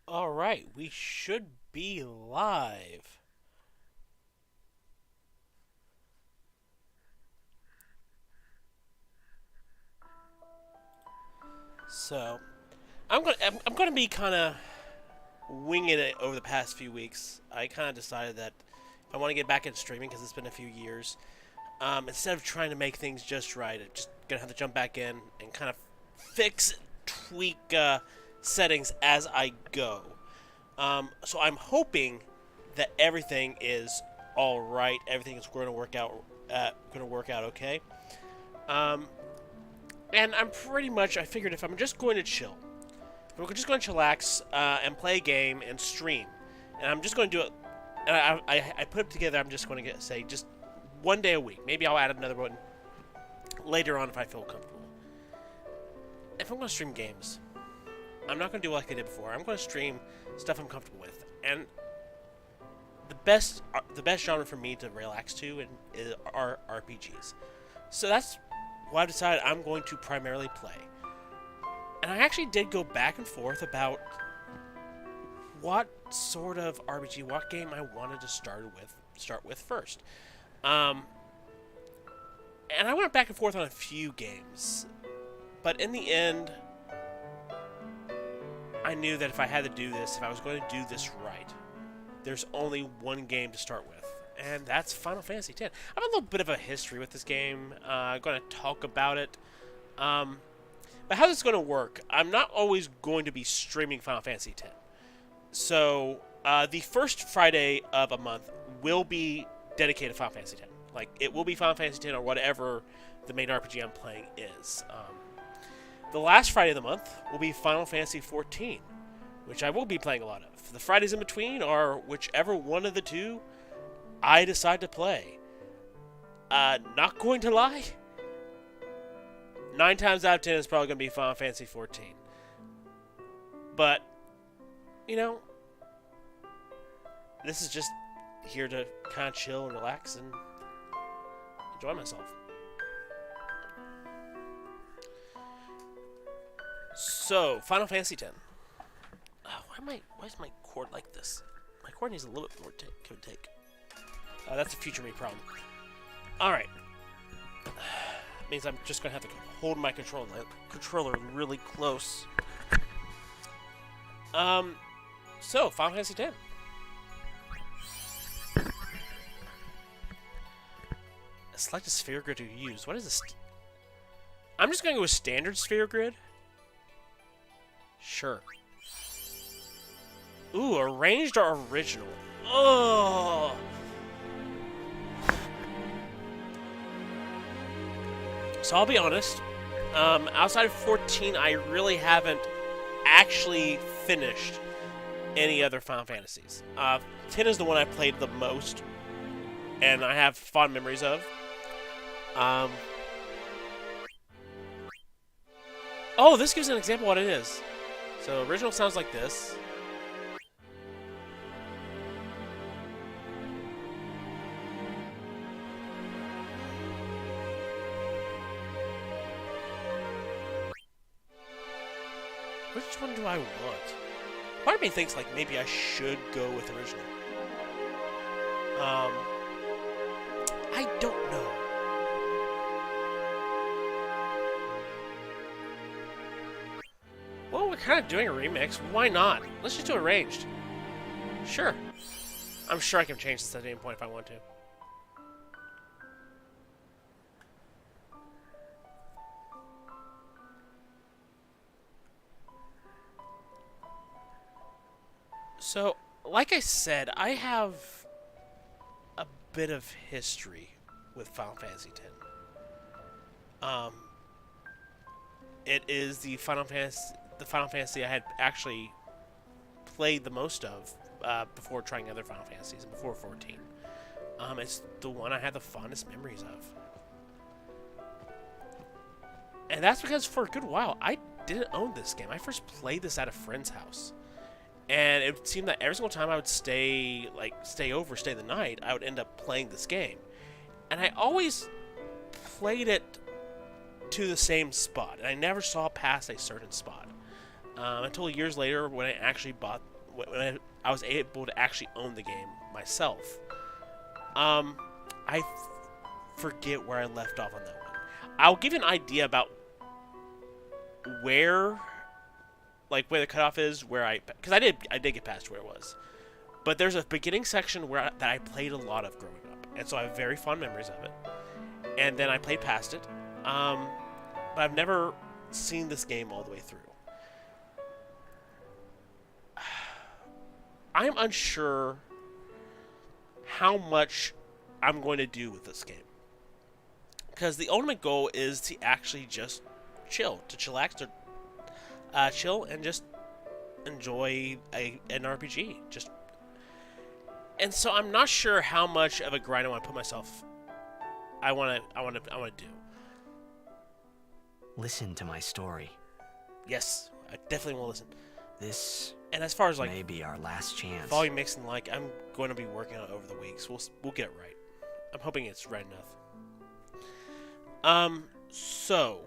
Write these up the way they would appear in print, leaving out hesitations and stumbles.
All right, we should be live. So, I'm gonna be kind of winging it over the past few weeks. I kind of decided that if I want to get back into streaming because it's been a few years, instead of trying to make things just right, I'm just gonna have to jump back in and kind of fix, tweak settings as I go. So I'm hoping that everything is all right. Everything is going to work out. Okay. Um, and I'm pretty much. I figured if I'm just going to chill, if I'm just going to chillax and play a game and stream, and I'm just going to do it. And I put it together. I'm just going to say just one day a week. Maybe I'll add another one later on if I feel comfortable. If I'm going to stream games, I'm not going to do like I did before. I'm going to stream stuff I'm comfortable with, and the best genre for me to relax to are RPGs. So that's what I've decided I'm going to primarily play. And I actually did go back and forth about what sort of RPG, what game I wanted to start with first. Um, and I went back and forth on a few games, but in the end, I knew that if I had to do this, if I was going to do this right, there's only one game to start with, and that's Final Fantasy X. I have a little bit of a history with this game. I'm going to talk about it. Um, but how this is going to work, I'm not always going to be streaming Final Fantasy X. So the first Friday of a month will be dedicated to Final Fantasy X. Like, it will be Final Fantasy X or whatever the main RPG I'm playing is. The last Friday of the month will be Final Fantasy XIV, which I will be playing a lot of. The Fridays in between are whichever one of the two I decide to play. Not going to lie, 9 times out of 10 is probably going to be Final Fantasy XIV. But, you know, this is just here to kind of chill and relax and enjoy myself. So, Final Fantasy X. Why is my cord like this? My cord needs a little bit more give and take. That's a future me problem. Alright. Means I'm just going to have to hold my controller really close. So, Final Fantasy X. Select a sphere grid to use. What is this? I'm just going to go with standard sphere grid. Sure. Ooh, arranged or original? Oh. So I'll be honest. Outside of 14, I really haven't actually finished any other Final Fantasies. 10 is the one I played the most, and I have fond memories of. Oh, this gives an example of what it is. So original sounds like this. Which one do I want? Part of me thinks like maybe I should go with original. I don't know. Well, we're kind of doing a remix. Why not? Let's just do arranged. Sure. I'm sure I can change this at any point if I want to. So, like I said, I have a bit of history with Final Fantasy X. Um, it is the Final Fantasy I had actually played the most of before trying other Final Fantasies and before 14. It's the one I had the fondest memories of. And that's because for a good while, I didn't own this game. I first played this at a friend's house. And it seemed that every single time I would stay the night, I would end up playing this game. And I always played it to the same spot. And I never saw past a certain spot. Until years later when I actually bought I was able to actually own the game myself. I forget where I left off on that one. I'll give you an idea about where the cutoff is, because I did get past where it was, but there's a beginning section that I played a lot of growing up, and so I have very fond memories of it. And then I played past it, but I've never seen this game all the way through. I'm unsure how much I'm going to do with this game, because the ultimate goal is to actually just chill, to chillax, to chill and just enjoy an RPG. And so I'm not sure how much of a grind I want to put myself. I want to do. Listen to my story. Yes, I definitely will listen. This And as far as may be our last chance. volume mixing, I'm going to be working on it over the weeks. We'll get it right. I'm hoping it's right enough. So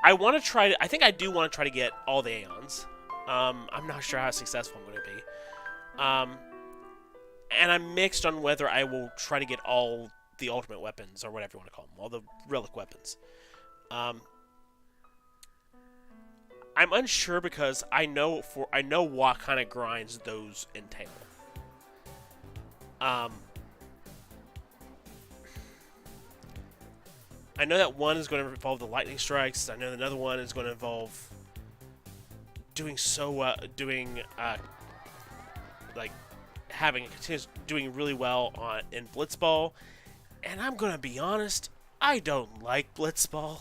I want to try. I think I do want to try to get all the Aeons. I'm not sure how successful I'm going to be. And I'm mixed on whether I will try to get all the ultimate weapons, or whatever you want to call them, all the relic weapons. I'm unsure because I know what kind of grinds those entail. I know that one is going to involve the lightning strikes. I know another one is going to involve doing doing really well in Blitzball. And I'm going to be honest, I don't like Blitzball.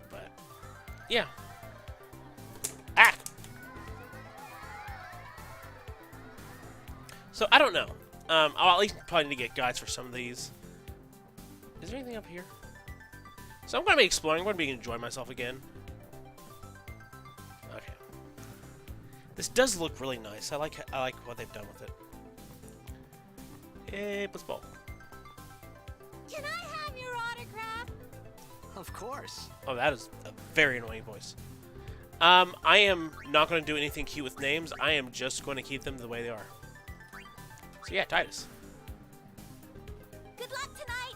But yeah. Ah! So, I don't know. I'll at least probably need to get guides for some of these. Is there anything up here? So I'm going to be exploring. I'm going to be enjoying myself again. Okay. This does look really nice. I like what they've done with it. Hey, Blitzball. Can I have your autograph? Of course. Oh, that is a very annoying voice. I am not going to do anything cute with names. I am just going to keep them the way they are. So yeah, Tidus. Good luck tonight.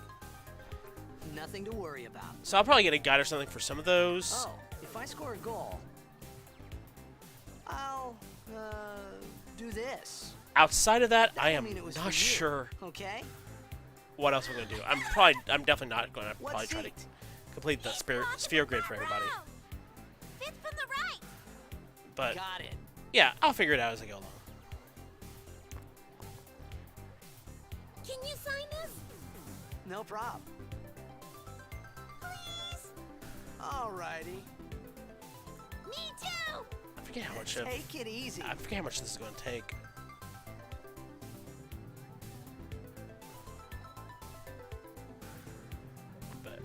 Nothing to worry about. So I'll probably get a guide or something for some of those. Oh, if I score a goal, I'll do this. Outside of that, I am mean it was for not you. sure Okay. what else I'm going to do. I'm definitely not going to probably try to complete the sphere grid for everybody. Fifth from the right. But Got it. yeah, I'll figure it out as I go along. Can you sign this? No problem. Please? Alrighty. Me too. I forget how much Take it easy. I forget how much this is going to take. But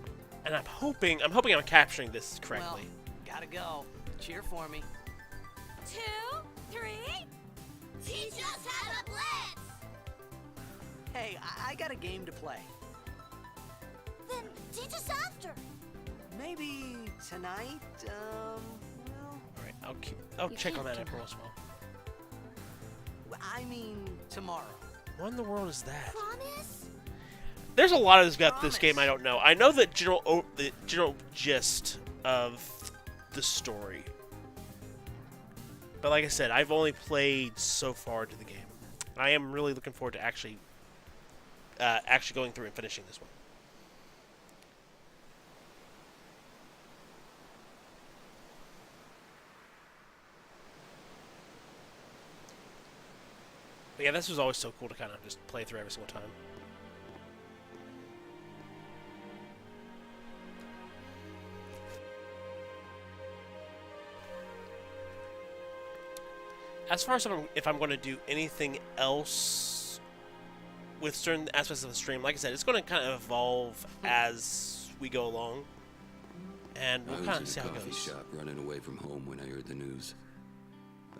and I'm hoping I'm capturing this correctly. Well, gotta go. Cheer for me. 2, 3. Teach us how to blitz. Hey, I got a game to play. Then teach us after. Maybe tonight, well, All right, I'll You check on can't that do every once in a while. I mean tomorrow. What in the world is that? Promise? There's a lot of this about this Promise. game I don't know. I know the general gist of the story, but like I said, I've only played so far into the game. I am really looking forward to actually going through and finishing this one. But yeah, this was always so cool to kind of just play through every single time. As far as if I'm going to do anything else with certain aspects of the stream, like I said, it's going to kind of evolve as we go along, and we'll kind of see I how was it in a goes. coffee shop running away from home when I heard the news.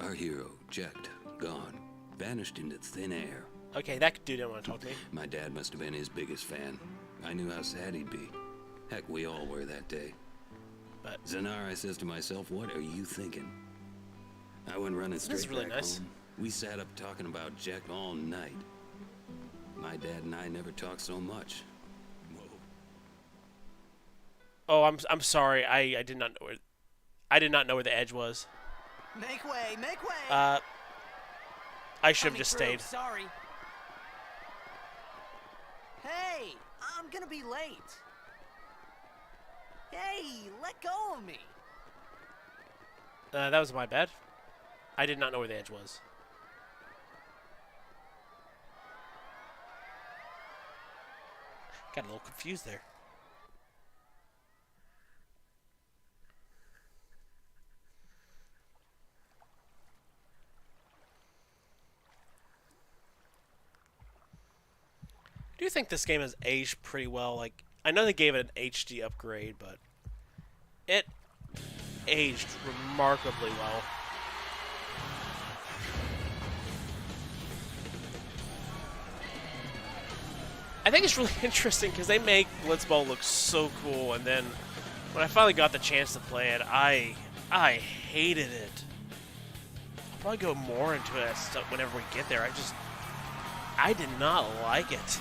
Our hero, Jecht, gone, vanished into thin air. Okay, that dude didn't want to talk to me. My dad must have been his biggest fan. I knew how sad he'd be. Heck, we all were that day. But Zanar, I says to myself, what are you thinking? I went running straight really back nice. home. We sat up talking about Jack all night. My dad and I never talked so much. Whoa. oh, I'm sorry. I did not know where the edge was. Make way, make way. I should have Coming just through, stayed. Sorry. Hey, I'm gonna be late. Hey, let go of me. That was my bad. I did not know where the edge was. Got a little confused there. Do you think this game has aged pretty well? Like, I know they gave it an HD upgrade, but it aged remarkably well. I think it's really interesting because they make Blitzball look so cool, and then when I finally got the chance to play it, I hated it. I'll probably go more into it whenever we get there. I did not like it.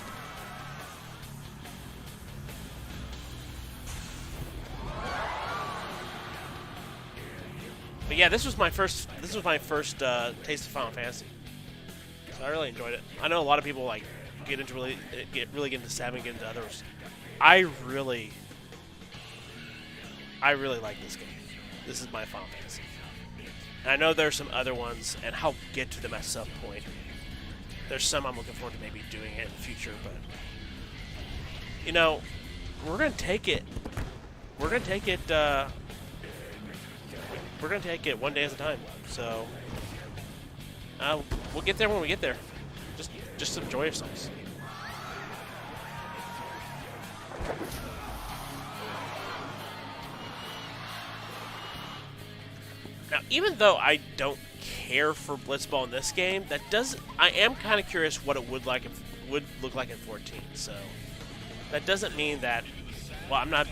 But yeah, this was my first taste of Final Fantasy, so I really enjoyed it. I know a lot of people like get really into 7, get into others. I really like this game. This is my Final Fantasy. And I know there's some other ones, and I'll get to them at some point. There's some I'm looking forward to maybe doing it in the future, but you know, we're gonna take it. We're gonna take it one day at a time. So we'll get there when we get there. Just enjoy yourselves. Now, even though I don't care for Blitzball in this game, I am kind of curious what it would look like in 14. So that doesn't mean that. Well, I'm not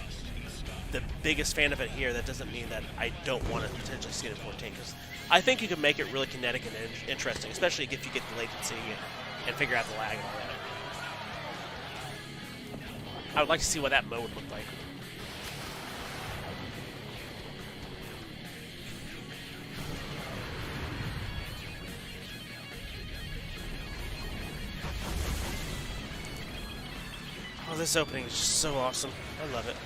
the biggest fan of it here. That doesn't mean that I don't want to potentially see it in 14, because I think you can make it really kinetic and interesting, especially if you get the latency and figure out the lag and all that. I would like to see what that mode would look like. Oh, this opening is just so awesome. I love it.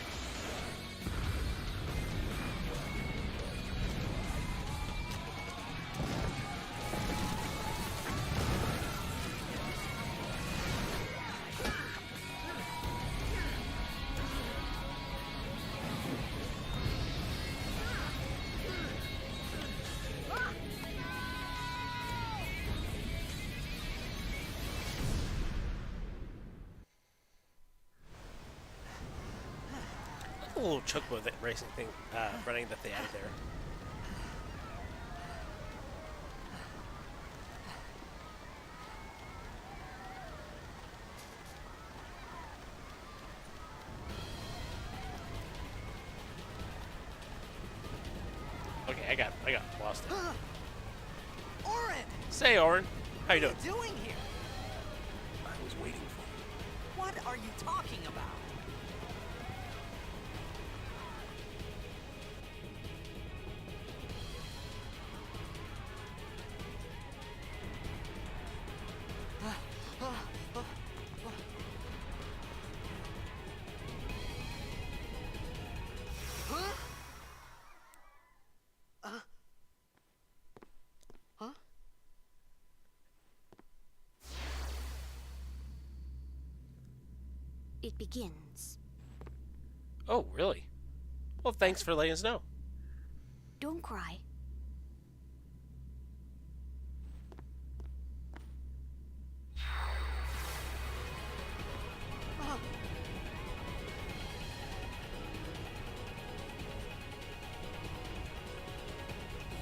A little chocobo racing thing running that they added there. Okay, I got lost there. Orin, Say, Orin, how you doing? what are you doing here? I was waiting for you. What are you talking about? It begins. Oh, really? Well, thanks for letting us know. Don't cry.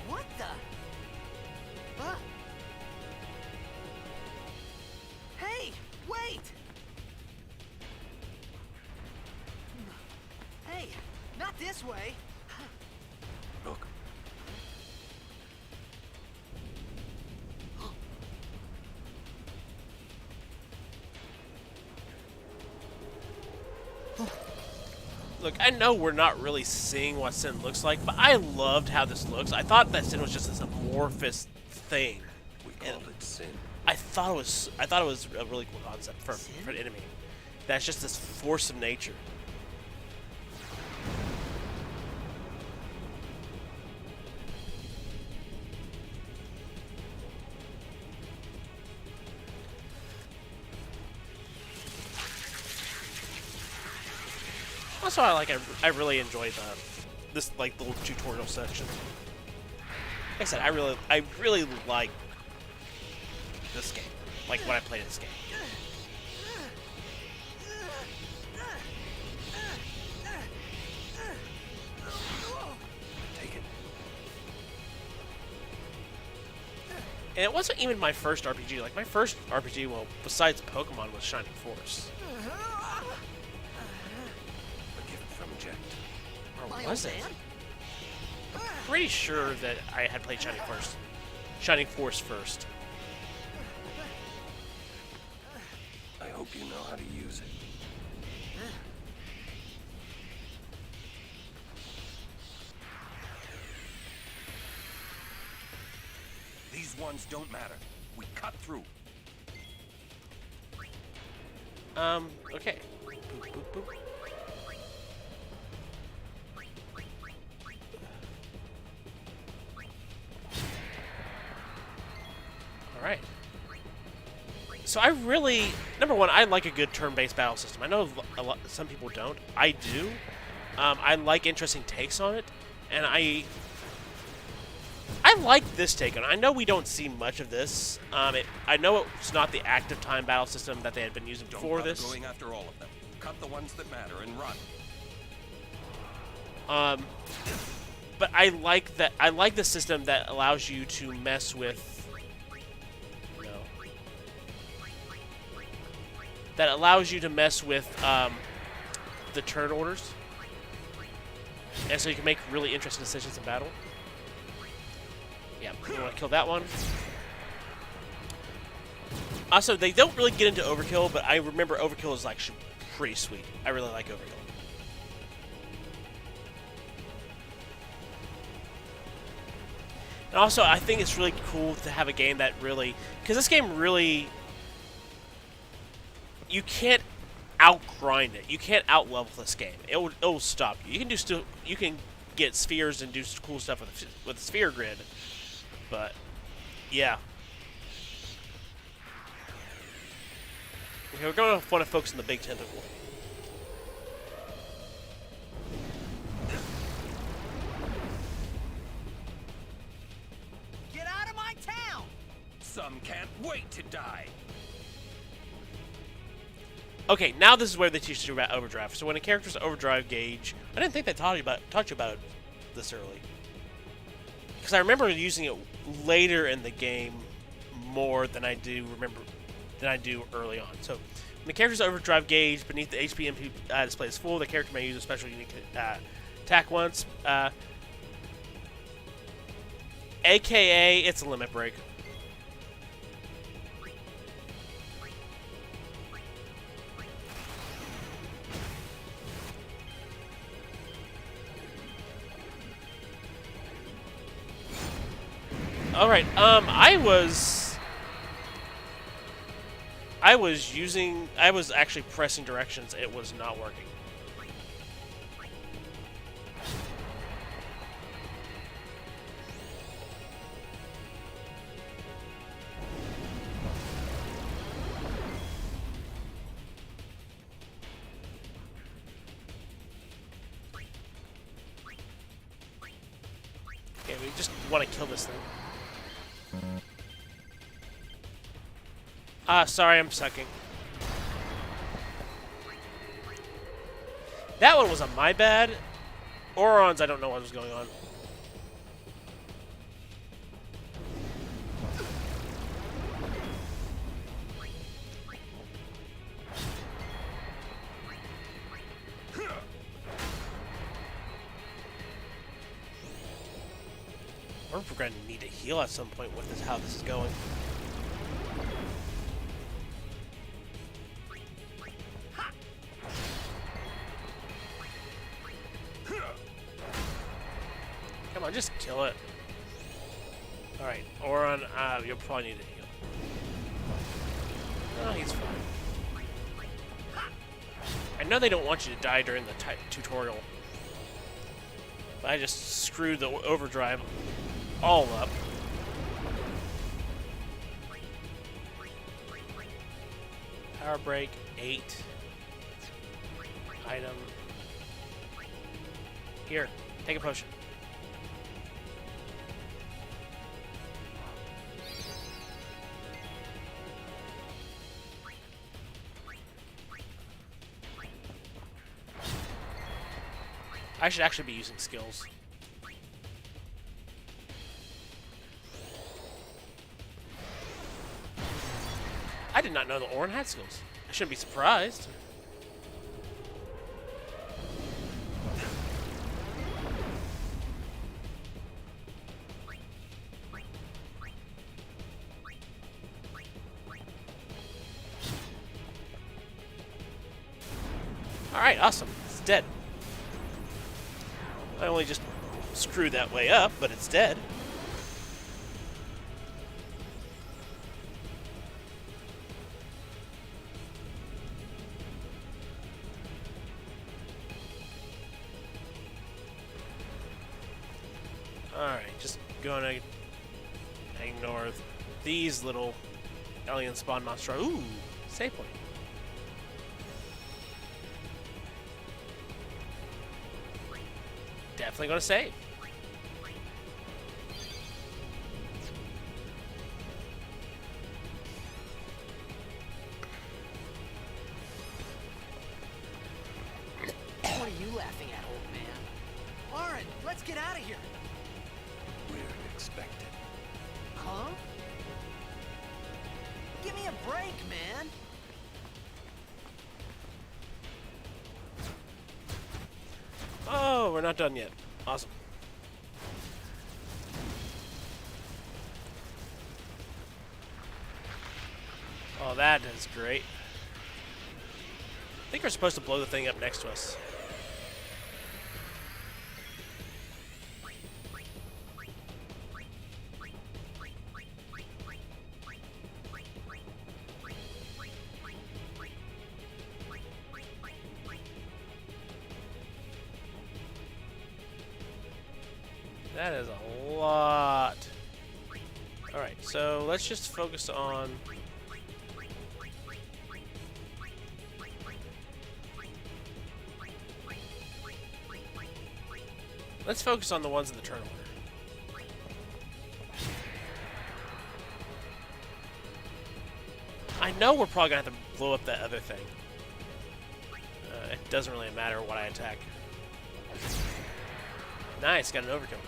What the? Huh? this way. Look. Look, I know we're not really seeing what Sin looks like, but I loved how this looks. I thought that Sin was just this amorphous thing. We called it sin. I thought it was a really cool concept for an enemy. That's just this force of nature. Also, I really enjoyed this like little tutorial section. Like I said, I really like this game. Like when I played this game. Take it. And it wasn't even my first RPG. Like my first RPG, well, besides Pokemon, was Shining Force. A gift from Jet. Or was it? I'm pretty sure that I had played Shining Force first. I hope you know how to use it. These ones don't matter. We cut through. Okay. Boop, boop, boop. Alright. So I really, number one, I like a good turn-based battle system. I know some people don't. I do. I like interesting takes on it, and I like this take on it. I know we don't see much of this. I know it's not the active time battle system that they had been using Don't before bother this. going after all of them. Cut the ones that matter and run. But I like that. I like the system that allows you to mess with. That allows you to mess with the turn orders, and so you can make really interesting decisions in battle. Yeah, you want to kill that one. Also, they don't really get into overkill, but I remember overkill is actually pretty sweet. I really like overkill. And also, I think it's really cool to have a game that really, because this game really, you can't outgrind it. You can't outlevel this game. It'll stop you. You can get spheres and do cool stuff with the sphere grid, but yeah. Okay, we're going to want to focus on the big tentacle. Get out of my town! Some can't wait to die. Okay, now this is where they teach you about overdrive. So when a character's overdrive gauge, I didn't think they taught you about it this early, because I remember using it later in the game more than I do early on. So when the character's overdrive gauge beneath the HP MP display is full, the character may use a special unique attack once, aka it's a limit break. Alright, I was actually pressing directions. It was not working. Okay, we just want to kill this thing. Sorry, I'm sucking. That one was my bad. Orons, I don't know what was going on. We're going to need to heal at some point with this, how this is going. Come on, just kill it. Alright, Auron, you'll probably need to heal. Oh, he's fine. I know they don't want you to die during the tutorial. But I just screwed the overdrive all up. Power break, 8. Item. Here, take a potion. I should actually be using skills. I did not know that Auron had skills. I shouldn't be surprised. Alright, awesome. It's dead. I only just screwed that way up, but it's dead. Alright, just gonna ignore these little alien spawn monster. Ooh, save point. Definitely gonna save. What are you laughing at, old man? Auron, let's get out of here. We're expected. Huh? Give me a break, man. Oh, we're not done yet. Awesome. Oh, that is great. I think we're supposed to blow the thing up next to us. That is a lot. Alright, so let's just focus on... Let's focus on the ones in the turn order. I know we're probably going to have to blow up that other thing. It doesn't really matter what I attack. Nice, got an overkill.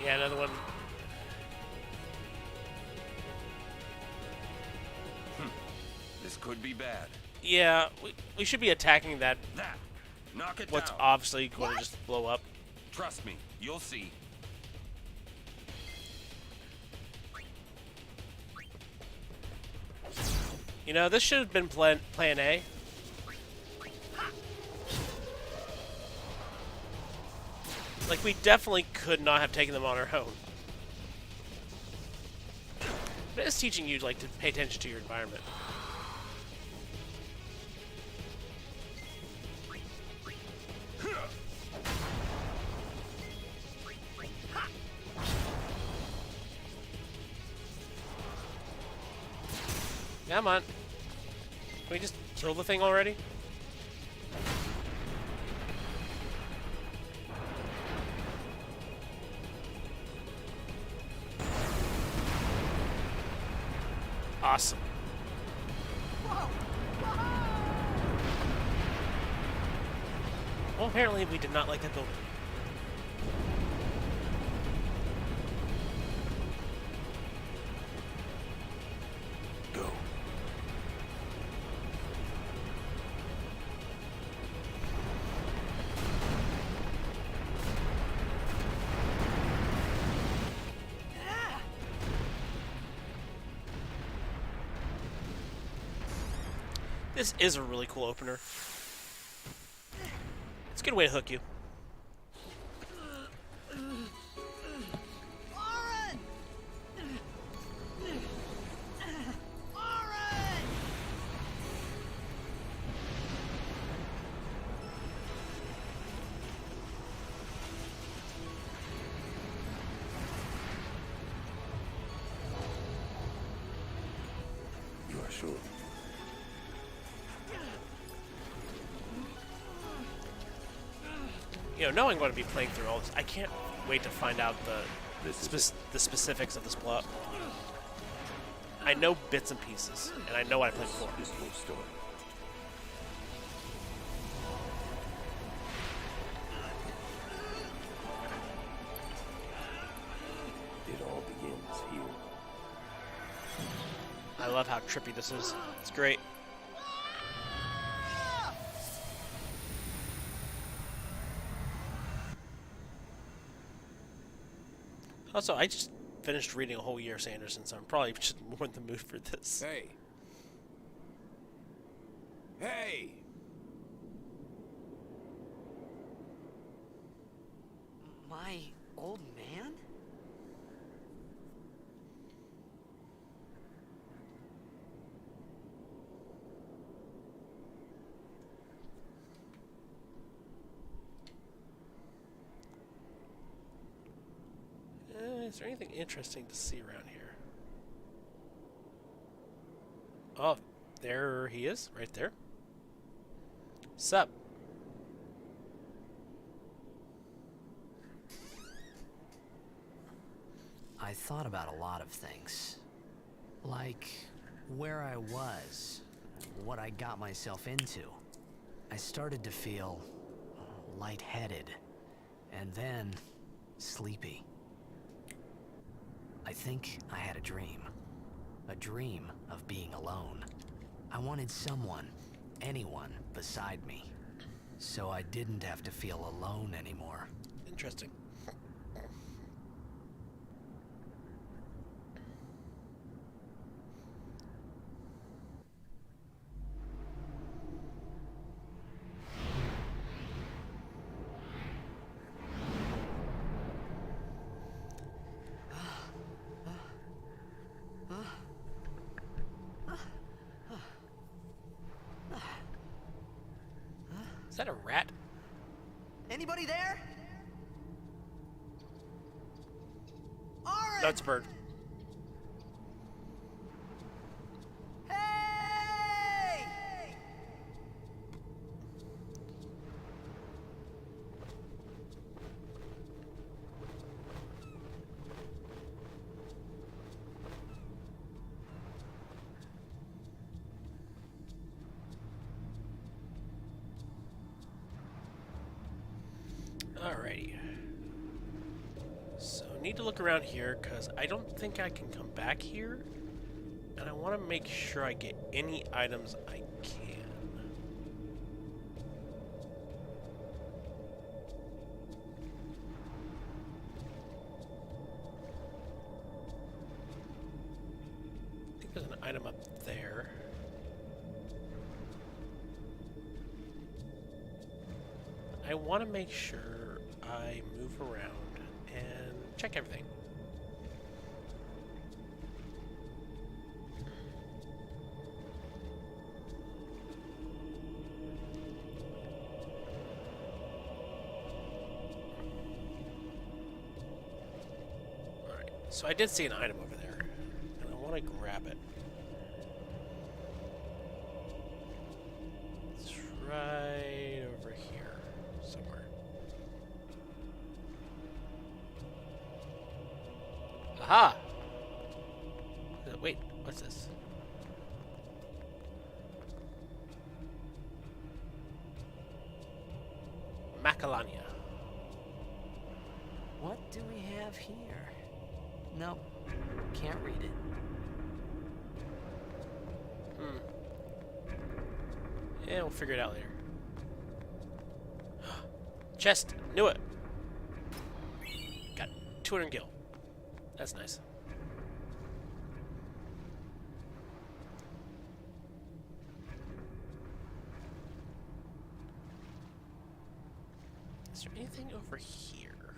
Yeah, another one. This could be bad. Yeah, we should be attacking that. That. Knock it What's down. obviously going to just blow up. Trust me, you'll see. You know, this should have been plan A. Like, we definitely could not have taken them on our own. But it's teaching you, like, to pay attention to your environment. Come on. Can we just kill the thing already? Awesome. Well, apparently we did not like that building. This is a really cool opener. It's a good way to hook you. Oren! Oren! You are sure? You know, knowing I'm going to be playing through all this, I can't wait to find out This is the specifics of this plot. I know bits and pieces, and I know what I played before. this whole story. It all begins here. I love how trippy this is. It's great. Also, I just finished reading a whole year of Sanderson, so I'm probably just more in the mood for this. Hey. Hey! My old man? Is there anything interesting to see around here? Oh, there he is, right there. Sup? I thought about a lot of things. Like where I was, what I got myself into. I started to feel lightheaded, and then sleepy. I think I had a dream of being alone. I wanted someone, anyone beside me, so I didn't have to feel alone anymore. Interesting. Is that a rat? Anybody there? Oren! No, it's a bird. Hey! Alrighty. So, need to look around here, because I don't think I can come back here. And I want to make sure I get any items I can. I think there's an item up there. I want to make sure I move around and check everything. Alright, so I did see an item over there, and I want to grab it. It's right over here somewhere. Aha! Wait, what's this? Macalania. What do we have here? Nope, can't read it. Yeah, we'll figure it out later. Chest! Knew it! Got 200 gil. That's nice. Is there anything over here?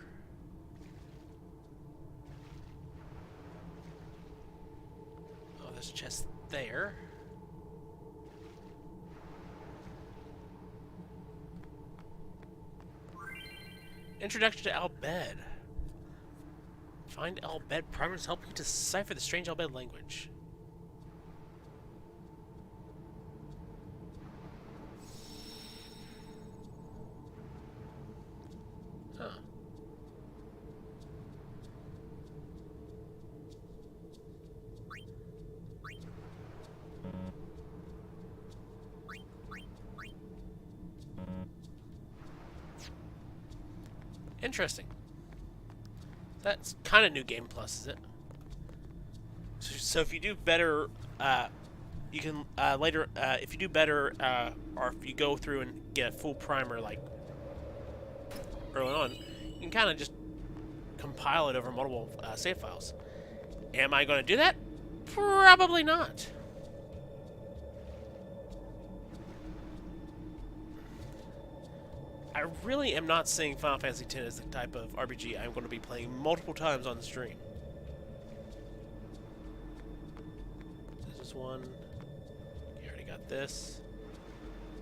Oh, there's a chest there. Introduction to Al Bhed. Find Al Bhed primers help you decipher the strange Al Bhed language. Huh. Interesting. That's kind of new game plus, is it? So if you do better, you can later, if you do better, or if you go through and get a full primer like early on, you can kind of just compile it over multiple save files. Am I going to do that? Probably not. I really am not seeing Final Fantasy X as the type of RPG I'm going to be playing multiple times on the stream. This is one. You already got this.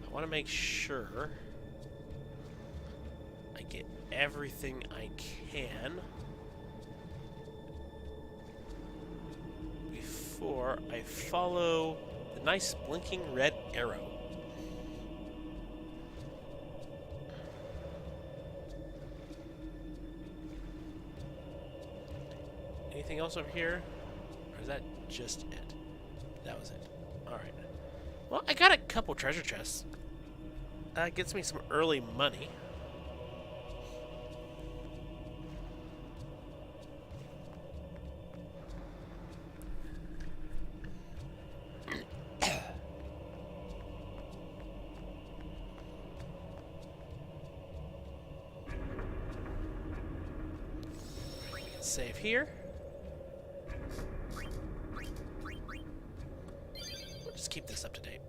I want to make sure I get everything I can before I follow the nice blinking red arrow. Anything else over here? Or is that just it? That was it. Alright. Well, I got a couple treasure chests. That gets me some early money. Save here. We'll just keep this up to date.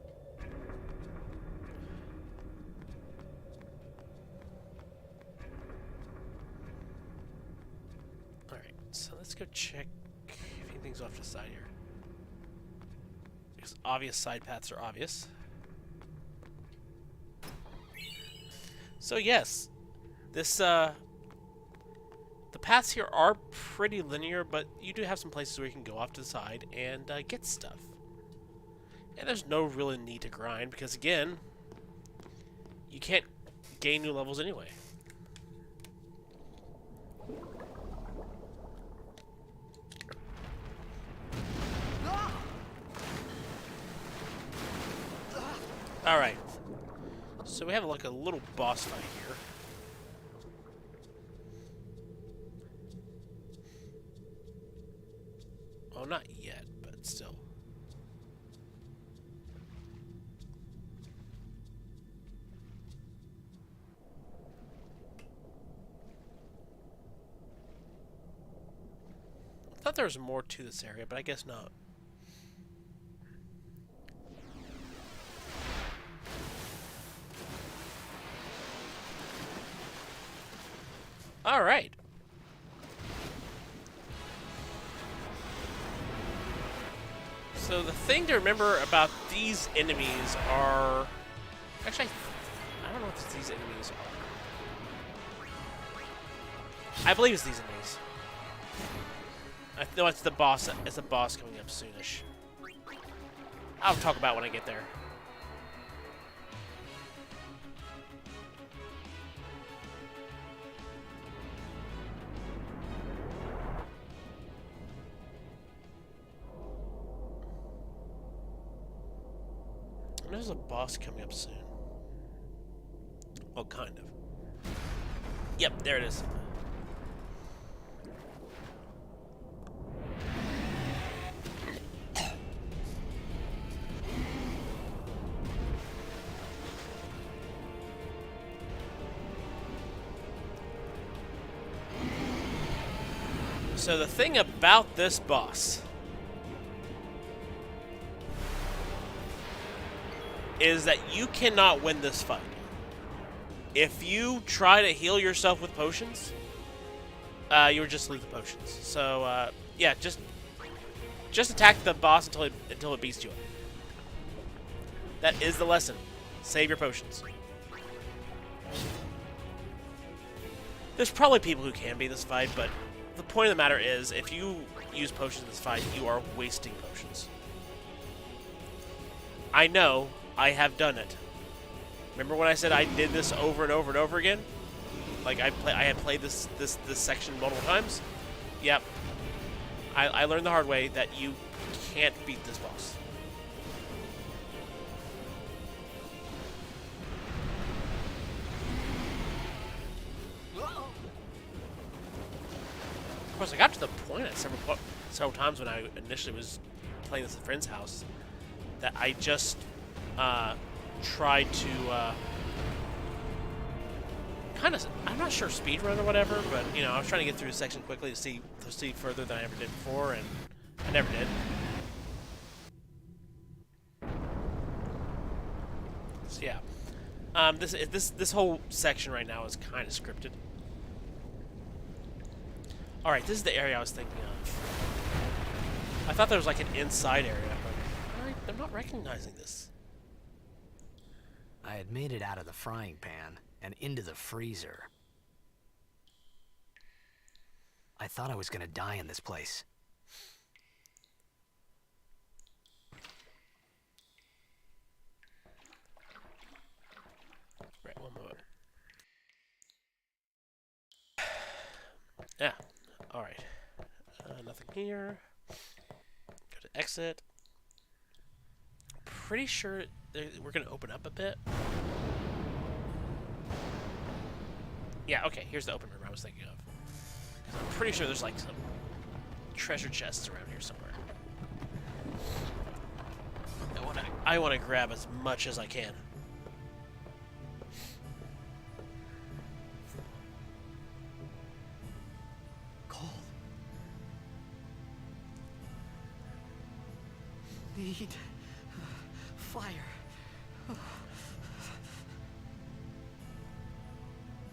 Alright, so let's go check if anything's off to the side here. Because obvious side paths are obvious. So yes, this the paths here are pretty linear, but you do have some places where you can go off to the side and get stuff. And there's no really need to grind, because again, you can't gain new levels anyway. Alright. So we have like a little boss fight here. Well, not yet, but still. I thought there was more to this area, but I guess not. All right. So the thing to remember about these enemies are... Actually, I don't know if these enemies are. I believe it's these enemies. I know it's the boss. It's the boss coming up soonish. I'll talk about when I get there. There's a boss coming up soon. Well, kind of. Yep, there it is. So the thing about this boss is that you cannot win this fight. if you try to heal yourself with potions, you would just leave the potions. So yeah, just attack the boss until it beats you up. That is the lesson. Save your potions. There's probably people who can beat this fight, but the point of the matter is, if you use potions in this fight, you are wasting potions. I know. I have done it. Remember when I said I did this over and over and over again? Like I had played this section multiple times? Yep. I learned the hard way that you can't beat this boss. Of course, I got to the point at several times when I initially was playing this at a friend's house that I just tried to kind of, I'm not sure, speedrun or whatever, but you know, I was trying to get through a section quickly to see further than I ever did before, and I never did. So yeah, this whole section right now is kind of scripted. All right, this is the area I was thinking of. I thought there was like an inside area, but I'm not recognizing this. I had made it out of the frying pan and into the freezer. I thought I was gonna die in this place. Right, one moment. Yeah, alright. Nothing here. Go to exit. Pretty sure we're gonna open up a bit. Yeah, okay, here's the open room I was thinking of. I'm pretty sure there's like some treasure chests around here somewhere. I wanna grab as much as I can. Cold. Need fire.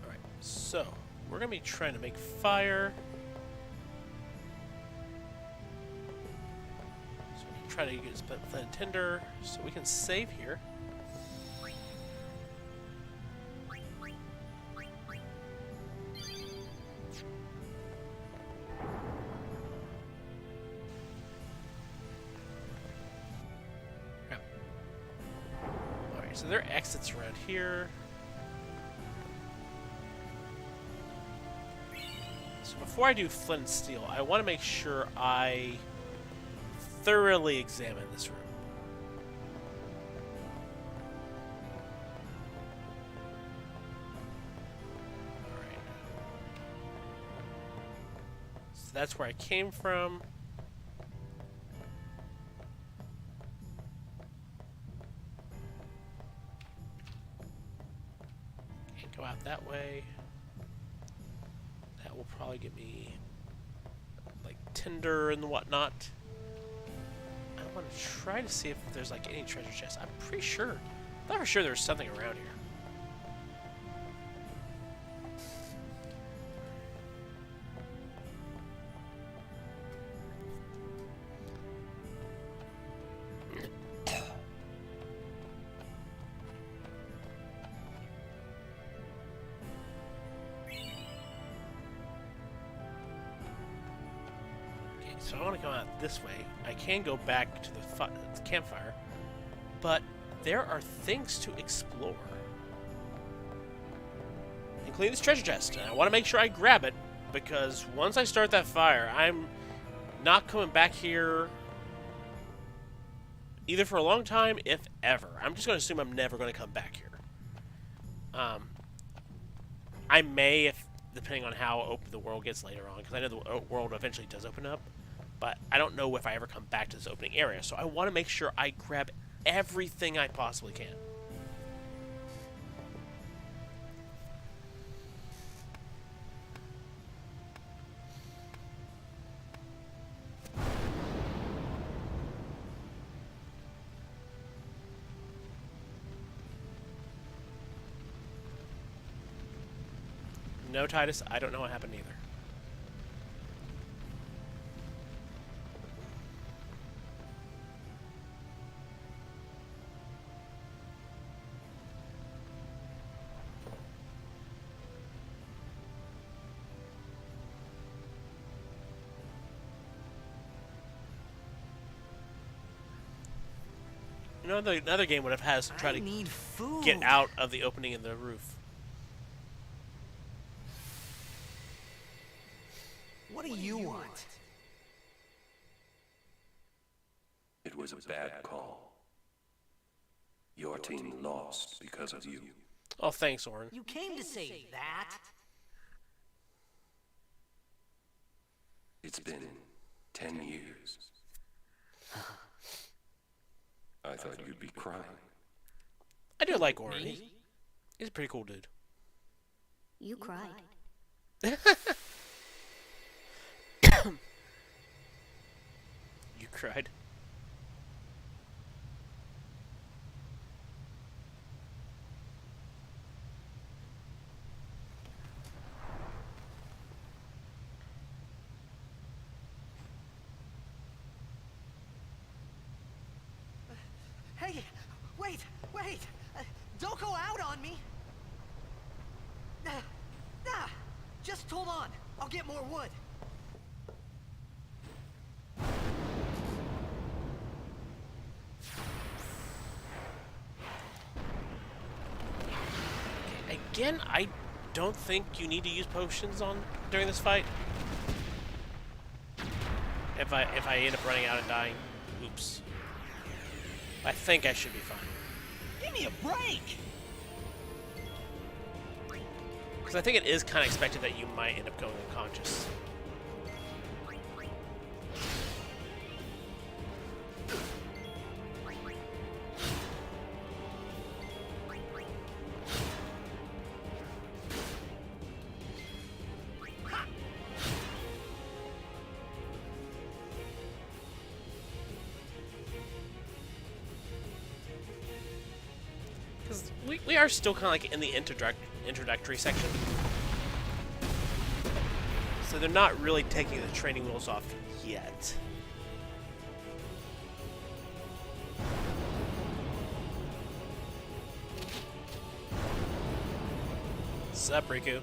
Alright, so we're gonna be trying to make fire. So we're gonna try to get split with a tinder so we can save here. So there are exits around here. So before I do flint and steel, I want to make sure I thoroughly examine this room. Alright. So that's where I came from. Go out that way. That will probably get me like tinder and whatnot. I want to try to see if there's like any treasure chests. I'm pretty sure, I'm for sure there's something around here. So I want to come out this way. I can go back to the campfire, but there are things to explore, including this treasure chest. And I want to make sure I grab it, because once I start that fire, I'm not coming back here either for a long time, if ever. I'm just going to assume I'm never going to come back here. I may, if depending on how open the world gets later on, because I know the world eventually does open up. But I don't know if I ever come back to this opening area, so I want to make sure I grab everything I possibly can. No, Titus, I don't know what happened either. You know, another game would have had us try I to need food. get out of the opening in the roof. What do you want? It was a bad call. Your team lost because of you. Oh, thanks, Orin. You came to say that? It's been 10 years. I thought you'd be crying. I do like Orin. He's a pretty cool dude. You cried. You cried. Hey, wait! Don't go out on me! Just hold on. I'll get more wood. Again, I don't think you need to use potions on during this fight. If I end up running out and dying, oops. I think I should be fine. Give me a break! Because I think it is kind of expected that you might end up going unconscious. Because we are still kind of like in the introductory section. So they're not really taking the training wheels off yet. Sup, Riku?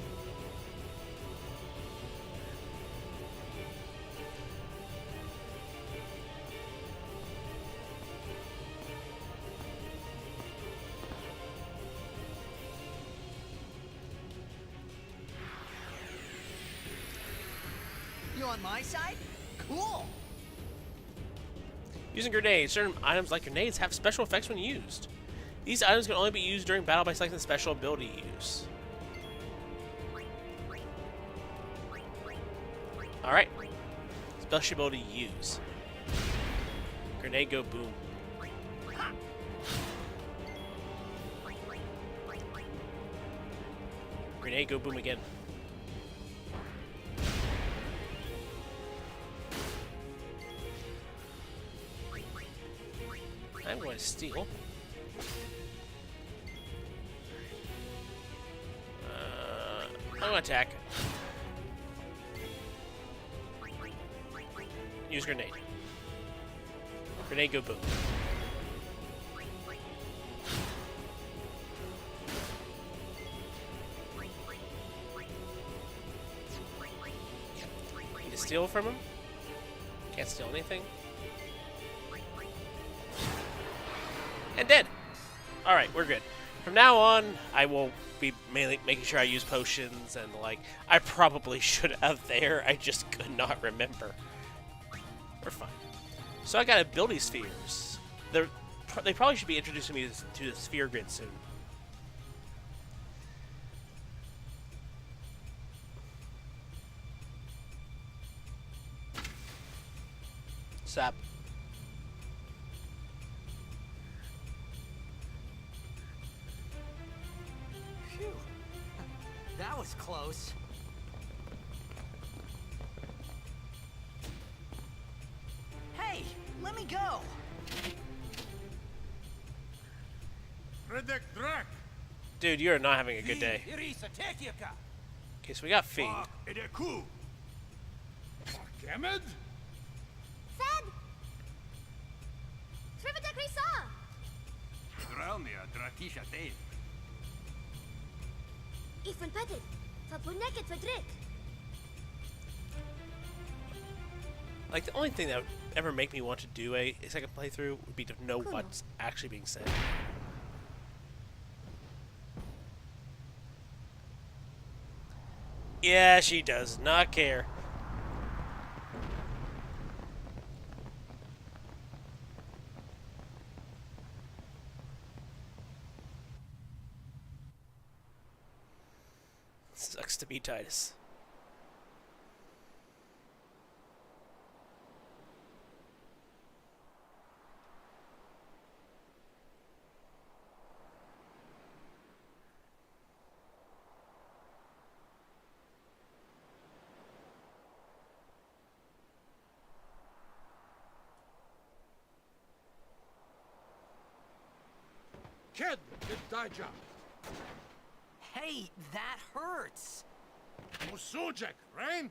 You on my side? Cool! Using grenades. Certain items like grenades have special effects when used. These items can only be used during battle by selecting special ability use. Alright. Special ability use. Grenade go boom. Grenade go boom again. I'm going to steal. I'm going to attack. Use grenade. Grenade go boom. Need to steal from him? Can't steal anything? And dead. Alright, we're good. From now on, I will be mainly making sure I use potions and like I probably should have there. I just could not remember. We're fine. So I got ability spheres. They probably should be introducing me to the sphere grid soon. Sap. Phew. That was close. Hey, let me go! Dude, you're not having a good day. Okay, so we got Fiend. Kemed? Fed! Trivita Grisa! Drelmia Drakisha Dave. Ifun Petit! Fabuneket Fedrik! Like, the only thing that would ever make me want to do a second playthrough would be to know Cool. what's actually being said. Yeah, she does not care. Sucks to be Titus. Kid, did Daija. Hey, that hurts. Musujek, right?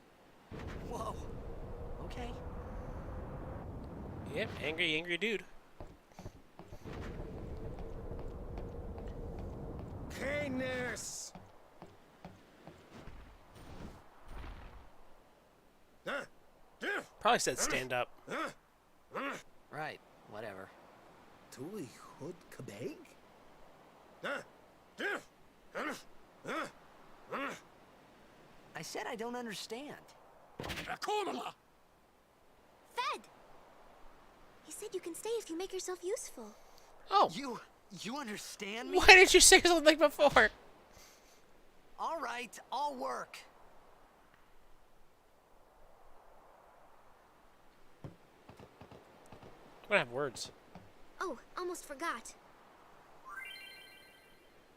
Whoa. Okay. Yep, angry dude. Canis. Probably said stand up. Right. Whatever. Tuli Hood Kabeg? I said I don't understand. Akomala! Fed! He said you can stay if you make yourself useful. Oh, You understand me? why didn't you say something before? All right, I'll work. I'm gonna have words. Oh, almost forgot.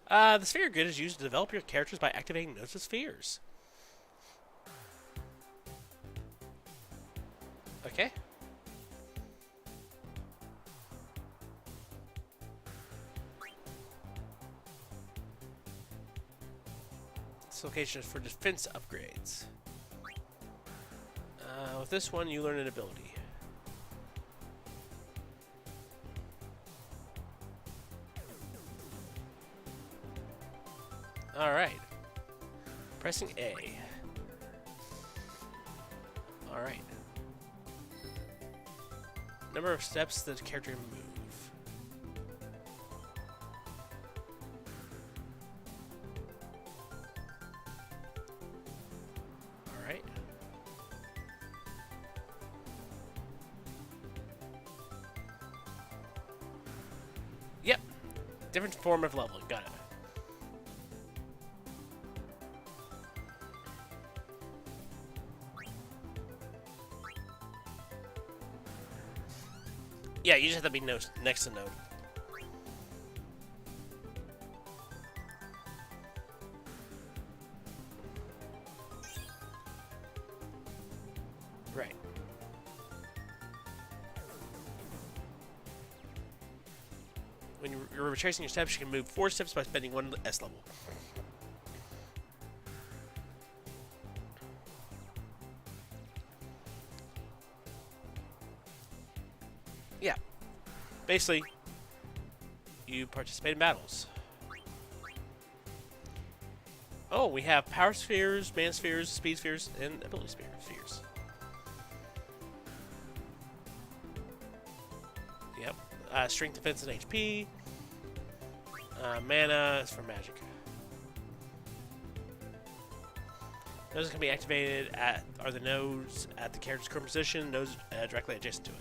The sphere grid is used to develop your characters by activating nodes of spheres. Okay. This location is for defense upgrades. With this one, you learn an ability. Alright. Pressing A. Alright. Number of steps the character can move. Alright. Yep. Different form of leveling. Got it. Yeah, you just have to be next to node. Right. When you're retracing your steps, you can move 4 steps by spending 1 S level. Yeah. Basically, you participate in battles. Oh, we have power spheres, mana spheres, speed spheres, and ability spheres. Yep. Strength, defense, and HP. Mana is for magic. Those can be activated are the nodes at the character's current position, nodes directly adjacent to it.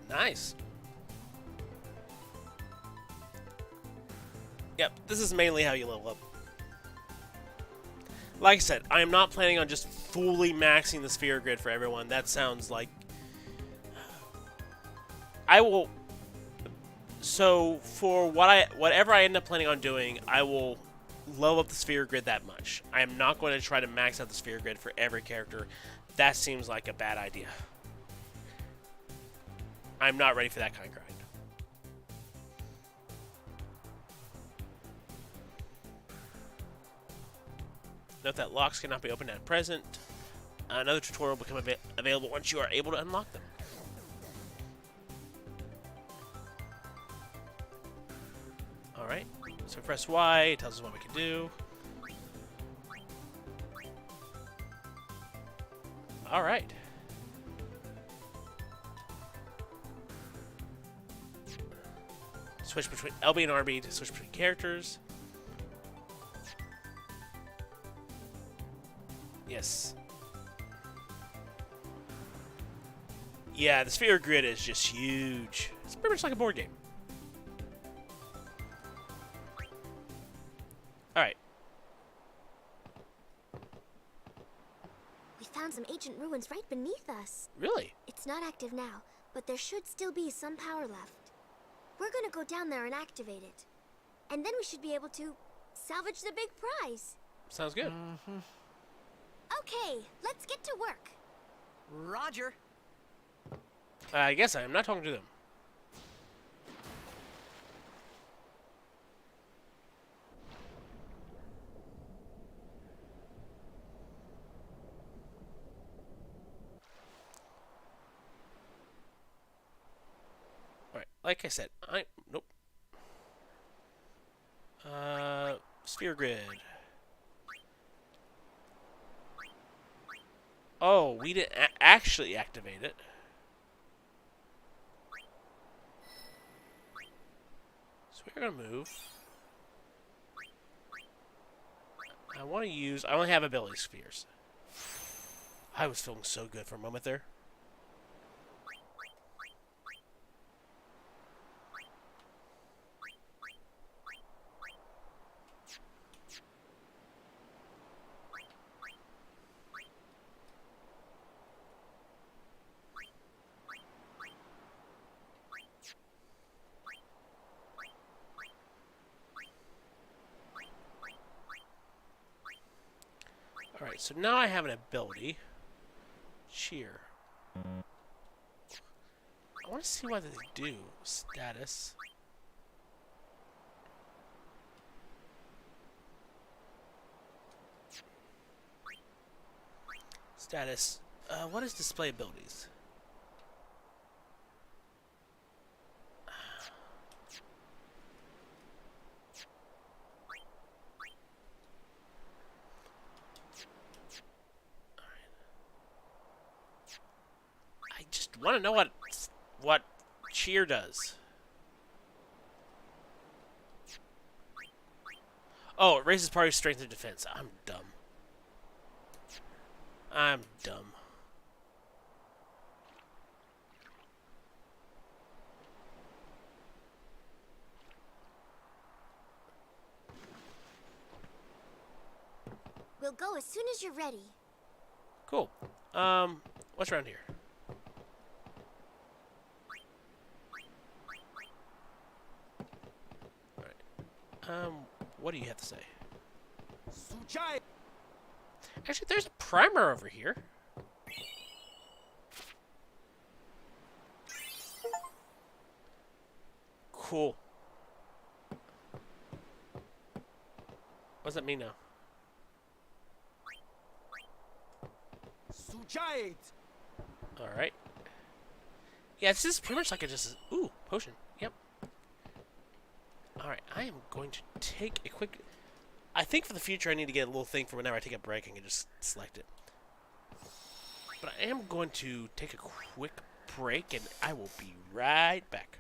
Nice. Yep, this is mainly how you level up. Like I said, I am not planning on just fully maxing the sphere grid for everyone. That sounds like... I will... So, for whatever I end up planning on doing, I will love up the sphere grid that much. I am not going to try to max out the sphere grid for every character. That seems like a bad idea. I'm not ready for that kind of grind. Note that locks cannot be opened at present. Another tutorial will become available once you are able to unlock them. Alright, so press Y, it tells us what we can do. Alright. Switch between LB and RB to switch between characters. Yes. Yeah, the sphere grid is just huge. It's pretty much like a board game. Alright. We found some ancient ruins right beneath us. Really? It's not active now, but there should still be some power left. We're gonna go down there and activate it. And then we should be able to salvage the big prize. Sounds good. Okay, let's get to work. Roger. I guess I am not talking to them. Alright, like I said, nope. Sphere grid. Oh, we didn't actually activate it. So we're gonna move. I want to use. I only have ability spheres. I was feeling so good for a moment there. Alright, so now I have an ability. Cheer. I want to see what they do. Status. Status. What is display abilities? I just want to know what cheer does. Oh, it raises party strength and defense. I'm dumb. I'm dumb. We'll go as soon as you're ready. Cool. What's around here? Alright. What do you have to say? Sujai! Actually, there's a primer over here. Cool. What does that mean now? Sujait! Alright. Yeah, this is pretty much like ooh, potion. Yep. Alright, I am going to take a quick... I think for the future I need to get a little thing for whenever I take a break and can just select it. But I am going to take a quick break and I will be right back.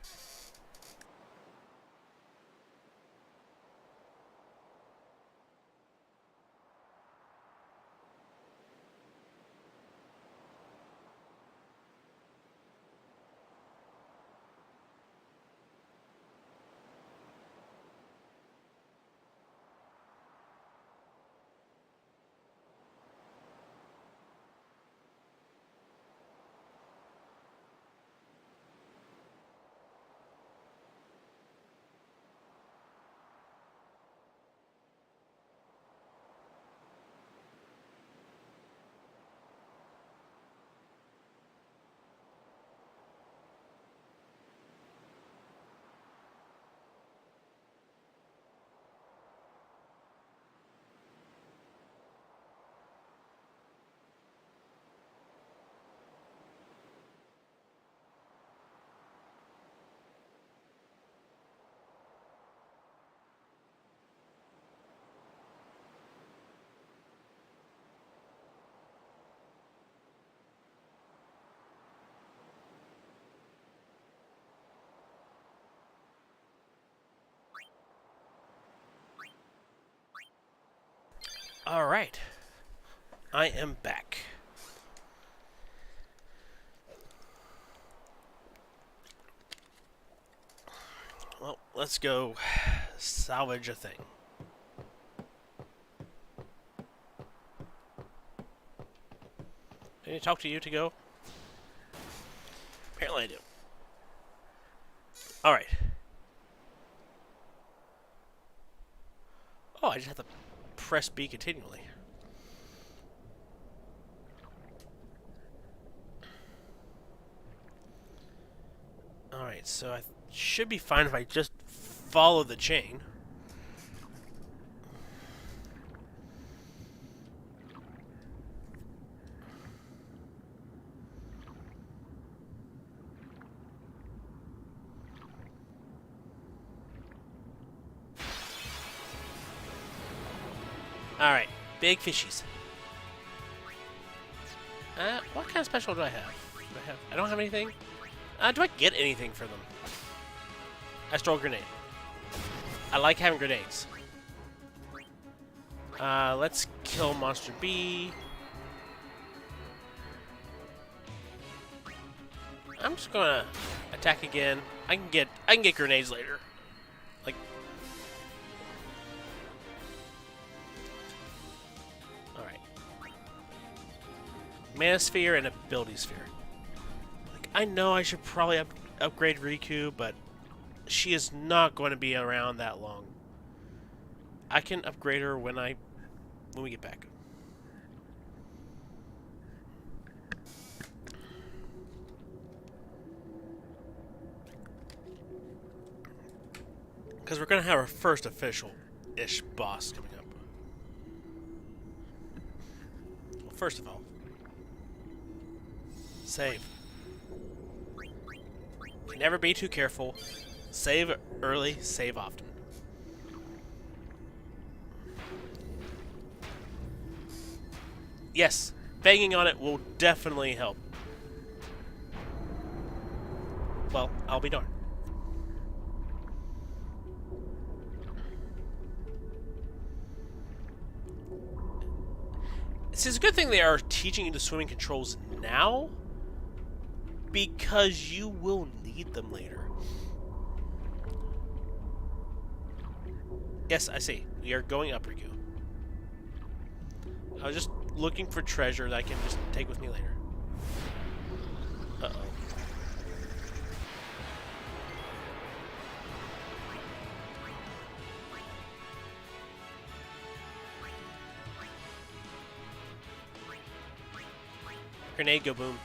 Alright. I am back. Well, let's go salvage a thing. Did I talk to you to go? Apparently I do. Alright. Oh, I just have to press B continually. Alright, so I should be fine if I just follow the chain. Alright, big fishies. What kind of special do I have? I don't have anything? Do I get anything for them? I stole a grenade. I like having grenades. Let's kill Monster B. I'm just gonna attack again. I can get grenades later. Like, all right. Manosphere and Ability Sphere. Like, I know I should probably upgrade Riku, but she is not going to be around that long. I can upgrade her when we get back. Because we're going to have our first official-ish boss coming up. Well, first of all, save. Can never be too careful. Save early, save often. Yes, banging on it will definitely help. Well, I'll be darned. It's a good thing they are teaching you the swimming controls now, because you will need them later. Yes, I see. We are going up, Riku. I was just looking for treasure that I can just take with me later. Uh-oh. Grenade, go boom.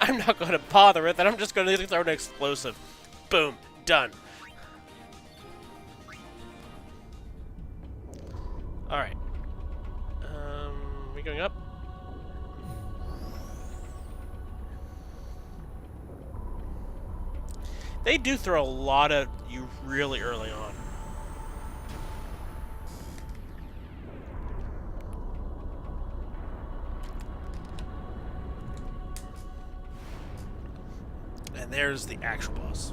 I'm not going to bother with it. I'm just going to throw an explosive. Boom. Done. Alright. We going up? They do throw a lot at you really early on. And there's the actual boss.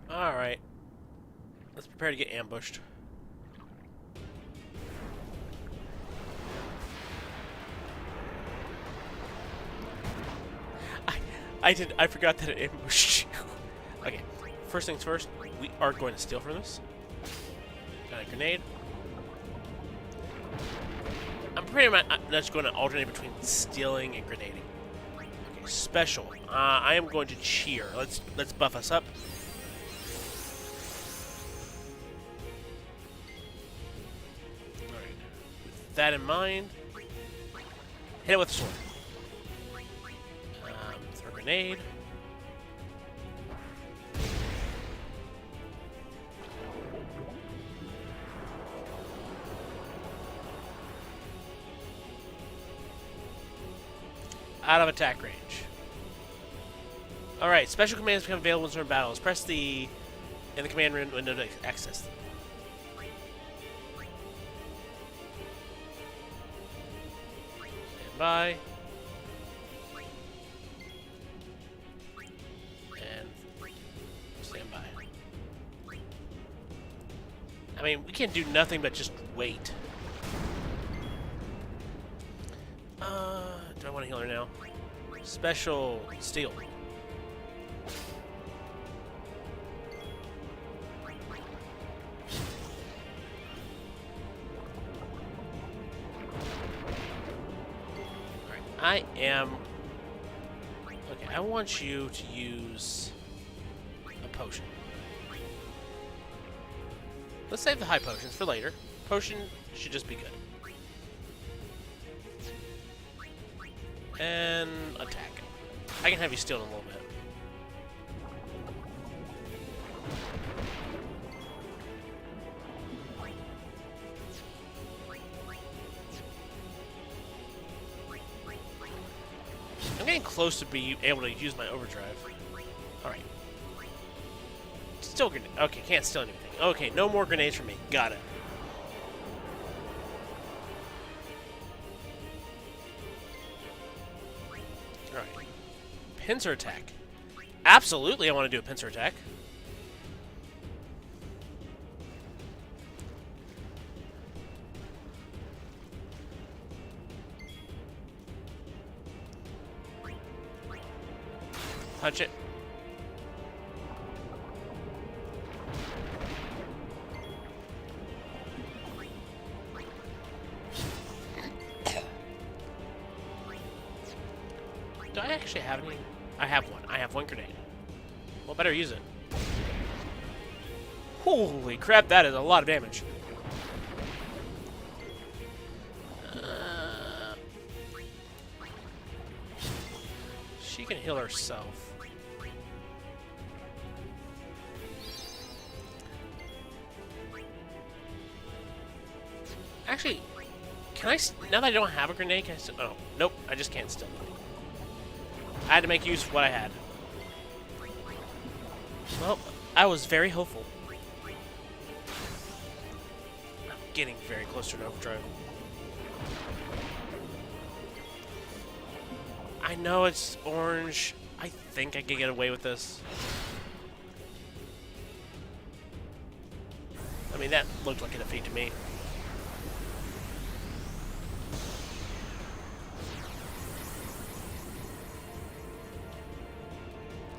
Alright. Let's prepare to get ambushed. I forgot that it ambushed you. Okay, first things first, we are going to steal from this. Got a grenade. I'm pretty much just going to alternate between stealing and grenading. Okay, special. I am going to cheer. Let's buff us up. Alright. With that in mind, hit it with the sword. Throw a grenade. Out of attack range. Alright, special commands become available during battles. Press the in the command window to access them. by. And stand by. I mean, we can't do nothing but just wait. Do I want to heal her now? Special steal. I am... Okay, I want you to use a potion. Let's save the high potions for later. Potion should just be good. And attack. I can have you steal in a little bit. I'm getting close to be able to use my overdrive. Alright. Still grenade. Okay, can't steal anything. Okay, no more grenades for me. Got it. Alright. Pincer attack. Absolutely, I want to do a pincer attack. Punch it. Do I actually have any? I have one. I have one grenade. Well, better use it. Holy crap, that is a lot of damage. She can heal herself. Actually, can I... Now that I don't have a grenade, can I still... Oh, nope. I just can't still. I had to make use of what I had. Well, I was very hopeful. I'm getting very close to an overdrive. I know it's orange. I think I can get away with this. I mean, that looked like a defeat to me.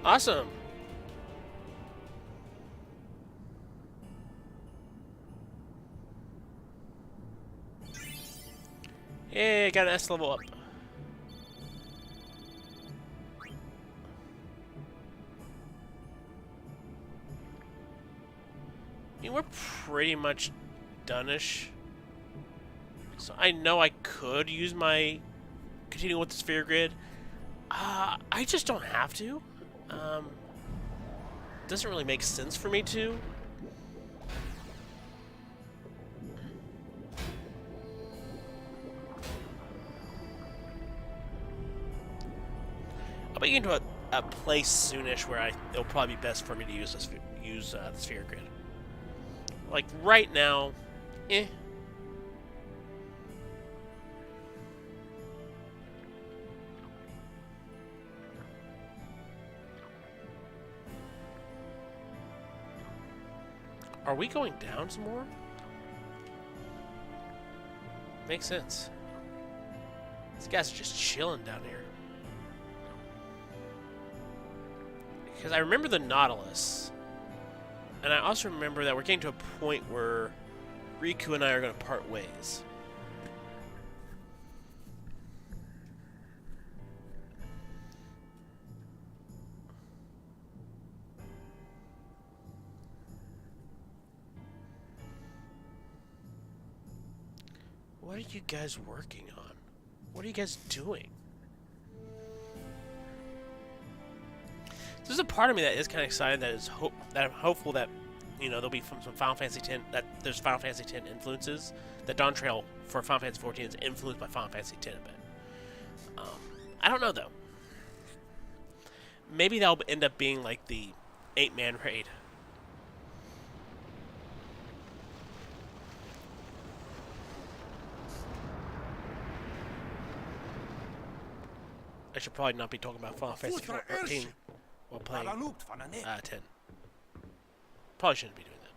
Awesome. Hey, got an S level up. I mean, we're pretty much done-ish. So I know I could use my continue with the sphere grid. I just don't have to. Doesn't really make sense for me to. I'll be getting to a place soonish where it'll probably be best for me to use the sphere grid. Like right now, eh. Are we going down some more? Makes sense. These guys are just chilling down here. Because I remember the Nautilus. And I also remember that we're getting to a point where Riku and I are going to part ways. What are you guys working on? What are you guys doing? There's a part of me that is kind of excited that I'm hopeful that, you know, there'll be some Final Fantasy X, that there's Final Fantasy X influences, that Dawn Trail for Final Fantasy XIV is influenced by Final Fantasy X a bit. I don't know though. Maybe that'll end up being like the 8-man raid. I should probably not be talking about Final Fantasy Futra 14 while playing Paranukt van een net. 10. Probably shouldn't be doing that.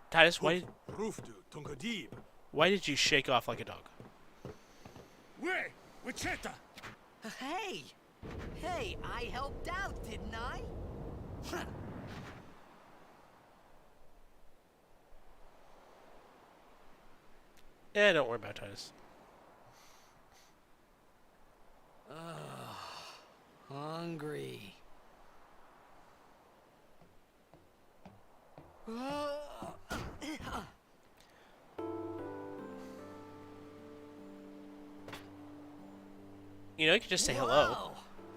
Titus, Roefde, Tungadieb. why did you shake off like a dog? Wee, Wichita. Hey! Hey, I helped out, didn't I? Yeah, don't worry about it, Titus. Hungry. You know, you could just say hello. Whoa,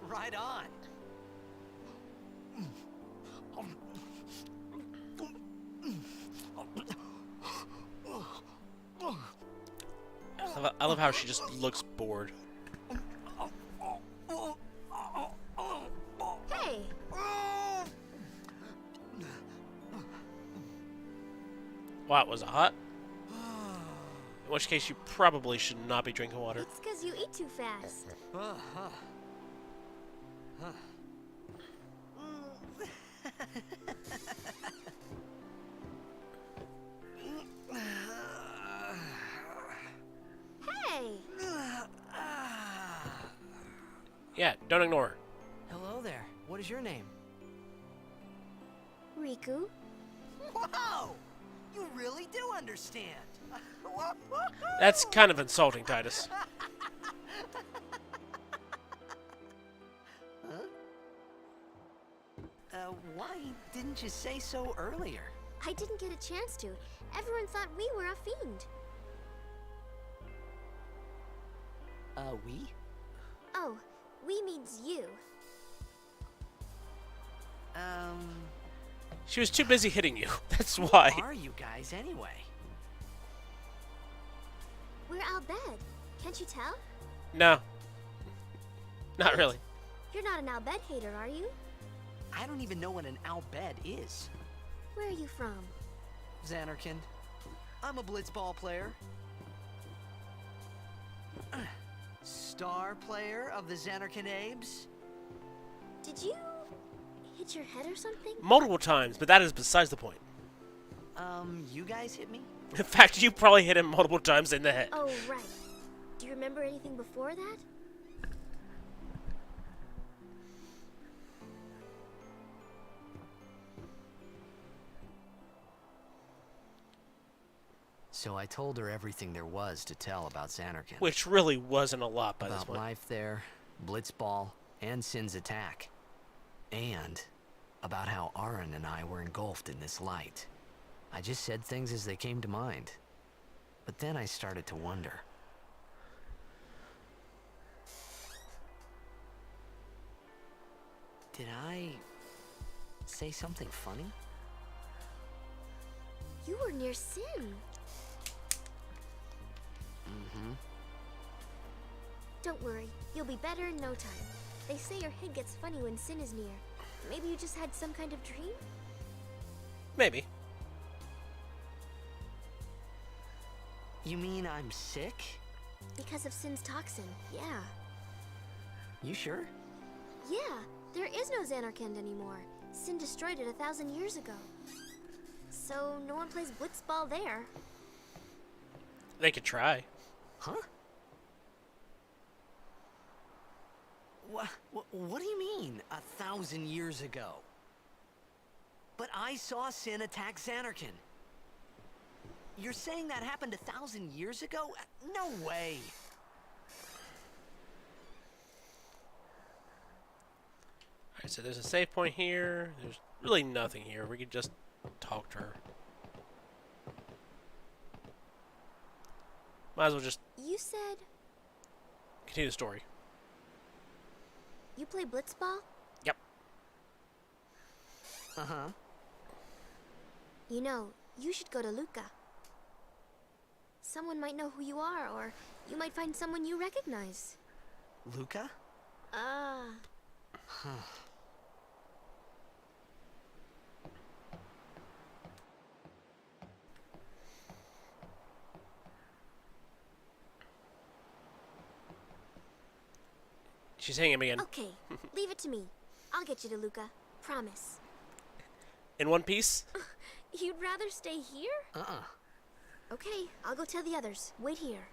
right on. I love how she just looks bored. Hey, Wow, was it hot? In which case, you probably should not be drinking water. it's because you eat too fast. Hey, Yeah, don't ignore her. Hello there. What is your name? Riku. Whoa! You really do understand. That's kind of insulting, Titus. Why didn't you say so earlier? I didn't get a chance to. Everyone thought we were a fiend. We? Oh, we means you. She was too busy hitting you. That's Who why. are you guys anyway? We're Al Bhed. Can't you tell? No. Not really. You're not an Al Bhed hater, are you? I don't even know what an Al Bhed is. Where are you from? Xanarkand. I'm a blitzball player. Star player of the Xanarkand Abes. Did you hit your head or something? Multiple times, but that is besides the point. You guys hit me? In fact, you probably hit him multiple times in the head. Oh, right. Do you remember anything before that? So I told her everything there was to tell about Xanarkand. Which really wasn't a lot by this About point. life there, Blitzball, and Sin's attack. And about how Aaron and I were engulfed in this light. I just said things as they came to mind. But then I started to wonder. Did I say something funny? You were near Sin. Mm-hmm. Don't worry, you'll be better in no time. They say your head gets funny when Sin is near. Maybe you just had some kind of dream? Maybe. You mean I'm sick? Because of Sin's toxin, yeah. You sure? Yeah, there is no Xanarkand anymore. Sin destroyed it 1,000 years ago. So no one plays blitzball there. They could try. Huh? What do you mean, 1,000 years ago? But I saw Sin attack Xanarkand. You're saying that happened 1,000 years ago? No way. Alright, so there's a save point here. There's really nothing here. We could just talk to her. Might as well just You said continue the story. you play blitzball? Yep. Uh-huh. You know, you should go to Luca. Someone might know who you are, or you might find someone you recognize. Luca? Ah. She's hanging him again. Okay, leave it to me. I'll get you to Luca. Promise. In one piece? You'd rather stay here? Okay, I'll go tell the others. Wait here.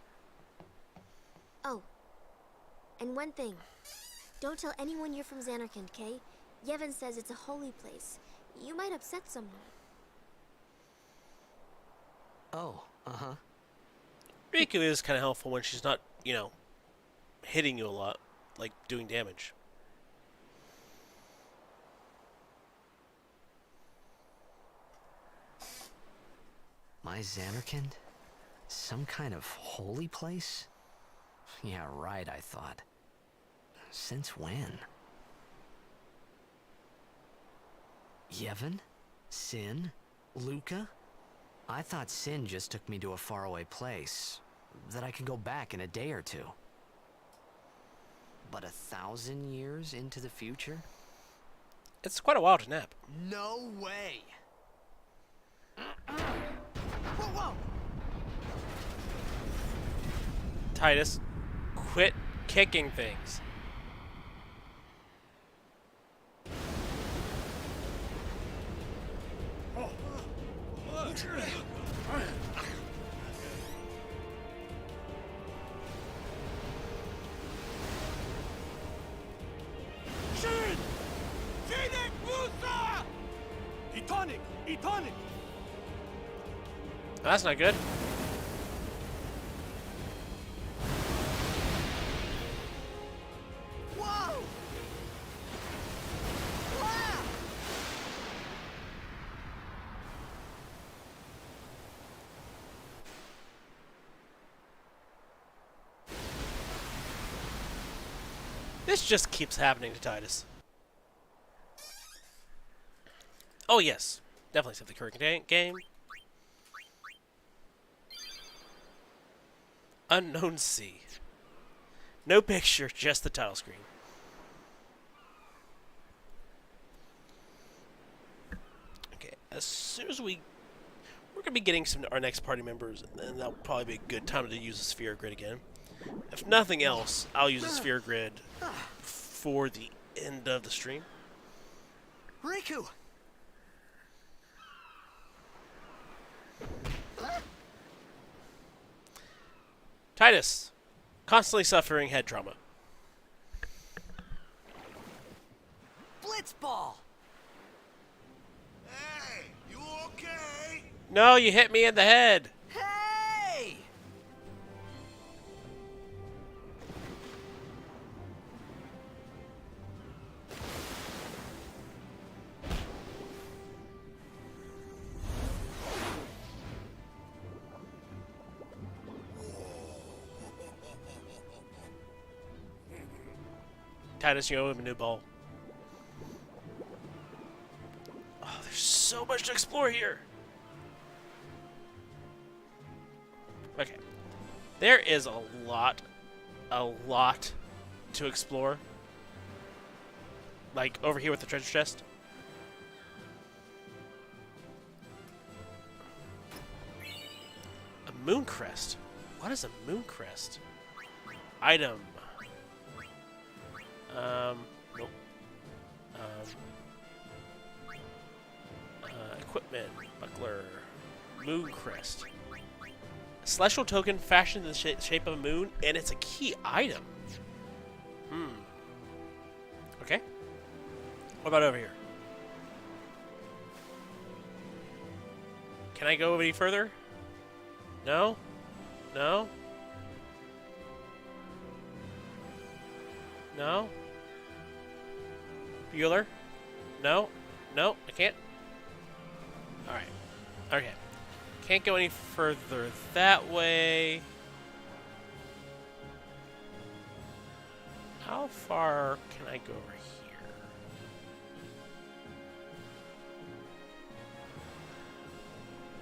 Oh, and one thing. Don't tell anyone you're from Xanarkand, okay? Yevon says it's a holy place. You might upset someone. Oh, Riku is kind of helpful when she's not, you know, hitting you a lot, like doing damage. My Xanarkand? Some kind of holy place? Yeah, right, I thought. Since when? Yevon? Sin? Luca? I thought Sin just took me to a faraway place, that I could go back in a day or two. But 1,000 years into the future? It's quite a while to nap. No way! Whoa, whoa! Titus, quit kicking things. Shin! Phoenix Musa! Etonic! Etonic! That's not good. Whoa! Wow! This just keeps happening to Titus. Oh yes, definitely save the current game. Unknown Sea. No picture, just the title screen. Okay, as soon as we're gonna be getting our next party members, and that'll probably be a good time to use the sphere grid again. If nothing else, I'll use the sphere grid for the end of the stream. Riku! Titus, constantly suffering head trauma. Blitzball! Hey, you okay? No, you hit me in the head. Hey! Titus, you owe him a new ball. Oh, there's so much to explore here. Okay. There is a lot to explore. Like over here with the treasure chest. A moon crest. What is a moon crest? Item. Nope. Equipment, buckler, moon crest. A celestial token fashioned in the shape of a moon, and it's a key item. Okay. What about over here? Can I go any further? No? No? No? Bueller? No? No, I can't? Alright. Okay. Can't go any further that way. How far can I go over here?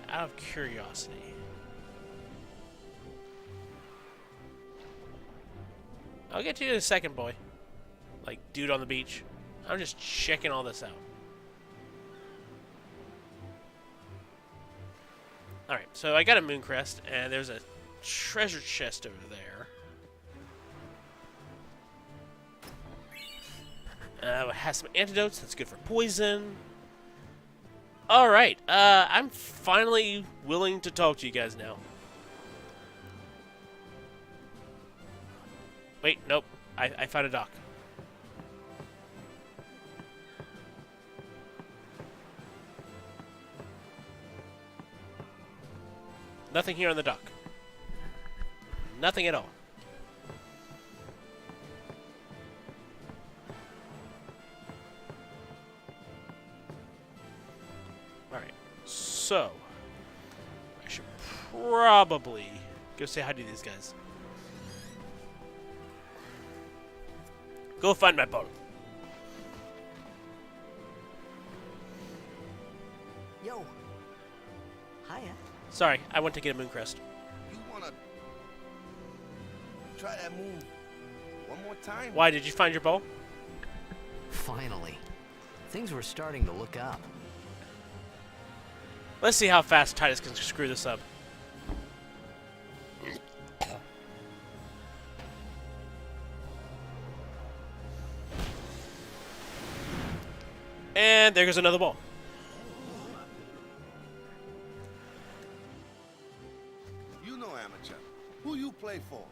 Out of curiosity. I'll get to you in a second, boy. Like, dude on the beach. I'm just checking all this out. Alright, so I got a moon crest, and there's a treasure chest over there. It has some antidotes. That's good for poison. All right. I'm finally willing to talk to you guys now. Wait, nope. I found a dock. Nothing here on the dock. Nothing at all. Alright. So, I should probably go say hi to these guys. Go find my boat. Yo. Hiya. Sorry, I went to get a Mooncrest. You wanna try that move one more time? Why, did you find your bow? Finally. Things were starting to look up. Let's see how fast Titus can screw this up. And there goes another ball. You know amateur. Who you play for?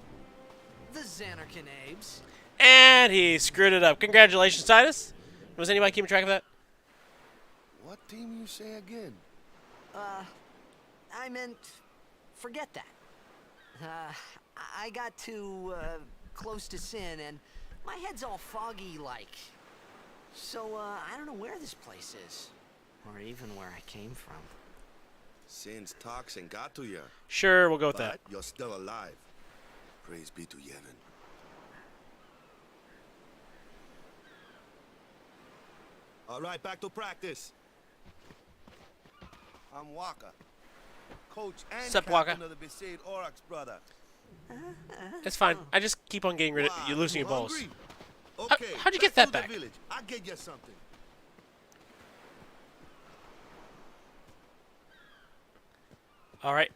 The Xanarkin Abes. And he screwed it up. Congratulations, Titus. Was anybody keeping track of that? What team you say again? I meant, forget that. I got too, close to Sin, and my head's all foggy like. So, I don't know where this place is. Or even where I came from. Sin's toxin got to you, Sure, we'll go with but that. you're still alive. Praise be to Yevon. All right, back to practice. I'm Waka, coach and Sup, captain Waka? of the Besaid Aurochs, brother. It's fine. I just keep on getting rid of Why, you losing your balls. hungry? Okay, how'd you get let's that do the back? village. I'll get you something. All right.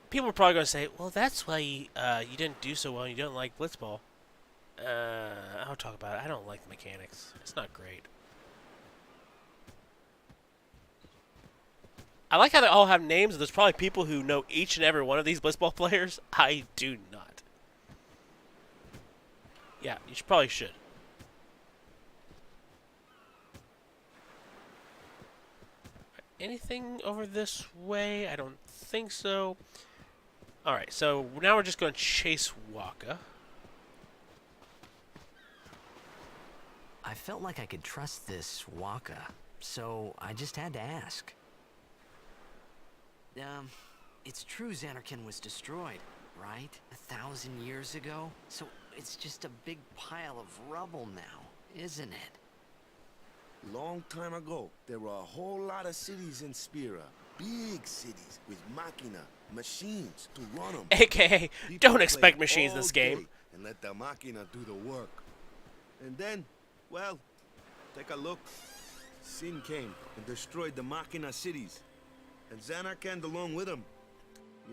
People are probably going to say, well, that's why you didn't do so well and you don't like Blitzball. I'll talk about it. I don't like the mechanics. It's not great. I like how they all have names. There's probably people who know each and every one of these Blitzball players. I do not. Yeah, you probably should. Anything over this way? I don't think so. Alright, so now we're just going to chase Waka. I felt like I could trust this Waka, so I just had to ask. It's true Xanarkin was destroyed, right? 1,000 years ago? So it's just a big pile of rubble now, isn't it? Long time ago, there were a whole lot of cities in Spira. Big cities with machina, machines to run them. AKA, don't expect machines in this game. And let the machina do the work. And then, well, take a look. Sin came and destroyed the machina cities. And Xanarkand along with him.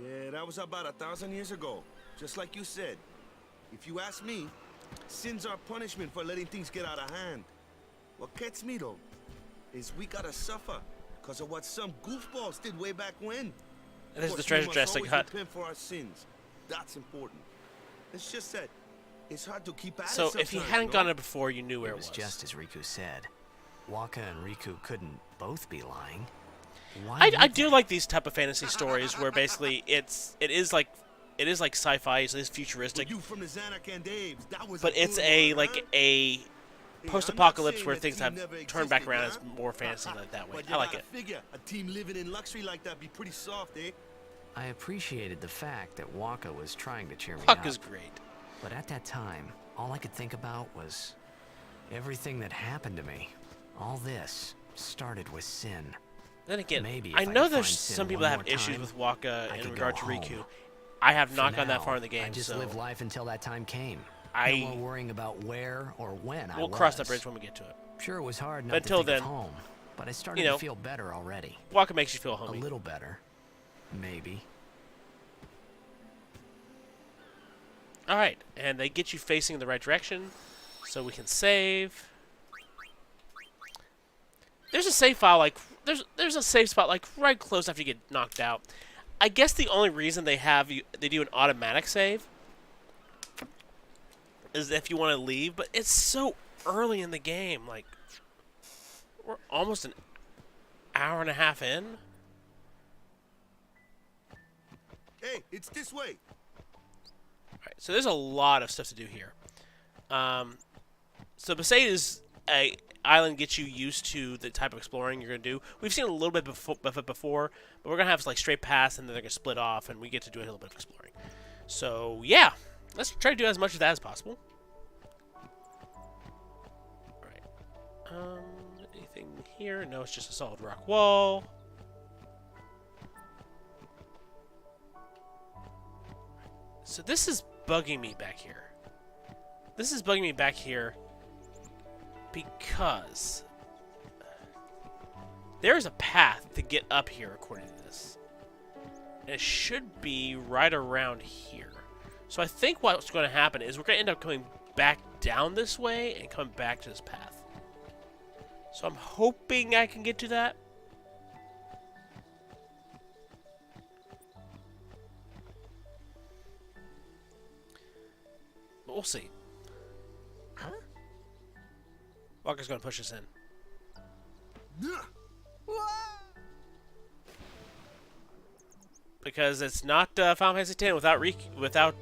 Yeah, that was about 1,000 years ago. Just like you said. If you ask me, Sin's our punishment for letting things get out of hand. What gets me, though, is we gotta suffer because of what some goofballs did way back when. And this is Of the course, treasure we must chest I always got. repent for our sins. That's important. It's just that it's hard to keep at So it if you sometimes, hadn't know? gotten it before, you knew where It it was was. just as Riku said. Waka and Riku couldn't both be lying. Why I would do they? like these type of fantasy stories where basically it is like sci-fi, it is futuristic, You from the Xanarkand Abes, that was but a it's good a one, like huh? a Hey, post-apocalypse I'm where not things saying have that team never turned back existed, around as huh? more fantasy like that way. But you I like gotta it. figure a team living in luxury like that be pretty soft, eh? I appreciated the fact that Waka was trying to cheer me Puck up. is great. But at that time, all I could think about was everything that happened to me. All this started with Sin. Then again, Maybe if I I know could there's find Sin some people one that have more issues time, with Waka I in could regard go to Riku. home. I have For not gone that now, far in the game, I just so live life until that time came. I- No more worrying about where or when I we'll was. cross that bridge when we get to it. Sure, it was hard not But until to think then, of home, but I started you know, to feel better already. Waka makes you feel A homey. little better, maybe. Alright, and they get you facing in the right direction, so we can save. There's a save file, like, there's a save spot, like, right close after you get knocked out. I guess the only reason they do an automatic save is if you want to leave, but it's so early in the game, like, we're almost an hour and a half in. Hey, it's this way. Alright, so there's a lot of stuff to do here. So Besaide's island gets you used to the type of exploring you're going to do. We've seen a little bit before, but we're going to have like straight paths, and then they're going to split off, and we get to do a little bit of exploring. So, yeah. Let's try to do as much of that as possible. Alright. Anything here? No, it's just a solid rock wall. So this is bugging me back here. This is bugging me back here because there's a path to get up here according to this. And it should be right around here. So I think what's going to happen is we're going to end up coming back down this way and coming back to this path. So I'm hoping I can get to that. But we'll see. Huh? Walker's going to push us in. Because it's not Final Fantasy X without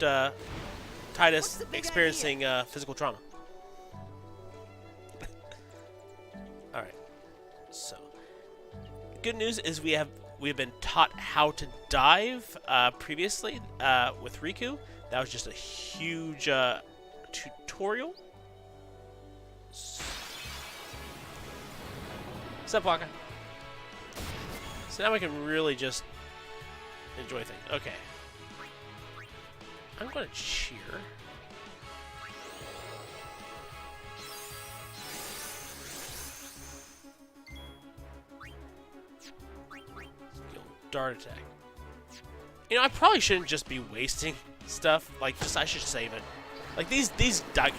Tidus experiencing physical trauma. Alright. So, good news is we've been taught how to dive previously with Riku. That was just a huge tutorial. What's up, Walker? So now we can really just enjoy things. Okay. I'm gonna cheer. Skill dart attack. You know, I probably shouldn't just be wasting stuff. Like, I should save it. Like, these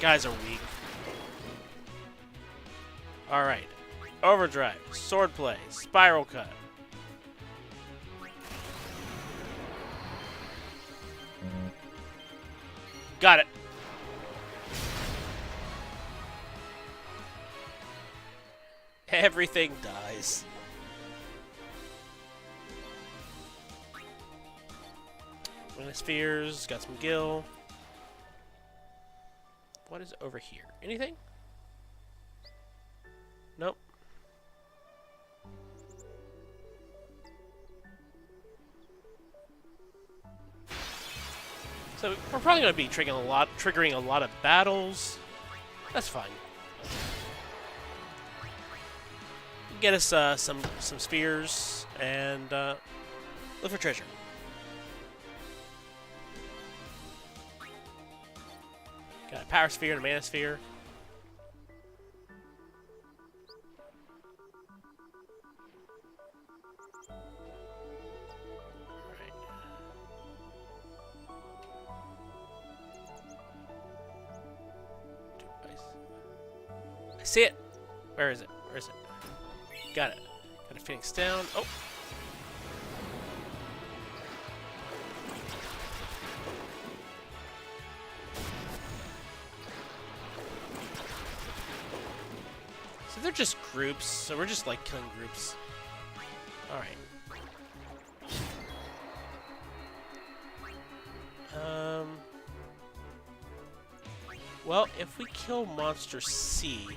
guys are weak. Alright. Overdrive. Swordplay. Spiral cut. Got it. Everything dies. Spheres, got some gil. What is over here? Anything? Nope. So we're probably going to be triggering a lot of battles. That's fine. Get us some spheres and look for treasure. Got a power sphere and a mana sphere. Right. I see it. Where is it? Where is it? Got it. Got a Phoenix down. Oh. They're just groups, so we're just like killing groups. Alright. Well, if we kill Monster C,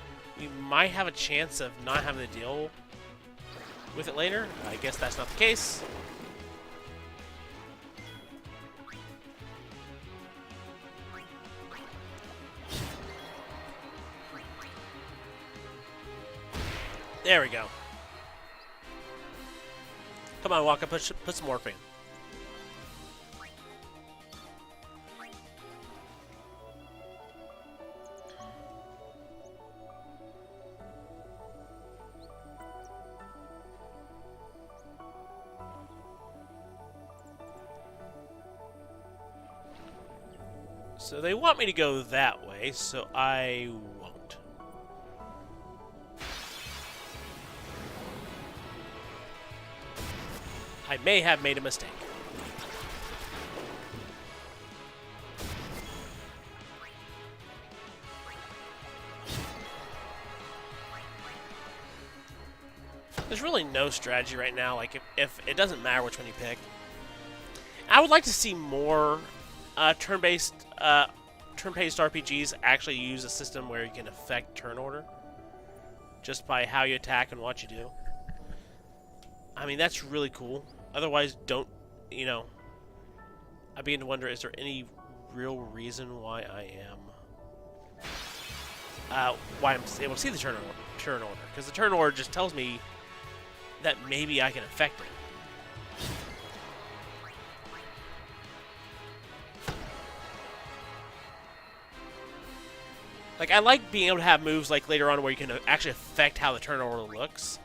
we might have a chance of not having to deal with it later. I guess that's not the case. There we go. Come on, Walker, put some more in. So they want me to go that way, so I won't. I may have made a mistake. There's really no strategy right now. Like, if it doesn't matter which one you pick. I would like to see more turn-based RPGs actually use a system where you can affect turn order just by how you attack and what you do. I mean, that's really cool. Otherwise, don't, you know, I begin to wonder, is there any real reason why I'm able to see the turn order? Because the turn order just tells me that maybe I can affect it. Like, I like being able to have moves like later on where you can actually affect how the turn order looks.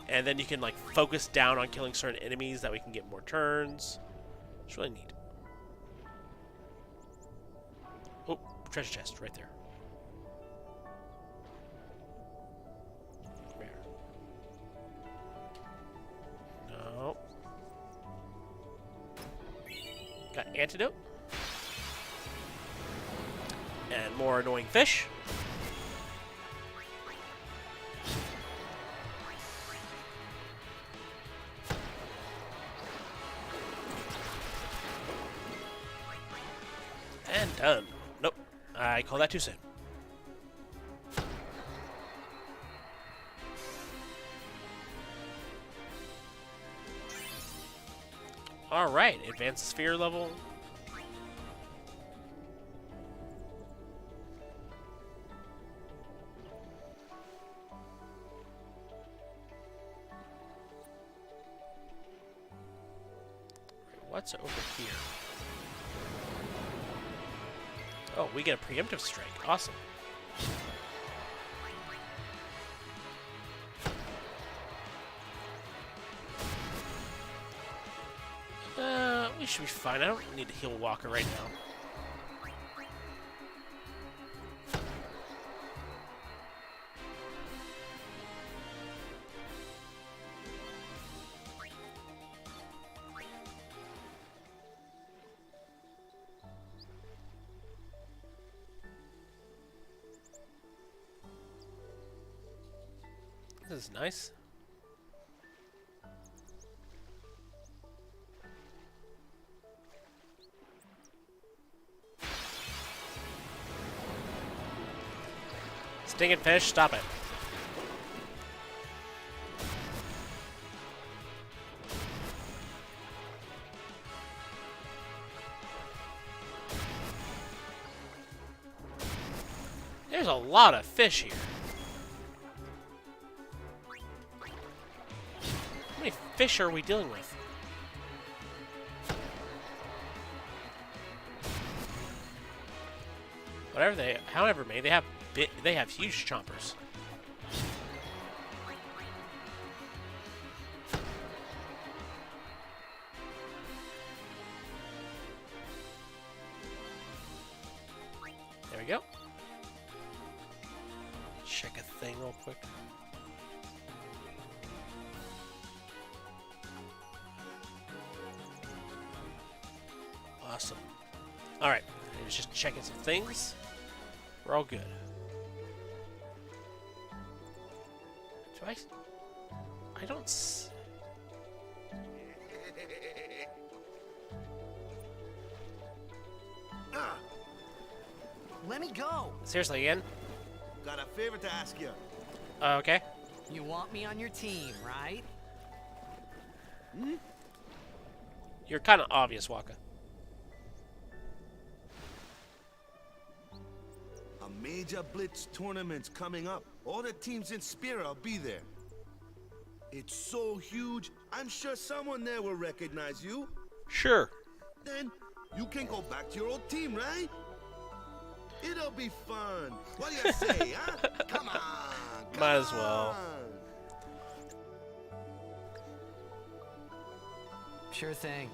And then you can, like, focus down on killing certain enemies that we can get more turns. It's really neat. Oh, treasure chest right there. Come here. No. Got antidote. And more annoying fish. And done. Nope. I call that too soon. Alright, advanced sphere level. What's over here? Oh, we get a preemptive strike. Awesome. We should be fine. I don't need to heal Walker right now. This is nice. Stinging fish, stop it. There's a lot of fish here. How many fish are we dealing with? However many, they have huge chompers. There we go. Check a thing real quick. Awesome. Alright, I was just checking some things. We're all good. I don't Let me go. Seriously, Ian? Got a favor to ask you. Okay. You want me on your team, right? You're kind of obvious, Waka. A major blitz tournament's coming up. All the teams in Spira will be there. It's so huge, I'm sure someone there will recognize you. Sure. Then you can go back to your old team, right? It'll be fun. What do you say, huh? Come on. Might as well. Sure thing.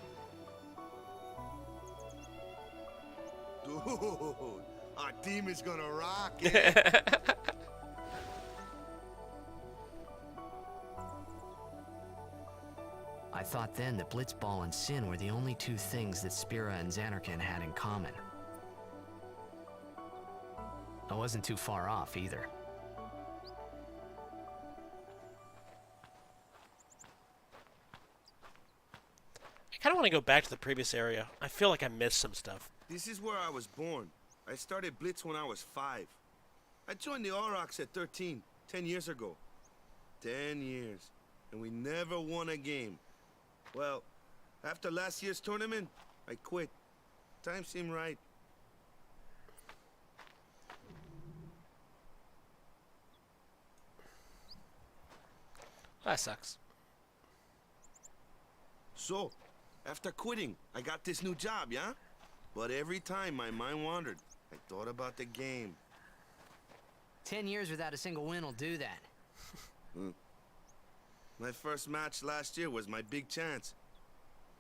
Dude, our team is gonna rock it. I thought then that Blitzball and Sin were the only two things that Spira and Xanarkand had in common. I wasn't too far off either. I kind of want to go back to the previous area. I feel like I missed some stuff. This is where I was born. I started Blitz when I was 5. I joined the Aurochs at 13, 10 years ago. 10 years. And we never won a game. Well, after last year's tournament, I quit. Time seemed right. That sucks. So, after quitting, I got this new job, yeah? But every time my mind wandered, I thought about the game. 10 years without a single win will do that. My first match last year was my big chance.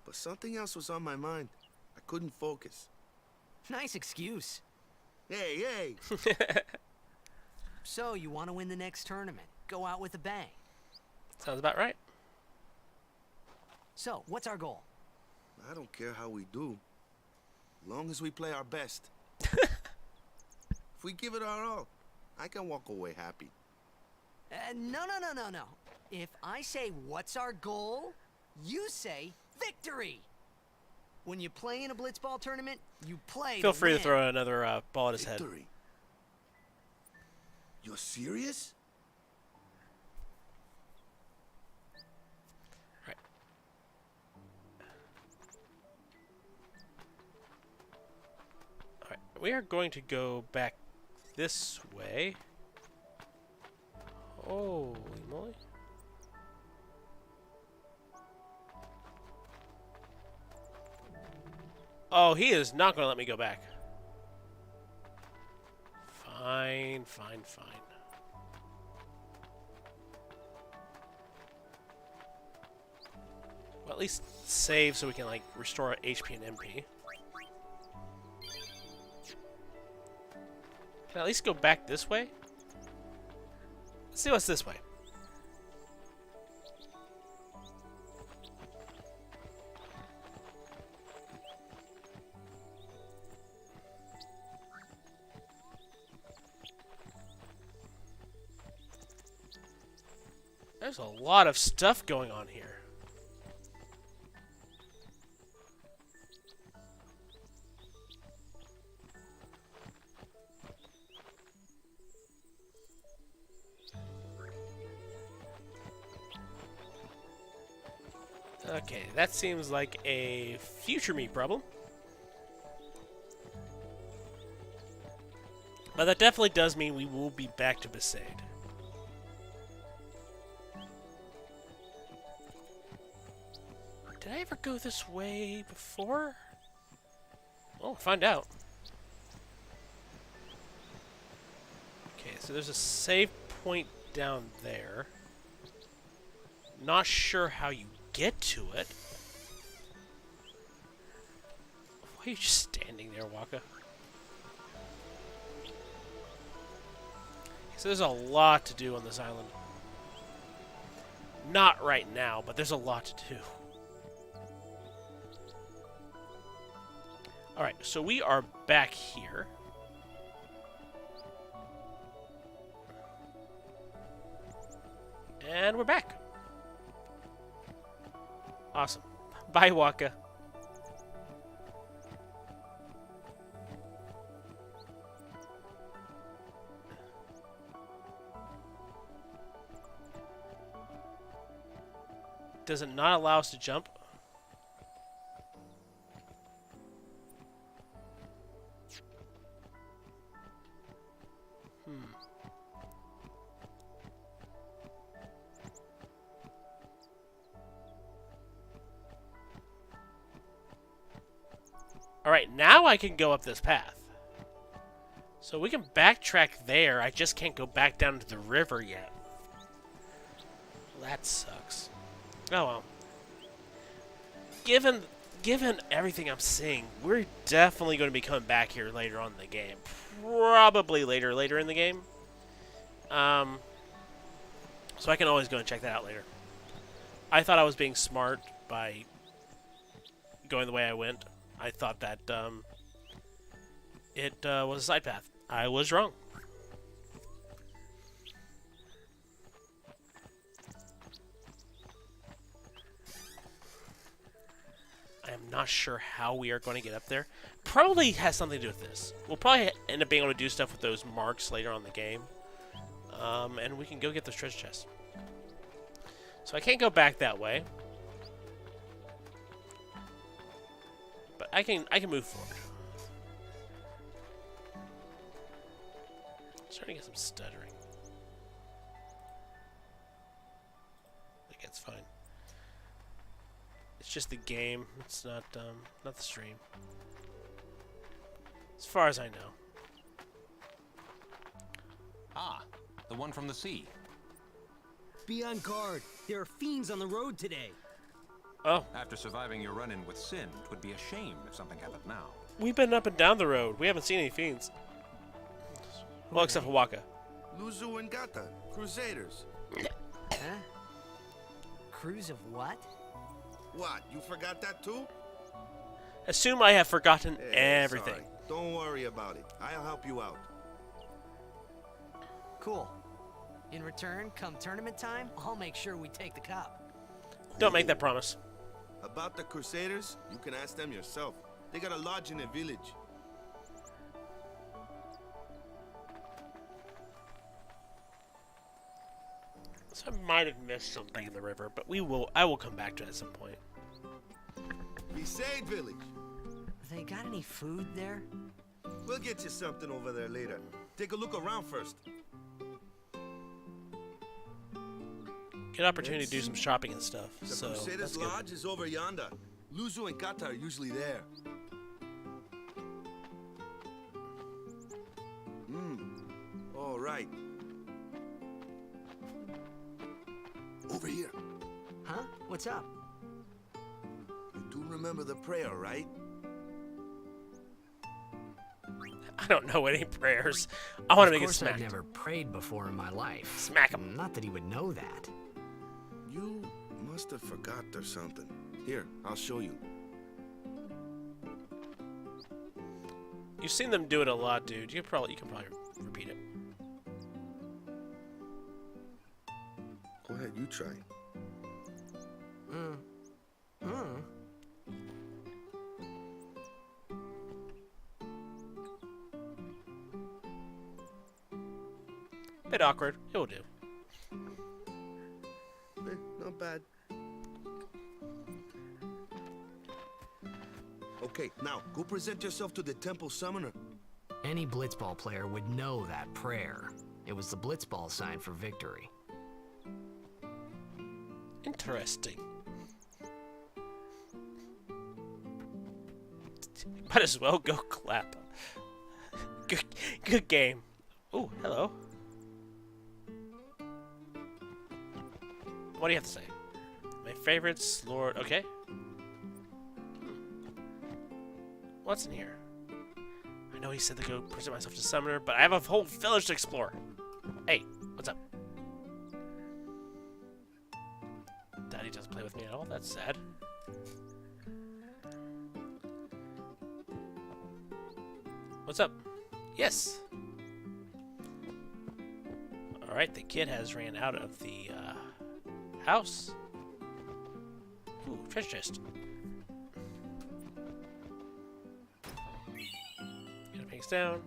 But something else was on my mind. I couldn't focus. Nice excuse. Hey, hey! So, you want to win the next tournament? Go out with a bang. Sounds about right. So, what's our goal? I don't care how we do. Long as we play our best. If we give it our all, I can walk away happy. No. If I say, what's our goal? You say, victory! When you play in a Blitzball tournament, you play Feel to free win. to throw another ball at his head. Victory? You're serious? Right. Alright, we are going to go back this way. Holy moly. Oh, he is not going to let me go back. Fine. Well, at least save so we can, like, restore our HP and MP. Can I at least go back this way? Let's see what's this way. There's a lot of stuff going on here. Okay, that seems like a future me problem. But that definitely does mean we will be back to Besaid. Did I ever go this way before? Oh, find out. Okay, so there's a save point down there. Not sure how you get to it. Why are you just standing there, Waka? So there's a lot to do on this island. Not right now, but there's a lot to do. Alright, so we are back here. And we're back. Awesome. Bye, Waka. Does it not allow us to jump? Alright, now I can go up this path. So we can backtrack there, I just can't go back down to the river yet. That sucks. Oh well. Given given everything I'm seeing, we're definitely going to be coming back here later on in the game. Probably later in the game. So I can always go and check that out later. I thought I was being smart by going the way I went. I thought that it was a side path. I was wrong. I am not sure how we are going to get up there. Probably has something to do with this. We'll probably end up being able to do stuff with those marks later on in the game. And we can go get those treasure chests. So I can't go back that way. But I can move forward. Starting to get some stuttering. I think it's fine. It's just the game. It's not the stream. As far as I know. Ah, the one from the sea. Be on guard. There are fiends on the road today. Oh, After surviving your run-in with Sin, it would be a shame if something happened now. we've been up and down the road. We haven't seen any fiends. Well, except for Waka. Luzu and Gata, Crusaders. Huh? Cruise of what? What, you forgot that too? Assume I have forgotten Hey, everything. sorry. Don't worry about it. I'll help you out. Cool. In return, come tournament time, I'll make sure we take the cup. Don't make that promise. About the Crusaders, you can ask them yourself. They got a lodge in a village. So I might have missed something in the river, but I will come back to it at some point. Besaid village. They got any food there? We'll get you something over there later. Take a look around first. Good opportunity to do some shopping and stuff. The So Crusaders that's good. lodge is over yonder. Luzu and Kata are usually there. All right. Over here. Huh? What's up? You do remember the prayer, right? I don't know any prayers. I want to Of make it course, smack. I've never prayed before in my life. Smack 'em. Not that he would know that. You must have forgot or something. Here, I'll show you. You've seen them do it a lot, dude. You can probably repeat it. Go ahead, you try. Bit awkward. It will do. Not bad. Okay, now go present yourself to the temple summoner. Any blitzball player would know that prayer. It was the blitzball sign for victory. Interesting. Might as well go clap. Good game. Oh, hello. What do you have to say? My favorites, Lord. Okay. What's in here? I know he said to go present myself to Summoner, but I have a whole village to explore. Hey, what's up? Daddy doesn't play with me at all. That's sad. What's up? Yes. All right, the kid has ran out of the house. Ooh, treasure chest. Get things down.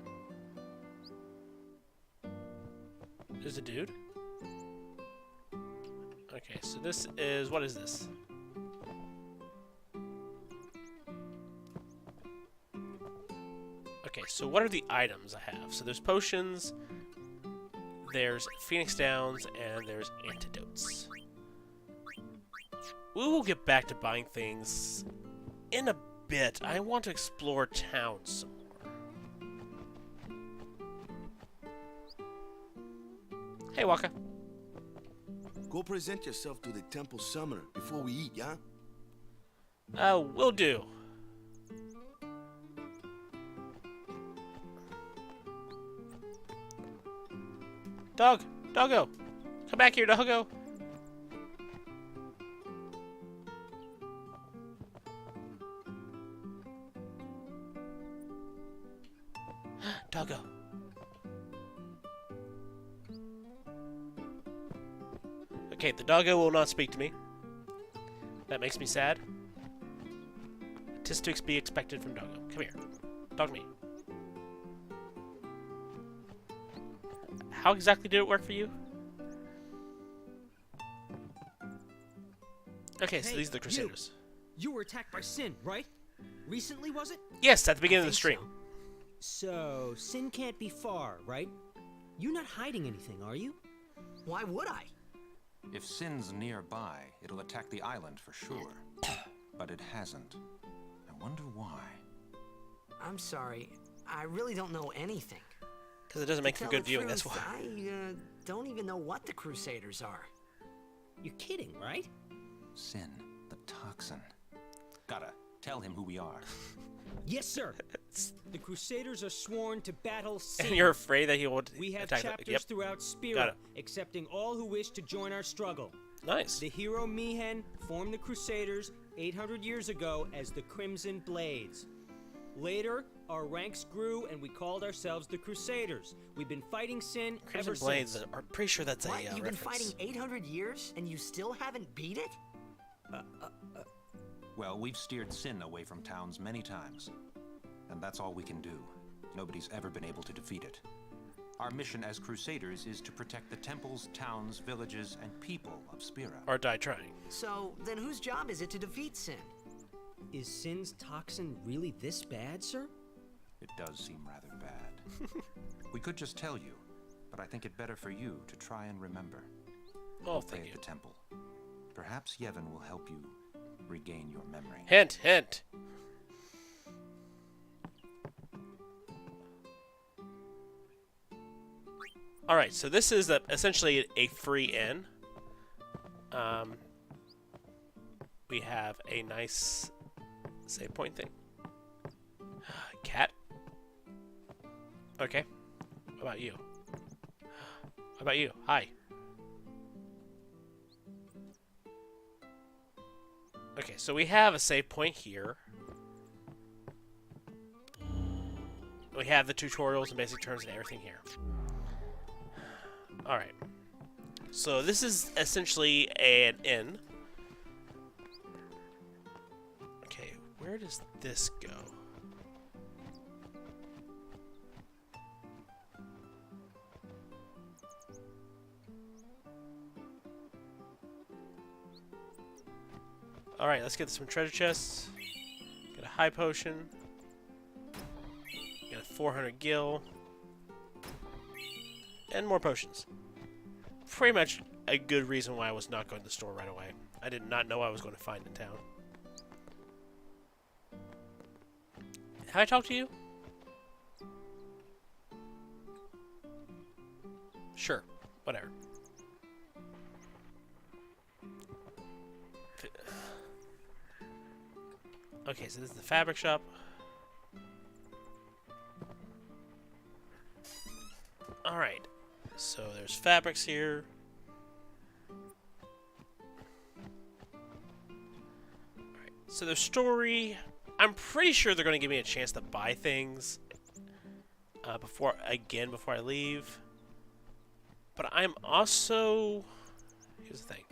There's a dude. Okay, so this is, what is this? Okay, so what are the items I have? So there's potions, there's Phoenix Downs, and there's antidotes. We will get back to buying things in a bit. I want to explore town some more. Hey, Waka. Go present yourself to the temple summoner before we eat, yeah? Will do. Doggo! Come back here, Doggo! Doggo. Okay, the doggo will not speak to me. That makes me sad. Tis to be expected from Doggo. Come here. Talk to me. How exactly did it work for you? Okay, so Hey, these are the Crusaders. You were attacked by Sin, right? Recently, was it? Yes, at the beginning of the stream. So, Sin can't be far, right? You're not hiding anything, are you? Why would I? If Sin's nearby, it'll attack the island for sure. But it hasn't. I wonder why. I'm sorry. I really don't know anything. Because it doesn't make To for tell good the viewing, that's truth, why. I don't even know what the Crusaders are. You're kidding, right? Sin, the toxin. Gotta tell him who we are. Yes, sir. The Crusaders are sworn to battle Sin. And you're afraid that he will We have attack chapters Yep. throughout Got Spira, it. accepting all who wish to join our struggle. Nice. The hero Mihen formed the Crusaders 800 years ago as the Crimson Blades. Later, our ranks grew and we called ourselves the Crusaders. We've been fighting Sin Crimson ever Blades, since. I'm pretty sure that's What? a You've been reference. fighting 800 years and you still haven't beat it? Well, we've steered Sin away from towns many times. And that's all we can do. Nobody's ever been able to defeat it. Our mission as Crusaders is to protect the temples, towns, villages, and people of Spira. Or die trying. So, then whose job is it to defeat Sin? Is Sin's toxin really this bad, sir? It does seem rather bad. We could just tell you, but I think it better for you to try and remember. Oh, Stay thank at you. the temple. Perhaps Yevon will help you regain your memory. Hint, hint. Alright, so this is essentially a free inn. We have a nice save point thing. Cat. Okay. What about you? What about you? Hi. Okay, so we have a save point here. We have the tutorials and basic terms and everything here. Alright. So this is essentially an inn. Okay, where does this go? Alright, let's get some treasure chests. Get a high potion. Get a 400 gil. And more potions. Pretty much a good reason why I was not going to the store right away. I did not know I was going to find in town. Have I talked to you? Sure. Whatever. Okay, so this is the fabric shop. Alright. So there's fabrics here. Alright. So the story, I'm pretty sure they're going to give me a chance to buy things before I leave. But I'm also, here's the thing.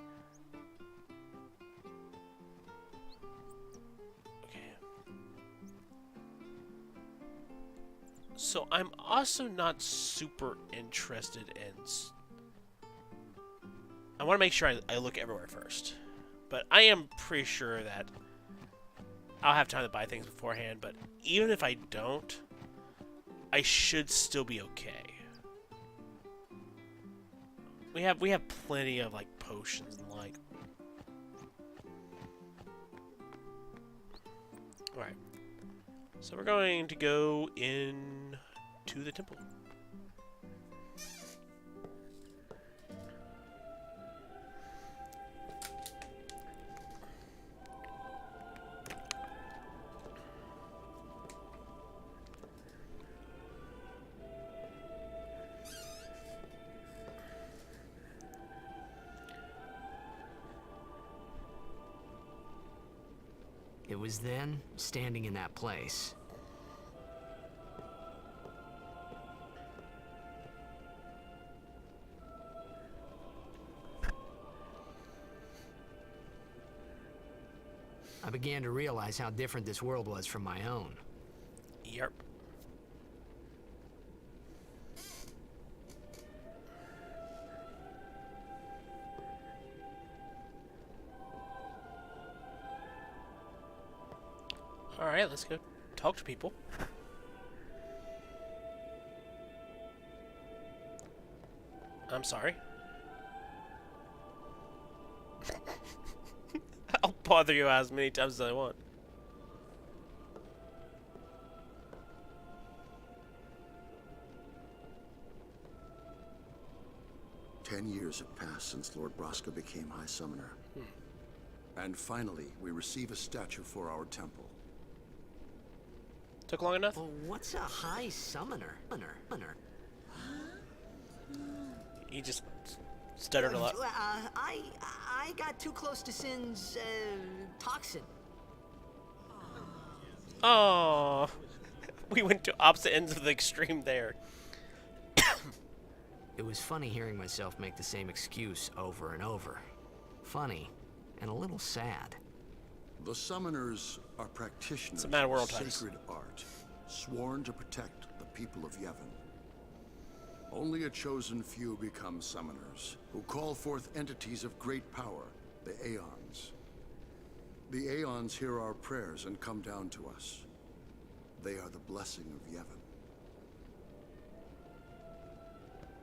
So I'm also not super interested in... I want to make sure I look everywhere first. But I am pretty sure that I'll have time to buy things beforehand. But even if I don't, I should still be okay. We have plenty of like potions and like. All right. So we're going to go in to the temple. It was then, standing in that place, I began to realize how different this world was from my own. Yep. Alright, let's go talk to people. I'm sorry. I'll bother you as many times as I want. Ten years have passed since Lord Braska became High Summoner. And finally, we receive a statue for our temple. Took long enough? Well, what's a High Summoner? He just stuttered a lot. I got too close to Sin's, toxin. Oh, we went to opposite ends of the extreme there. It was funny hearing myself make the same excuse over and over. Funny, and a little sad. The Summoners are practitioners It's a mad world, of Titus. sacred art, sworn to protect the people of Yevon. Only a chosen few become Summoners, who call forth entities of great power, the Aeons. The Aeons hear our prayers and come down to us. They are the blessing of Yevon.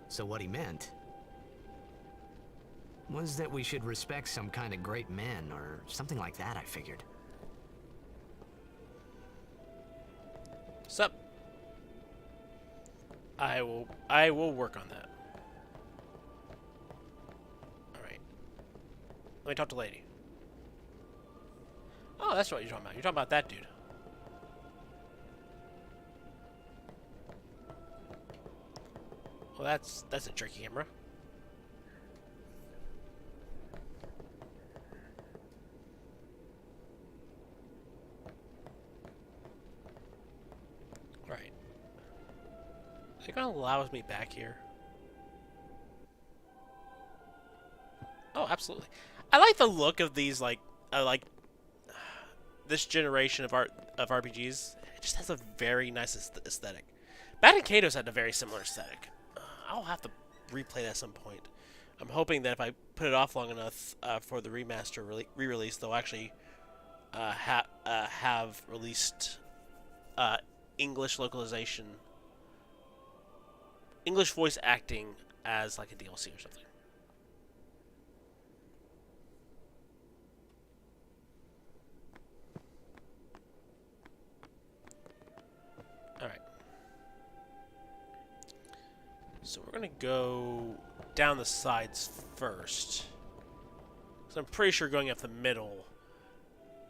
So what he meant was that we should respect some kind of great men, or something like that, I figured. Sup? I will work on that. Alright. Let me talk to Lady. Oh, that's what you're talking about. You're talking about that dude. Well, that's a tricky camera. Right. Is it gonna allow me back here? Oh, absolutely. I like the look of these, like this generation of RPGs. It just has a very nice aesthetic. Baten Kaitos had a very similar aesthetic. I'll have to replay that at some point. I'm hoping that if I put it off long enough for the remaster re-release, they'll actually have released English localization, English voice acting as like a DLC or something. Alright. So we're going to go down the sides first. So I'm pretty sure going up the middle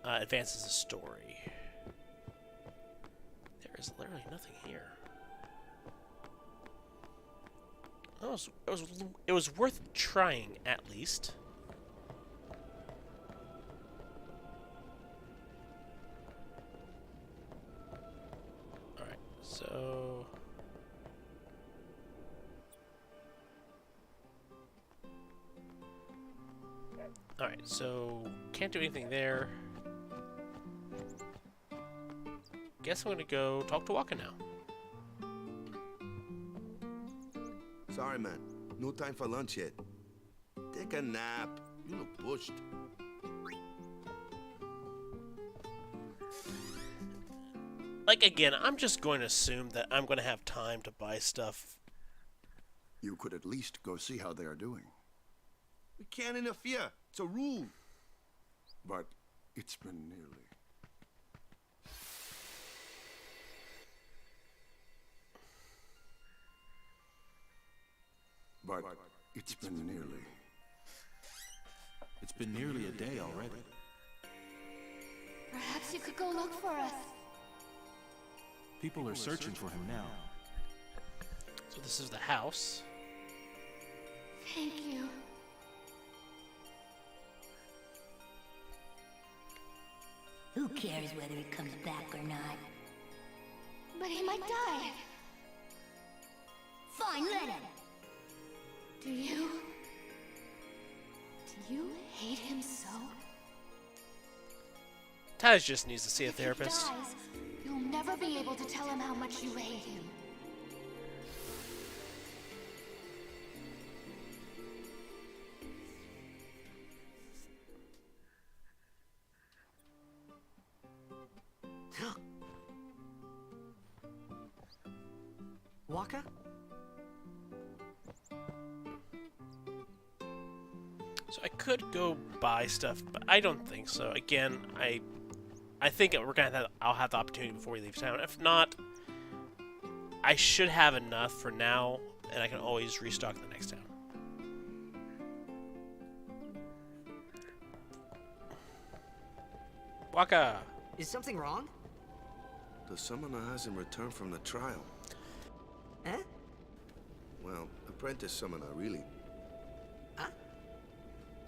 advances the story. There is literally nothing here. Oh, it was worth trying, at least. Alright, so... Alright, so can't do anything there. Guess I'm gonna go talk to Wakka now. Sorry, man. No time for lunch yet. Take a nap. You look pushed. Like, again, I'm just going to assume that I'm going to have time to buy stuff. You could at least go see how they are doing. We can't interfere. It's a rule. But it's been nearly. But it's been nearly. It's been nearly a day already. Perhaps you could go look for us. People are searching for him now. So this is the house. Thank you. Who cares whether he comes back or not? But he might die. Fine, let him. Do you hate him so? Taz just needs to see a If he therapist. dies, you'll never be able to tell him how much you hate him. Waka? So I could go buy stuff, but I don't think so. Again, I think I'll have the opportunity before we leave town. If not, I should have enough for now, and I can always restock the next town. Waka! Is something wrong? The summoner hasn't returned from the trial. Eh? Well, apprentice summoner, really. Huh?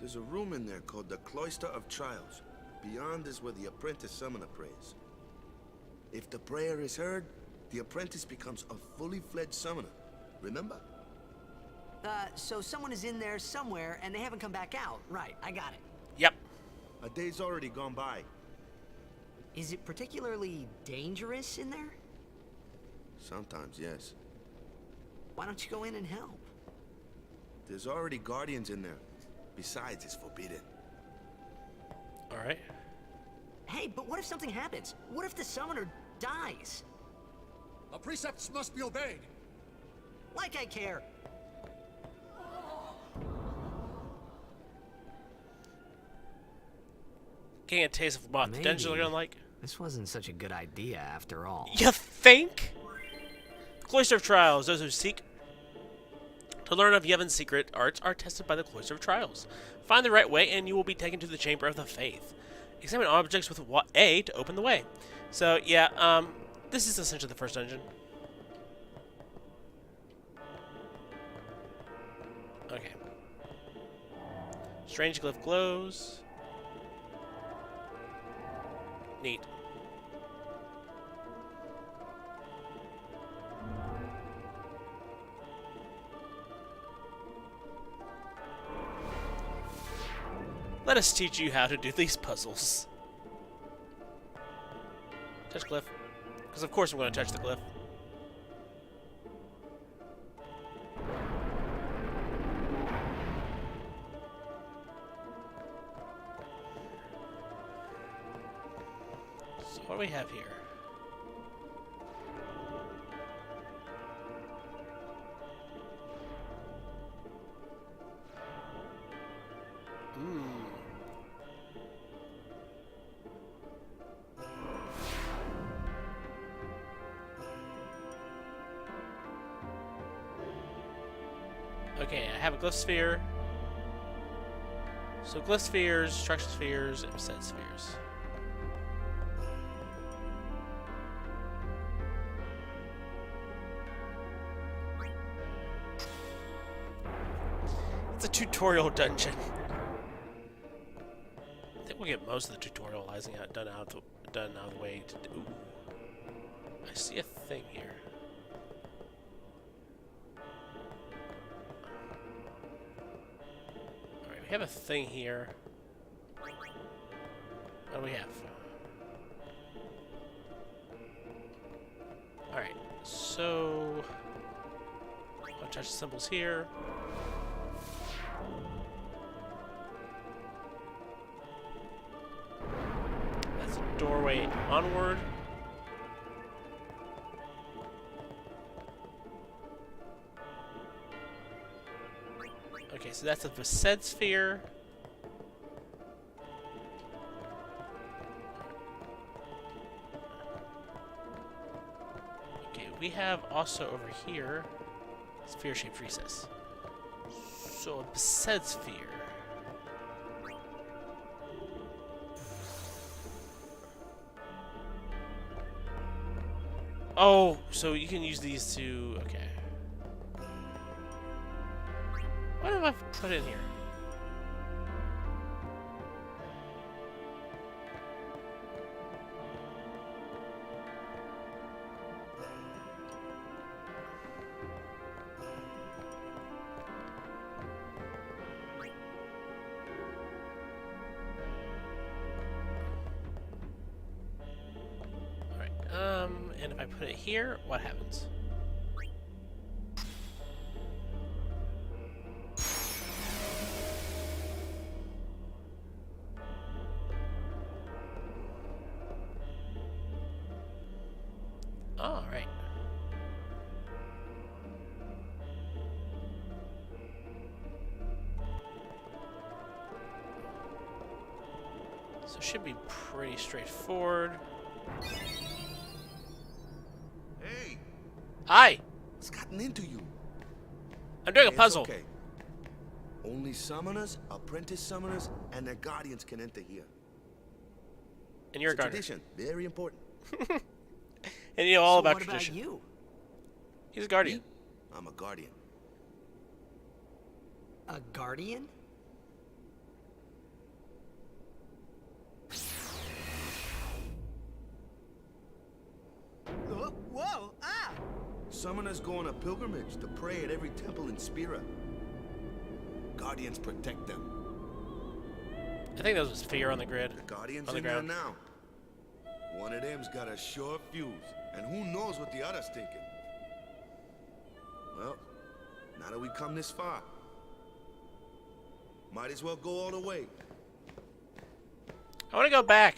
There's a room in there called the Cloister of Trials. Beyond is where the apprentice summoner prays. If the prayer is heard, the apprentice becomes a fully fledged summoner. Remember? So someone is in there somewhere and they haven't come back out. Right, I got it. Yep. A day's already gone by. Is it particularly dangerous in there? Sometimes, yes. Why don't you go in and help? There's already guardians in there. Besides, it's forbidden. Alright. Hey, but what if something happens? What if the summoner dies? Our precepts must be obeyed. Like I care. Getting a taste of what the dungeons are gonna like. This wasn't such a good idea after all. You think? Cloister of Trials. Those who seek to learn of Yevon's secret arts are tested by the Cloister of Trials. Find the right way, and you will be taken to the Chamber of the Faith. Examine objects with A to open the way. So, yeah, this is essentially the first dungeon. Okay. Strange glyph glows. Neat. Let us teach you how to do these puzzles. Touch glyph. Because of course I'm going to touch the glyph. So what do we have here? Okay, I have a glyph sphere. So glyph spheres, structure spheres, and set spheres. It's a tutorial dungeon. I think we'll get most of the tutorializing done out of the way. Ooh. I see a thing here. We have a thing here. What do we have? Alright, so I'll touch the symbols here. That's a doorway onward. Okay, so that's a Vased sphere. Okay, we have also over here sphere-shaped recess. So a Vased sphere. Oh, so you can use these to... Okay. What have I put in here? if I put it here, what happens? All right. So it should be pretty straightforward. Hey, Hi! what's gotten into you? I'm doing a It's puzzle. okay. Only summoners, apprentice summoners, and their guardians can enter here. And you're a It's a gardener. tradition, very important. And you know all So about what tradition. about you? He's a guardian. I'm a guardian. A guardian? Whoa! Ah! Summoners go on a pilgrimage to pray at every temple in Spira. Guardians protect them. I think that was Fear on the grid. The Guardians On the in there ground. now. One of them's got a sure fuse, and who knows what the other's thinking. Well, now that we come this far, might as well go all the way. I want to go back.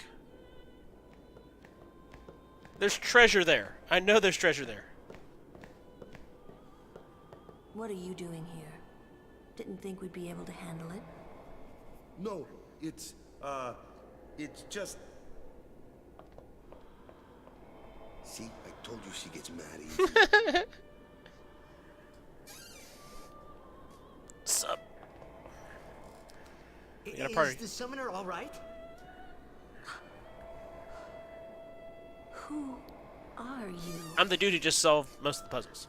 There's treasure there. I know there's treasure there. What are you doing here? Didn't think we'd be able to handle it. No, it's just... See, I told you she gets mad easy. Sup? We got a party. Is the summoner all right? Who are you? I'm the dude who just solved most of the puzzles.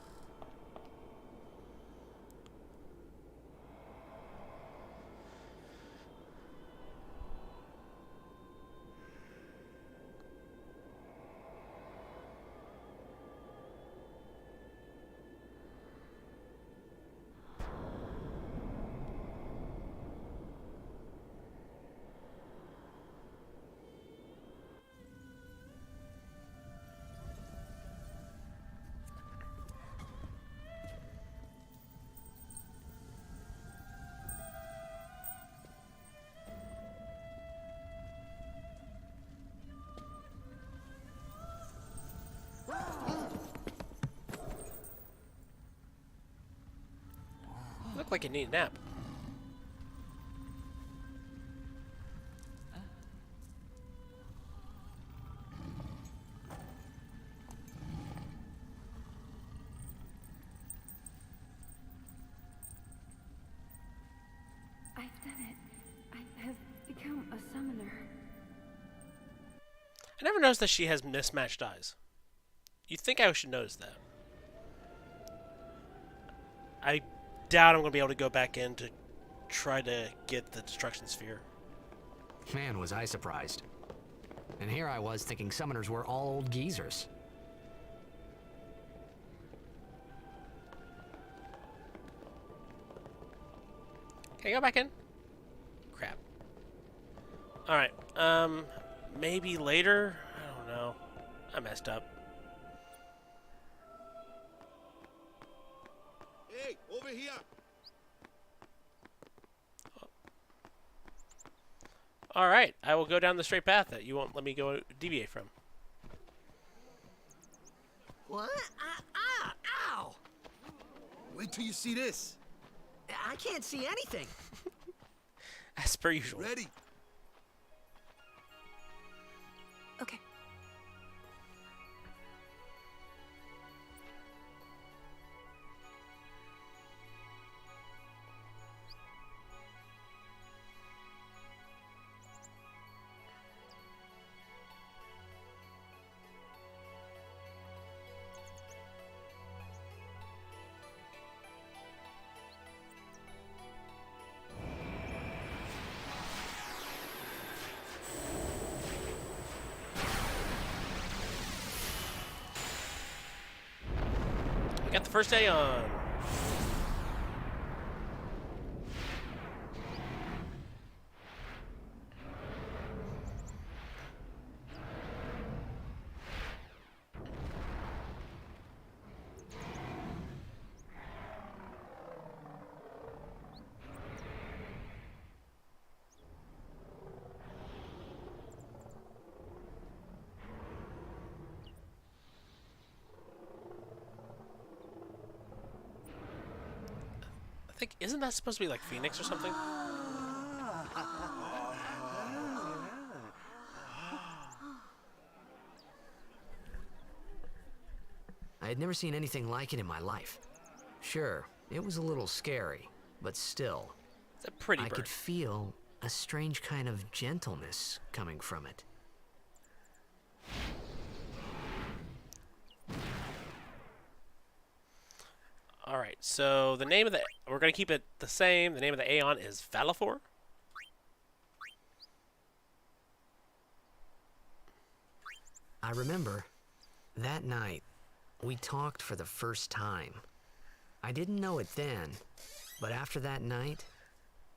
Look like you need a nap. I've done it. I have become a summoner. I never noticed that she has mismatched eyes. You'd think I should notice that. I doubt I'm going to be able to go back in to try to get the destruction sphere. Man, was I surprised. And here I was thinking summoners were all old geezers. Can I go back in? Crap. Alright, maybe later? I don't know. I messed up. Hey, over here! Alright, I will go down the straight path that you won't let me go deviate from. What? Ow! Wait till you see this. I can't see anything. As per usual. Ready? Okay. We got the first day on. Isn't that supposed to be like Phoenix or something? I had never seen anything like it in my life. Sure, it was a little scary, but still. It's a pretty bird. I could feel a strange kind of gentleness coming from it. Alright, so the name of the... We're going to keep it the same. The name of the Aeon is Valifor. I remember, that night, we talked for the first time. I didn't know it then, but after that night,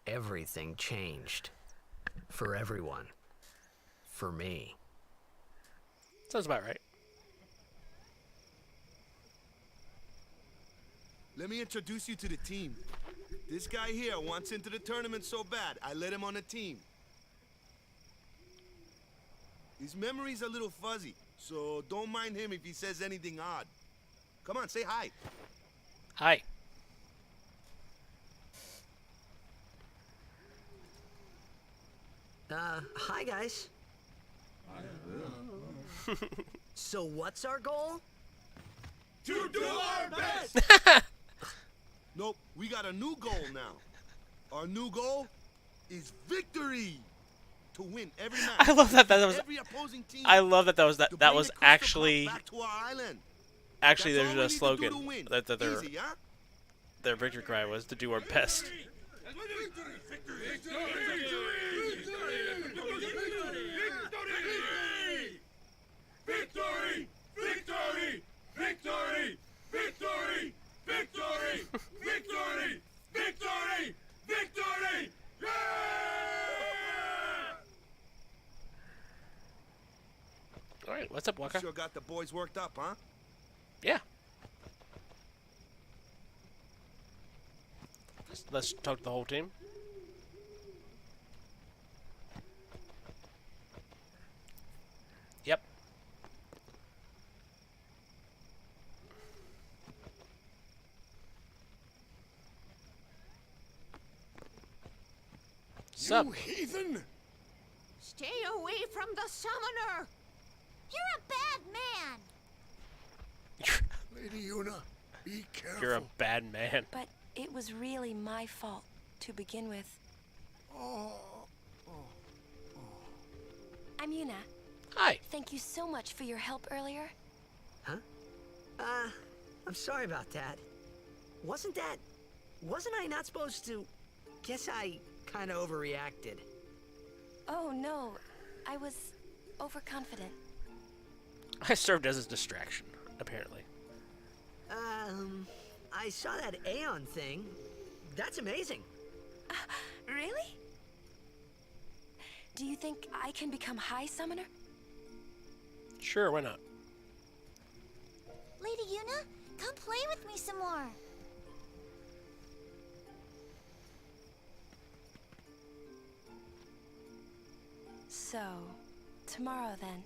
everything changed. For everyone. For me. Sounds about right. Let me introduce you to the team. This guy here wants into the tournament so bad, I let him on the team. His memory's a little fuzzy, so don't mind him if he says anything odd. Come on, say hi. Hi. Hi guys. So what's our goal? To do our best! Nope, we got a new goal now. Our new goal is victory. To win every match. I love that was. Every opposing team. I love that was that was actually. Back to our island. Actually, That's all there's a we slogan need to do to win. that Easy, huh? their victory cry was to do our best. Victory! Victory! Victory! Victory! Victory! Victory! Victory! Victory! Yeah! All right, what's up, Waka? Sure got the boys worked up, huh? Yeah. Let's talk to the whole team. Yep. Sup? You heathen! Stay away from the summoner! You're a bad man! Lady Yuna, be careful. You're a bad man. But it was really my fault to begin with. Oh. I'm Yuna. Hi. Thank you so much for your help earlier. Huh? I'm sorry about that. Wasn't I not supposed to... Guess I kinda overreacted. Oh no, I was overconfident. I served as a distraction, apparently. I saw that Aeon thing. That's amazing. Really? Do you think I can become High Summoner? Sure, why not? Lady Yuna, come play with me some more. So, tomorrow then.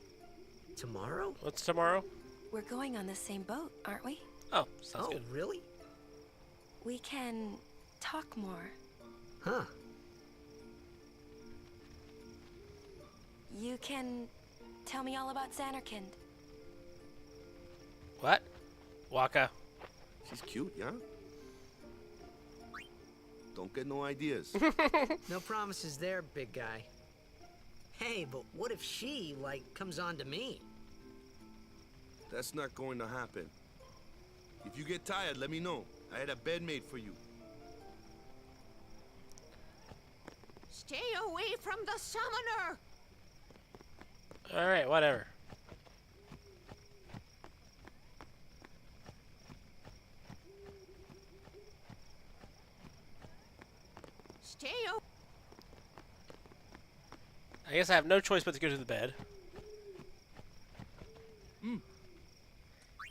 Tomorrow? What's tomorrow? We're going on the same boat, aren't we? Oh, sounds good. Oh, really? We can talk more. Huh. You can tell me all about Xanarkand. What? Waka. She's cute, yeah? Don't get no ideas. No promises there, big guy. Hey, but what if she, comes on to me? That's not going to happen. If you get tired, let me know. I had a bed made for you. Stay away from the summoner! Alright, whatever. Stay I guess I have no choice but to go to the bed.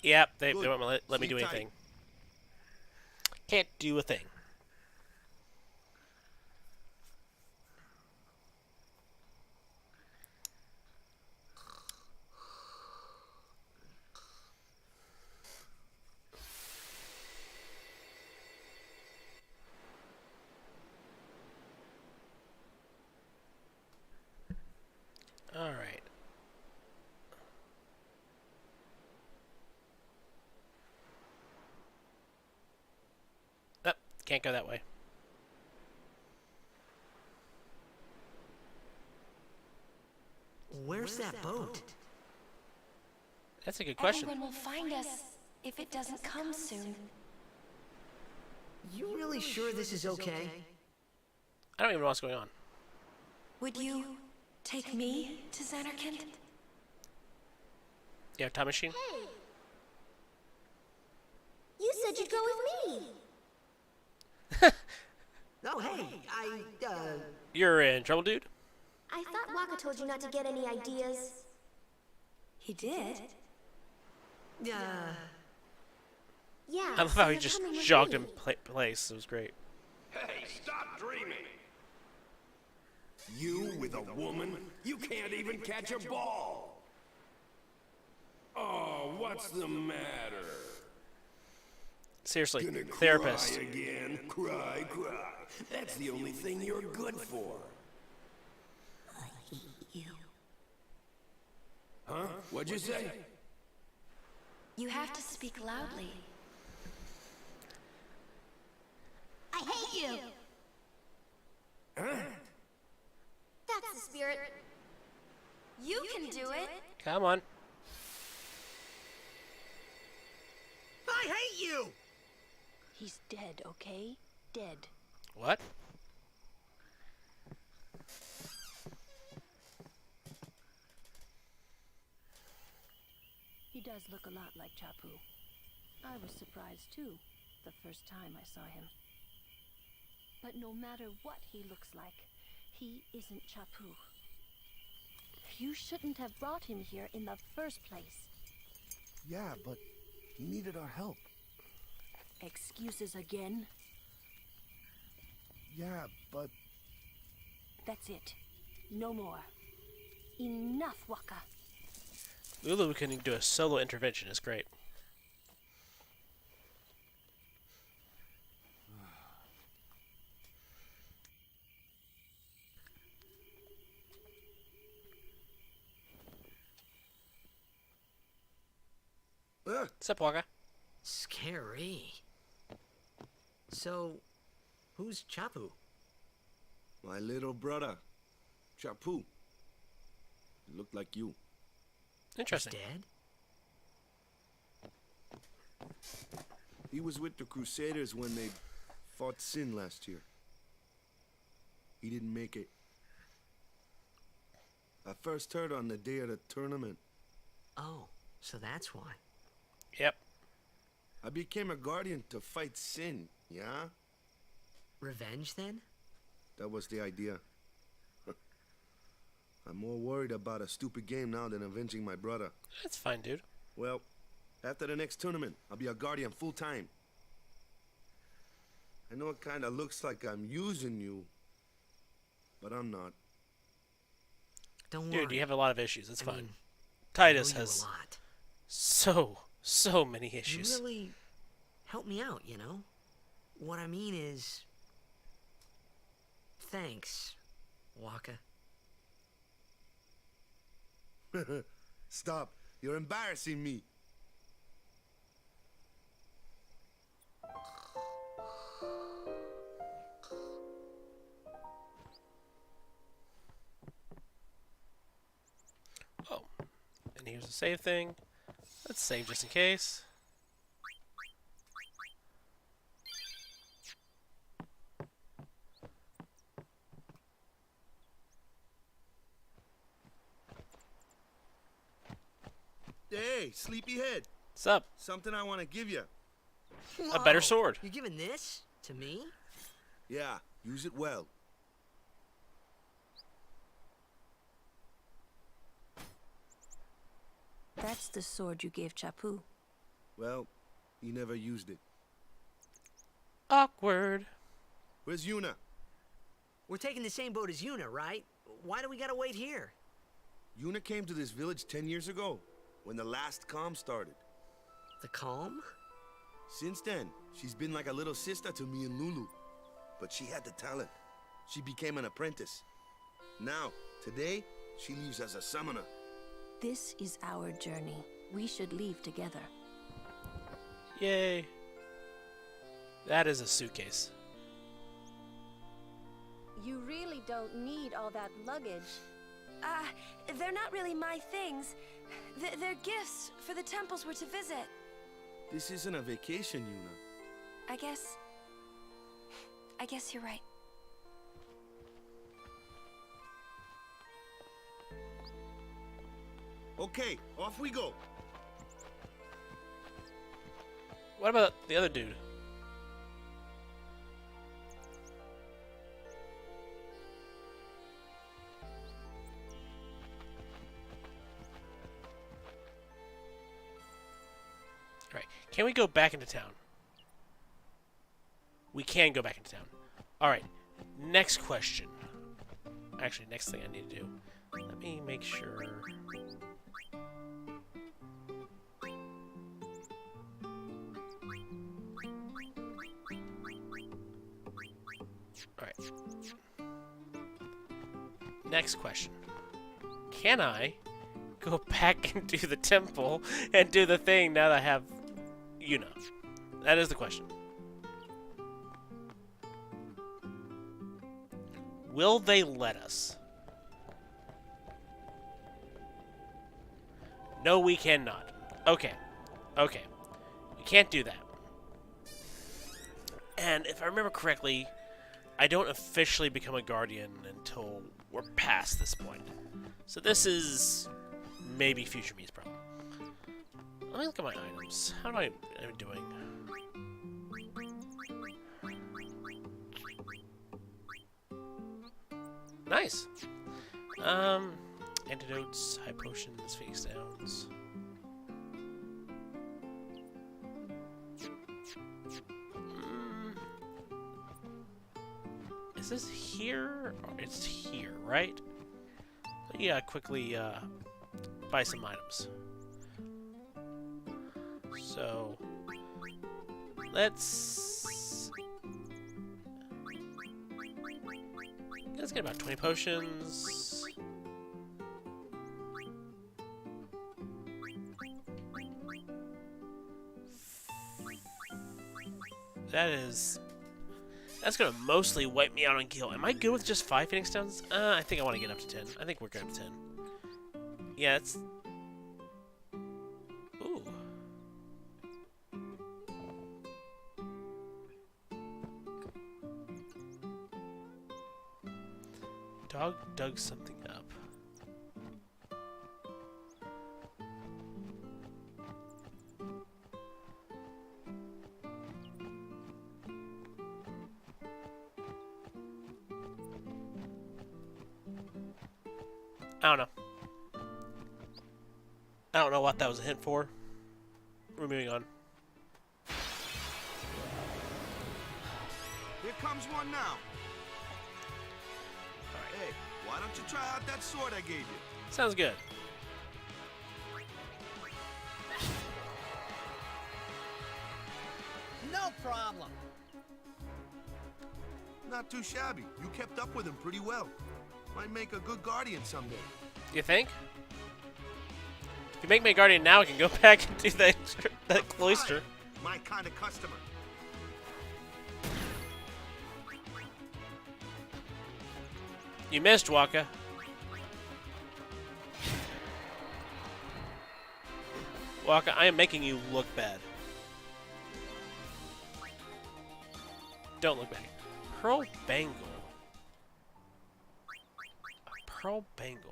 Yep, they won't let me do anything. Can't do a thing. can't go that way. Where's that boat? That's a good question. Everyone will find us if it doesn't come soon. You really sure this is okay? I don't even know what's going on. Would you take me to Xanarkand? You have a time machine? Hey! You said you'd go with me! Oh, hey, You're in trouble, dude? I thought Waka told you not to get any ideas. He did? Yeah. I love how he just jogged in place. It was great. Hey, stop dreaming! You with a woman? You can't even catch a ball! Oh, what's the matter? Seriously, Gonna therapist. Cry again, cry. That's the only thing you're good for. I hate you. Huh? What'd you say? You have to speak loudly. I hate you. Huh? That's the spirit. You can do it. Come on. I hate you! He's dead, okay? Dead. What? He does look a lot like Chapu. I was surprised too, the first time I saw him. But no matter what he looks like, he isn't Chapu. You shouldn't have brought him here in the first place. Yeah, but he needed our help. Excuses again? Yeah, but... That's it. No more. Enough, Waka. Lulu can do a solo intervention. Is great. What's up, Waka? Scary. So, who's Chapu? My little brother, Chapu. He looked like you. Interesting. He's dead? He was with the Crusaders when they fought Sin last year. He didn't make it. I first heard on the day of the tournament. Oh, so that's why. Yep. I became a guardian to fight Sin, yeah? Revenge, then? That was the idea. I'm more worried about a stupid game now than avenging my brother. That's fine, dude. Well, after the next tournament, I'll be a guardian full time. I know it kinda looks like I'm using you, but I'm not. Don't worry. Dude, you have a lot of issues. It's I fine. mean, Titus I know you has a lot. so many issues. You really help me out, you know? What I mean is... Thanks, Waka. Stop. You're embarrassing me. Oh, and here's a save thing. Let's save just in case. Hey, sleepyhead. What's up? Something I want to give you. A better Whoa, sword. You're giving this to me? Yeah, use it well. That's the sword you gave Chapu. Well, he never used it. Awkward. Where's Yuna? We're taking the same boat as Yuna, right? Why do we gotta wait here? Yuna came to this village 10 years ago, when the last calm started. The calm? Since then, she's been like a little sister to me and Lulu. But she had the talent. She became an apprentice. Now, today, she leaves as a summoner. This is our journey. We should leave together. Yay. That is a suitcase. really don't need all that luggage. They're not really my things. They're gifts for the temples we're to visit. This isn't a vacation, Yuna. I guess you're right. Okay, off we go. What about the other dude? All right, can we go back into town? We can go back into town. All right, next question. Actually, next thing I need to do. Let me make sure. All right. Next question. Can I go back into the temple and do the thing now that I have Yuna? That is the question. Will they let us? No, we cannot. Okay. Okay. We can't do that. And if I remember correctly, I don't officially become a guardian until we're past this point. So this is maybe future me's problem. Let me look at my items. How am I doing? Nice. Antidotes, high potions, face downs. Is this here? Or it's here, right? Yeah, quickly buy some items. So let's get about 20 potions. That's gonna mostly wipe me out on kill. Am I good with just 5 Phoenix Stones? I think I want to get up to 10. I think we're good up to 10. Yeah, it's... Ooh. Dog dug something up. I don't know. I don't know what that was a hint for. We're moving on. Here comes one now. Hey, why don't you try out that sword I gave you? Sounds good. No problem. Not too shabby. You kept up with him pretty well. Might make a good guardian someday. You think? If you make me a guardian now, I can go back and do that cloister. My kind of customer. You missed, Waka. Waka, I am making you look bad. Don't look back. Pearl Bangle. A Pearl Bangle.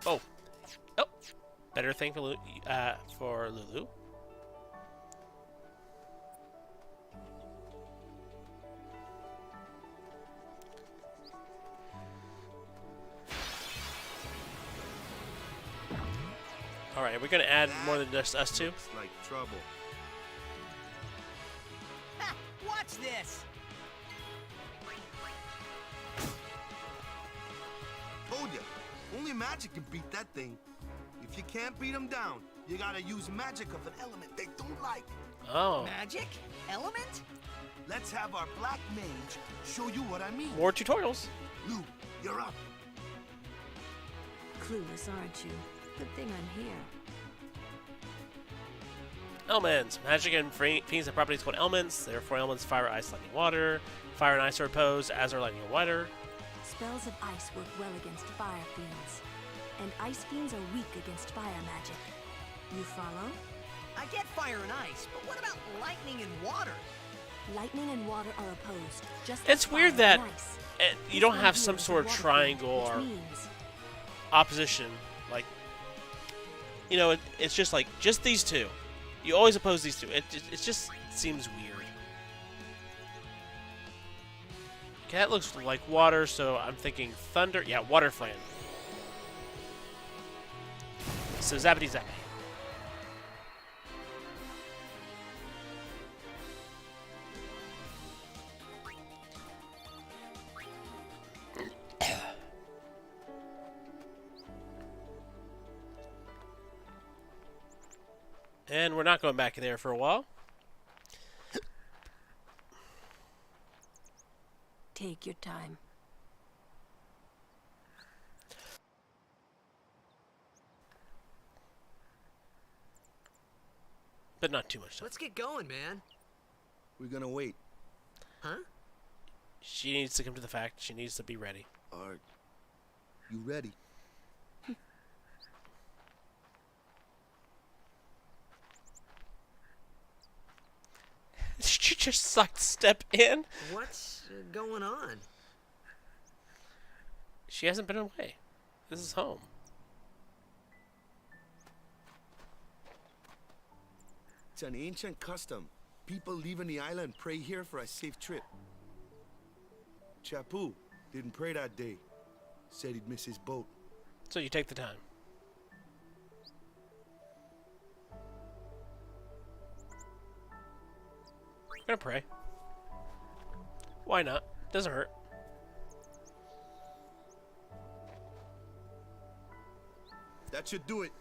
Oh. Oh. Better thing for Lulu. Alright, we're gonna add more than just us two. Looks like trouble. Ha! Watch this! Told ya. Only magic can beat that thing. If you can't beat him down, You gotta use magic of an element they don't like. Oh. Magic? Element? Let's have our black mage show you what I mean. More tutorials. Lou, you're up. Clueless, aren't you? Good thing I'm here. Elements. Magic and fiends have properties called elements. There are 4 elements: fire, ice, lightning, water. Fire and ice are opposed, as are lightning and water. Spells of ice work well against fire fiends, and ice fiends are weak against fire magic. You follow? I get fire and ice, but what about lightning and water? Lightning and water are opposed. Just It's like weird fire that and ice. you This don't one have here some is a sort of water fiend, triangle which or means opposition. Like, you know, it's just like, just these two. You always oppose these two. It just seems weird. Okay, that looks like water, so I'm thinking thunder. Yeah, water flame. So zappity zap. And we're not going back there for a while. take your time. But not too much time. Let's get going, man. We're gonna wait. Huh? She needs to come to the fact. She needs to be ready. Are you ready? She just sucked step in. What's going on? She hasn't been away. This is home. It's an ancient custom. People leaving the island pray here for a safe trip. Chappu didn't pray that day. Said he'd miss his boat. So you take the time. I'm gonna pray. Why not? Doesn't hurt. That should do it.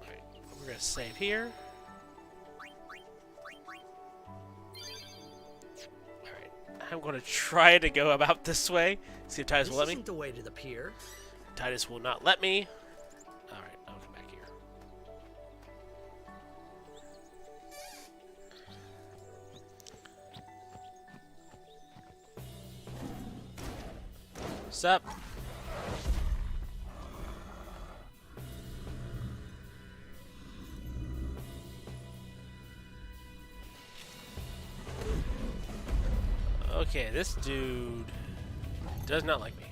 Alright, we're gonna save here. Alright, I'm gonna try to go about this way. See if Titus This will let me. isn't the way to the pier. Titus will not let me. Alright, I'll come back here. Sup? Okay, this dude does not like me.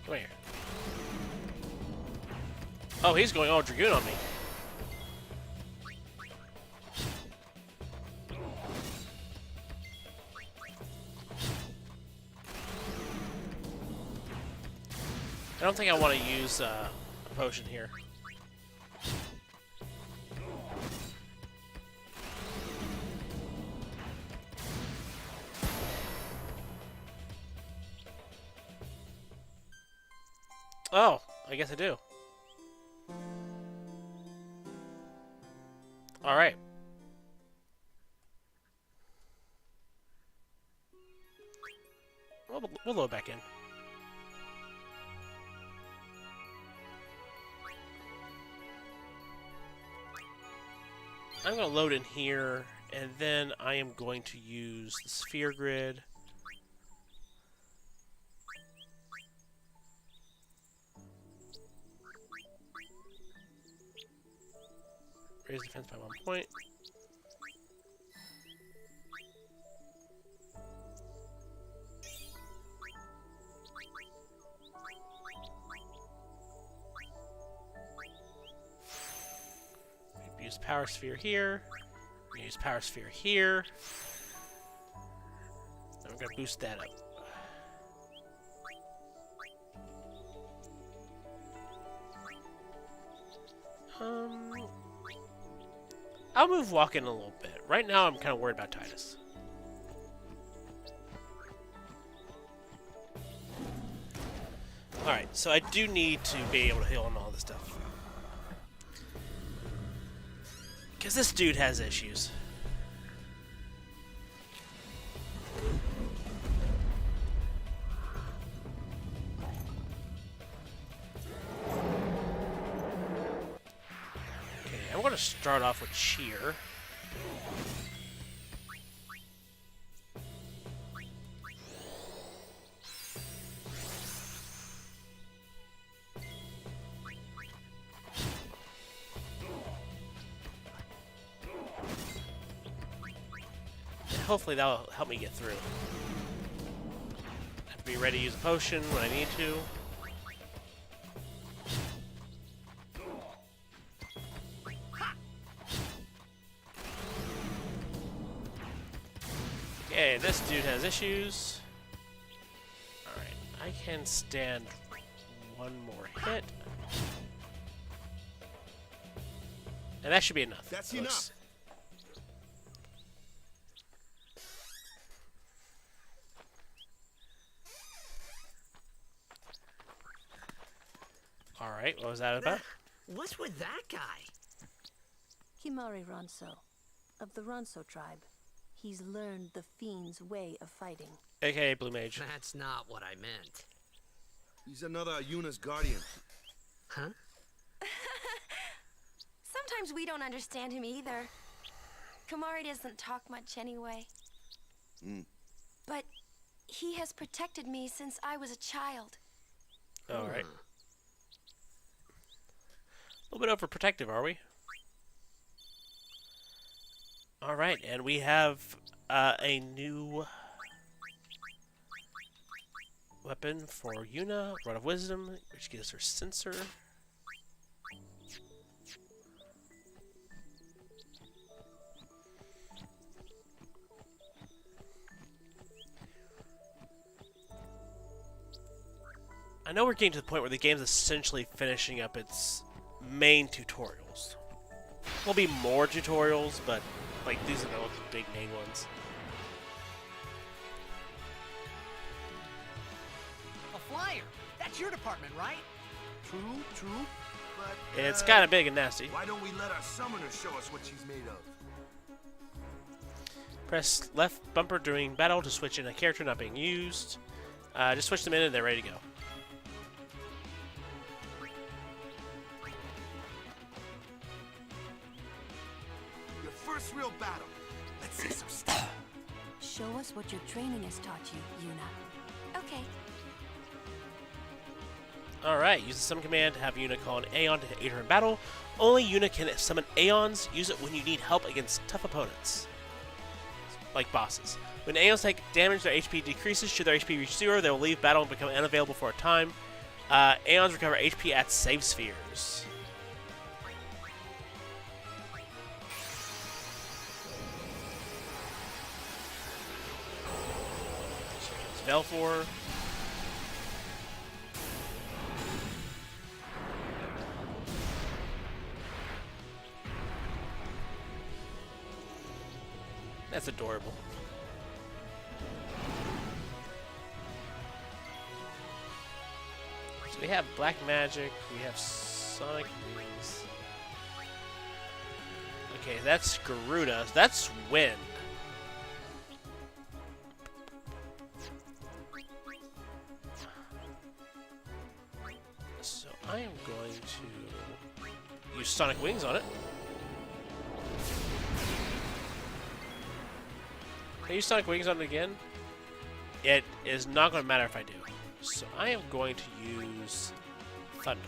Come here. Oh, he's going all Dragoon on me. I don't think I want to use a potion here. Oh, I guess I do. All right. We'll load back in. I'm going to load in here, and then I am going to use the sphere grid. Raise defense by 1 point. Use power sphere here. Use power sphere here. gonna boost that up. I'll move walking a little bit. Right now, I'm kind of worried about Titus. Alright, so I do need to be able to heal on all this stuff. Because this dude has issues. Okay, I'm going to start off with cheer. Hopefully that'll help me get through. Have to be ready to use a potion when I need to. Okay, this dude has issues. Alright, I can stand one more hit. And that should be enough. That's enough. Alright, what was that about? What's with that guy? Himari Ronso, of the Ronso tribe. He's learned the Fiend's way of fighting. AKA Blue Mage. That's not what I meant. He's another Yuna's guardian. Huh? Sometimes we don't understand him either. Kamari doesn't talk much anyway. But he has protected me since I was a child. Alright. A little bit overprotective, are we? Alright, and we have a new weapon for Yuna, Rod of Wisdom, which gives her Sensor. I know we're getting to the point where the game's essentially finishing up its main tutorials. There'll be more tutorials, but like these are the big main ones. A flyer. That's your department, right? True, but... It's kind of big and nasty. Why don't we let our summoner show us what she's made of? Press left bumper during battle to switch in a character not being used. Just switch them in and they're ready to go. First real battle. Let's see some stuff. Show us what your training has taught you, Yuna. Okay. Alright, use the summon command to have Yuna call an Aeon to aid her in battle. Only Yuna can summon Aeons. Use it when you need help against tough opponents, like bosses. When Aeons take damage, their HP decreases. Should their HP reach 0, they will leave battle and become unavailable for a time. Aeons recover HP at save spheres. Belfour. That's adorable. So we have Black Magic, we have Sonic Wings. Okay, that's Garuda. That's Wind. So I am going to use Sonic Wings on it. Can I use Sonic Wings on it again? It is not going to matter if I do. So I am going to use Thunder.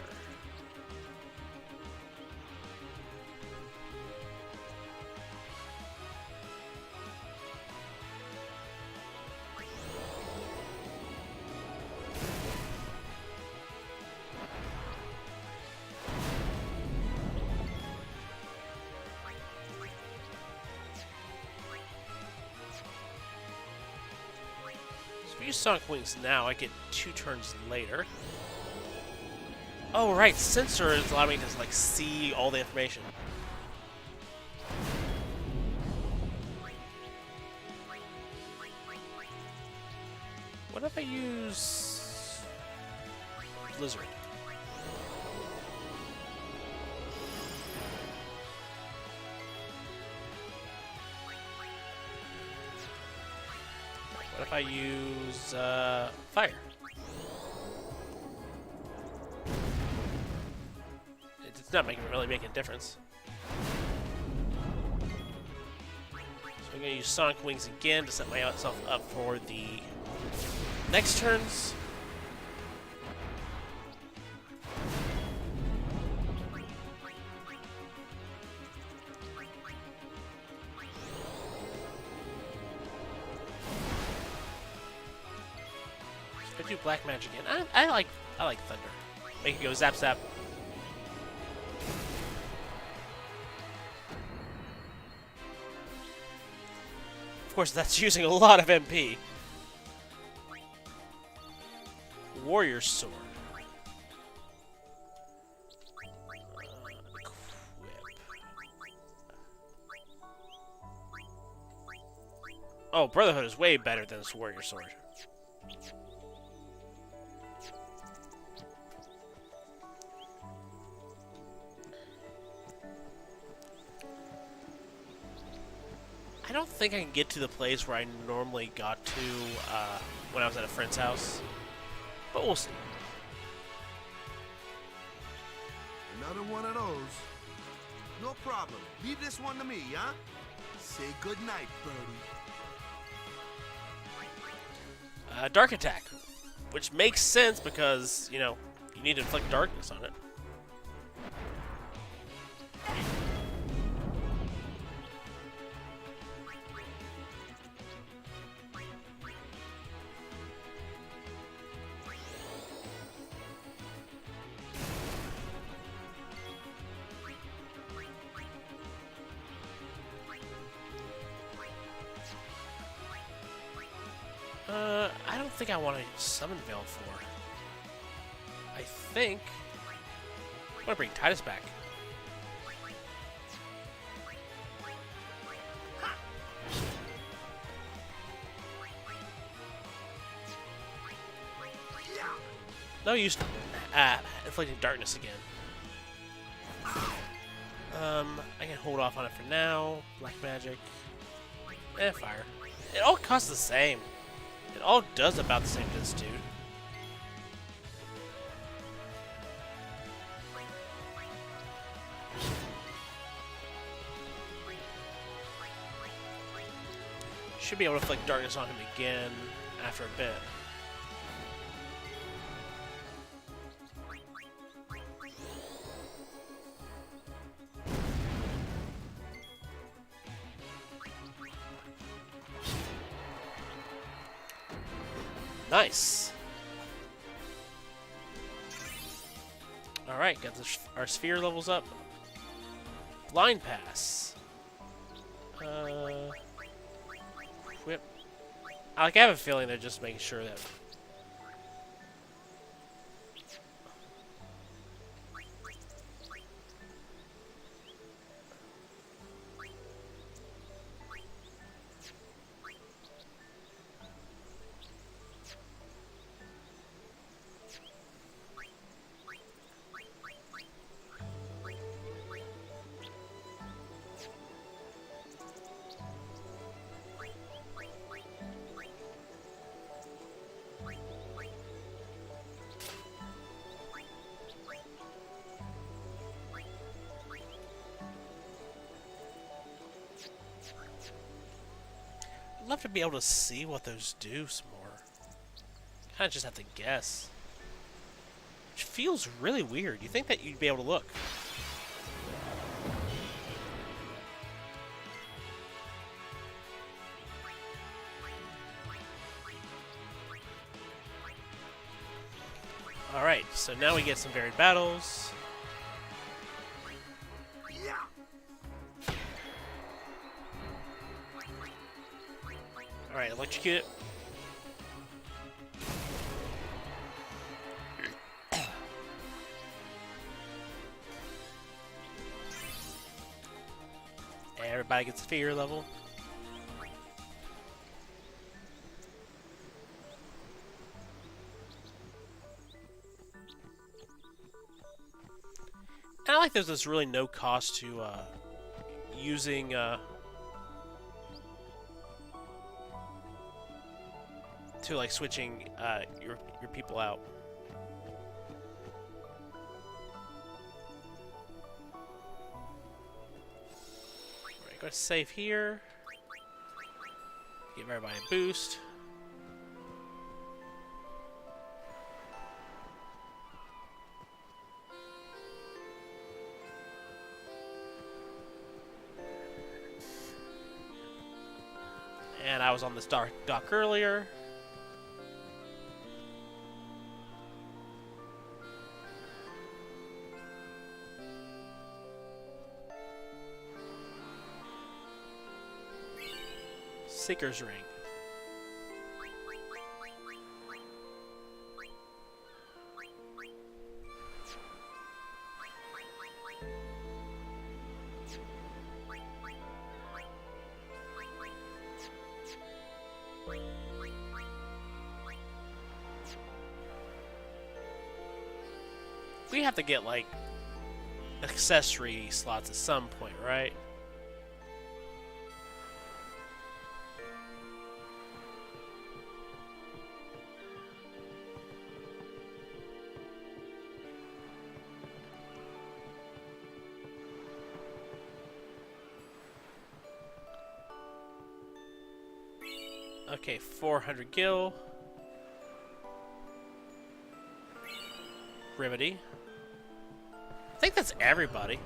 we use Sonic Wings now, I get 2 turns later. Oh, right, sensors allow me to like see all the information. What if I use Blizzard? What if I use fire? It's not really making a difference. So I'm going to use Sonic Wings again to set myself up for the next turns. I do black magic again. I like thunder. Make it go zap zap. Of course, that's using a lot of MP. Warrior Sword. Equip. Oh, Brotherhood is way better than this Warrior Sword. I don't think I can get to the place where I normally got to when I was at a friend's house, but we'll see. Another one of those. No problem. Leave this one to me, huh? Say good night, birdie. Dark Attack, which makes sense because, you know, you need to inflict darkness on it. I don't think I want to summon Veil 4. I think I'm gonna bring Titus back. No use inflicting darkness again. I can hold off on it for now. Black magic. Fire. It all costs the same. It all does about the same to this dude. Should be able to inflict darkness on him again after a bit. Nice. All right, got our sphere levels up. Blind pass. Whip. I have a feeling they're just making sure that. I'd love to be able to see what those do some more. Kind of just have to guess. Which feels really weird. You think that you'd be able to look. Alright, so now we get some varied battles. Alright, electrocute it. everybody gets fear level. And I like there's really no cost to using to like switching your people out. Alright, go to save here. Give everybody a boost. And I was on this dock earlier. Seeker's Ring. We have to get like accessory slots at some point, right? Okay, 400 gil. Remedy. I think that's everybody.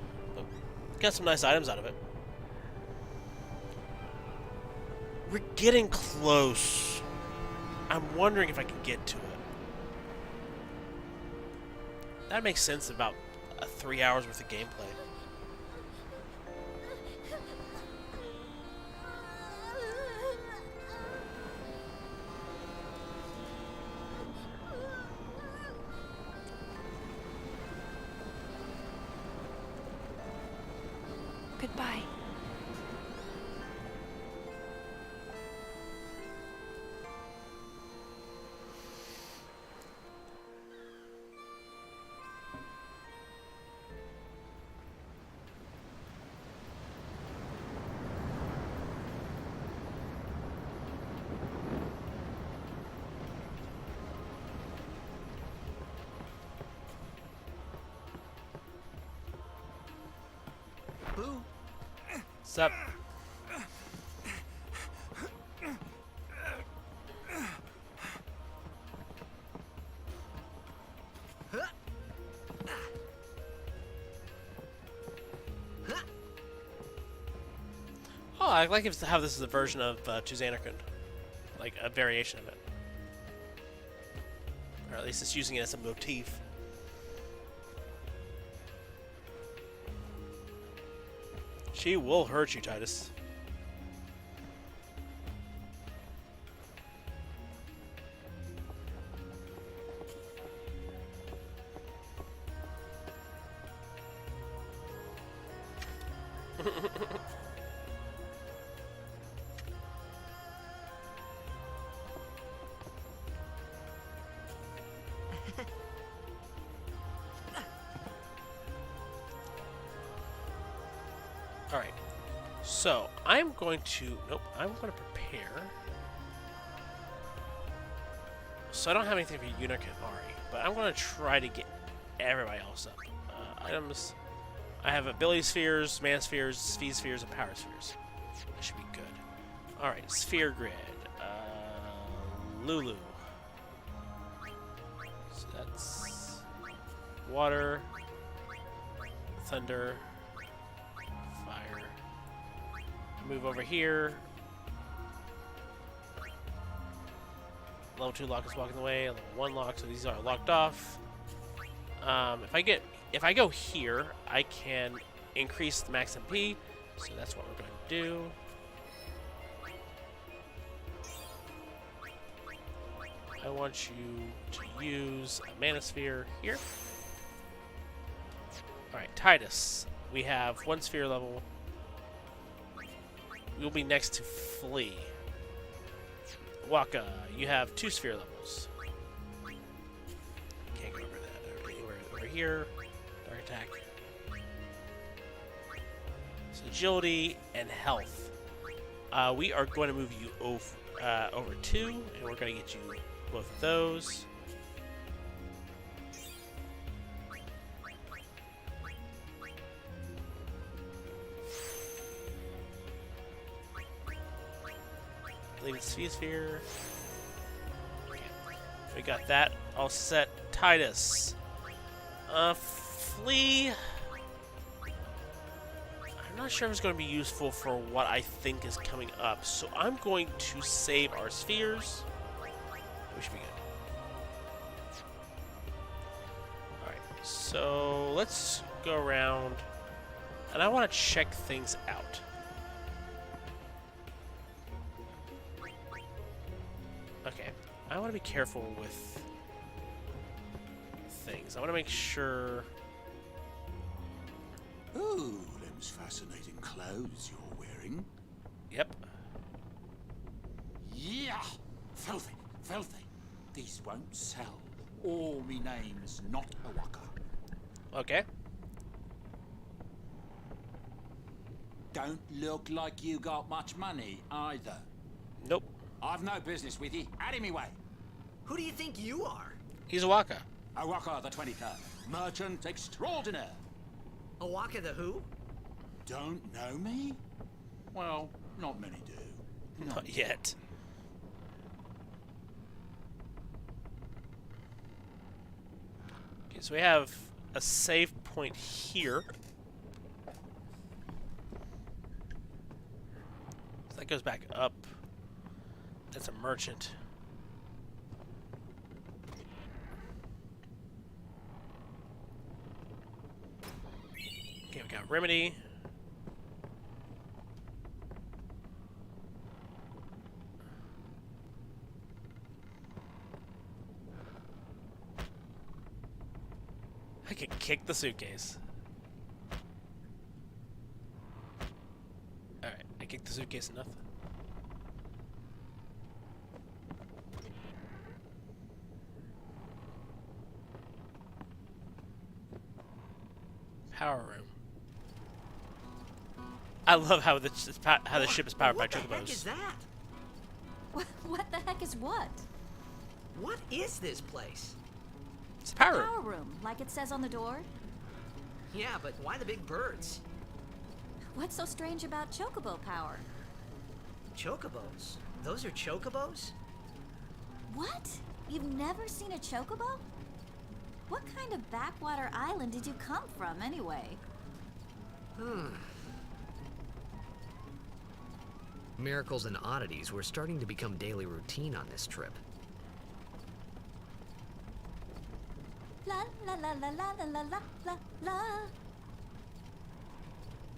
Got some nice items out of it. We're getting close. I'm wondering if I can get to it. That makes sense about 3 hours worth of gameplay. Goodbye. Boo. What's up? Oh, I'd like to have this as a version of To Zanarkand. Like a variation of it. Or at least it's using it as a motif. She will hurt you, Titus. Alright, so I'm going to, I'm going to prepare. So I don't have anything for Eunuch and Ari, but I'm going to try to get everybody else up. Items, I have ability spheres, mana spheres, speed spheres, and power spheres. That should be good. Alright, sphere grid, Lulu. So that's water, thunder, fire. Move over here. Level 2 lock is walking the way. Level 1 lock, so these are locked off. If I go here, I can increase the max MP. So that's what we're going to do. I want you to use a mana sphere here. Alright, Titus. We have 1 sphere level. we'll be next to Flea. Waka, you have 2 sphere levels. Can't go over that. Over here. Dark attack. So agility and health. We are going to move you over 2, and we're going to get you both of those. Leave Sphere. Okay. We got that all set. Titus. Flea. I'm not sure if it's going to be useful for what I think is coming up, so I'm going to save our spheres. We should be good. Alright, so let's go around, and I want to check things out. Okay, I want to be careful with things. I want to make sure... Oh, them's fascinating clothes you're wearing. Yep. Yeah! Filthy, filthy. These won't sell. Or me name's not Awaka. Okay. Don't look like you got much money, either. Nope. I've no business with you. Out of me way. Who do you think you are? He's Awaka. Awaka the 23rd. Merchant extraordinaire. Awaka the who? Don't know me? Well, not many do. Not yet. Okay, so we have a save point here. So that goes back up. That's a merchant. Okay, we got Remedy. I can kick the suitcase. Alright, I kicked the suitcase enough. Power room. I love how the ship is powered by chocobos. What the heck is that? What the heck is what? What is this place? It's a power room. Power room, like it says on the door. Yeah, but why the big birds? What's so strange about chocobo power? Chocobos? Those are chocobos? What? You've never seen a chocobo? What kind of backwater island did you come from, anyway? Miracles and oddities were starting to become daily routine on this trip. La la la la la la la la la la.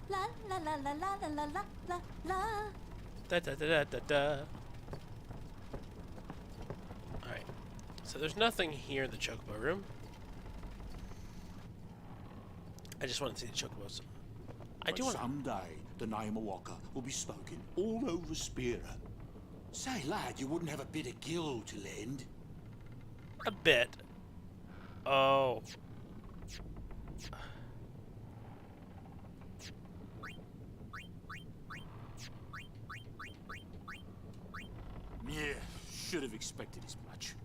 La la la la la la la la la la. Da da da da da da. Alright. So there's nothing here in the chocobo room. I just want to see the chocobos. I do want someday the name of Awaka will be spoken all over Spira. Say, lad, you wouldn't have a bit of gill to lend? a bit. Oh. Yeah, should have expected as much.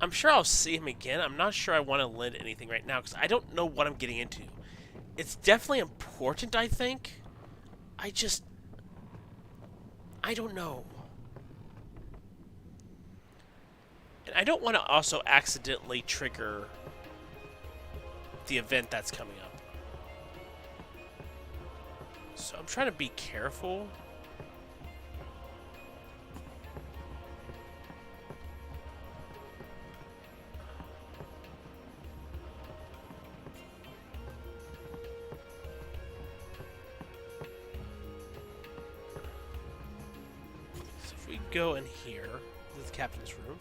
I'm sure I'll see him again. I'm not sure I want to lend anything right now because I don't know what I'm getting into. It's definitely important, I think. I don't know. And I don't want to also accidentally trigger the event that's coming up. So I'm trying to be careful. So if we go in here, this is the captain's room.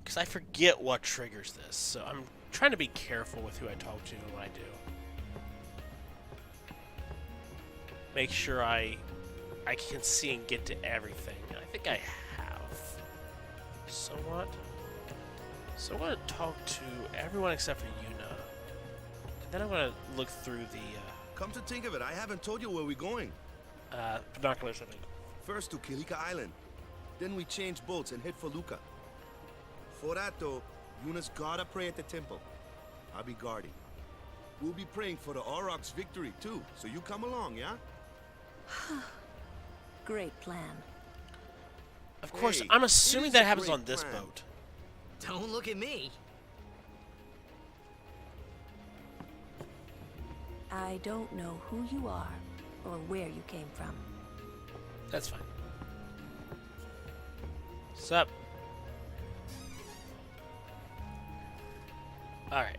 Because I forget what triggers this, so I'm trying to be careful with who I talk to and what I do. Make sure I can see and get to everything. I think I have somewhat. So I'm going to talk to everyone except for Yuna. And then I'm going to look through the... Come to think of it, I haven't told you where we're going. Binoculars, I think. First to Kilika Island. Then we change boats and head for Luca. For that, though, Yuna's gotta pray at the temple. I'll be guarding. We'll be praying for the Aurochs' victory, too. So you come along, yeah? Great plan. Of course, Hey, I'm it assuming is that a happens great on this plan. boat. Don't look at me. I don't know who you are or where you came from. That's fine. Sup? Alright.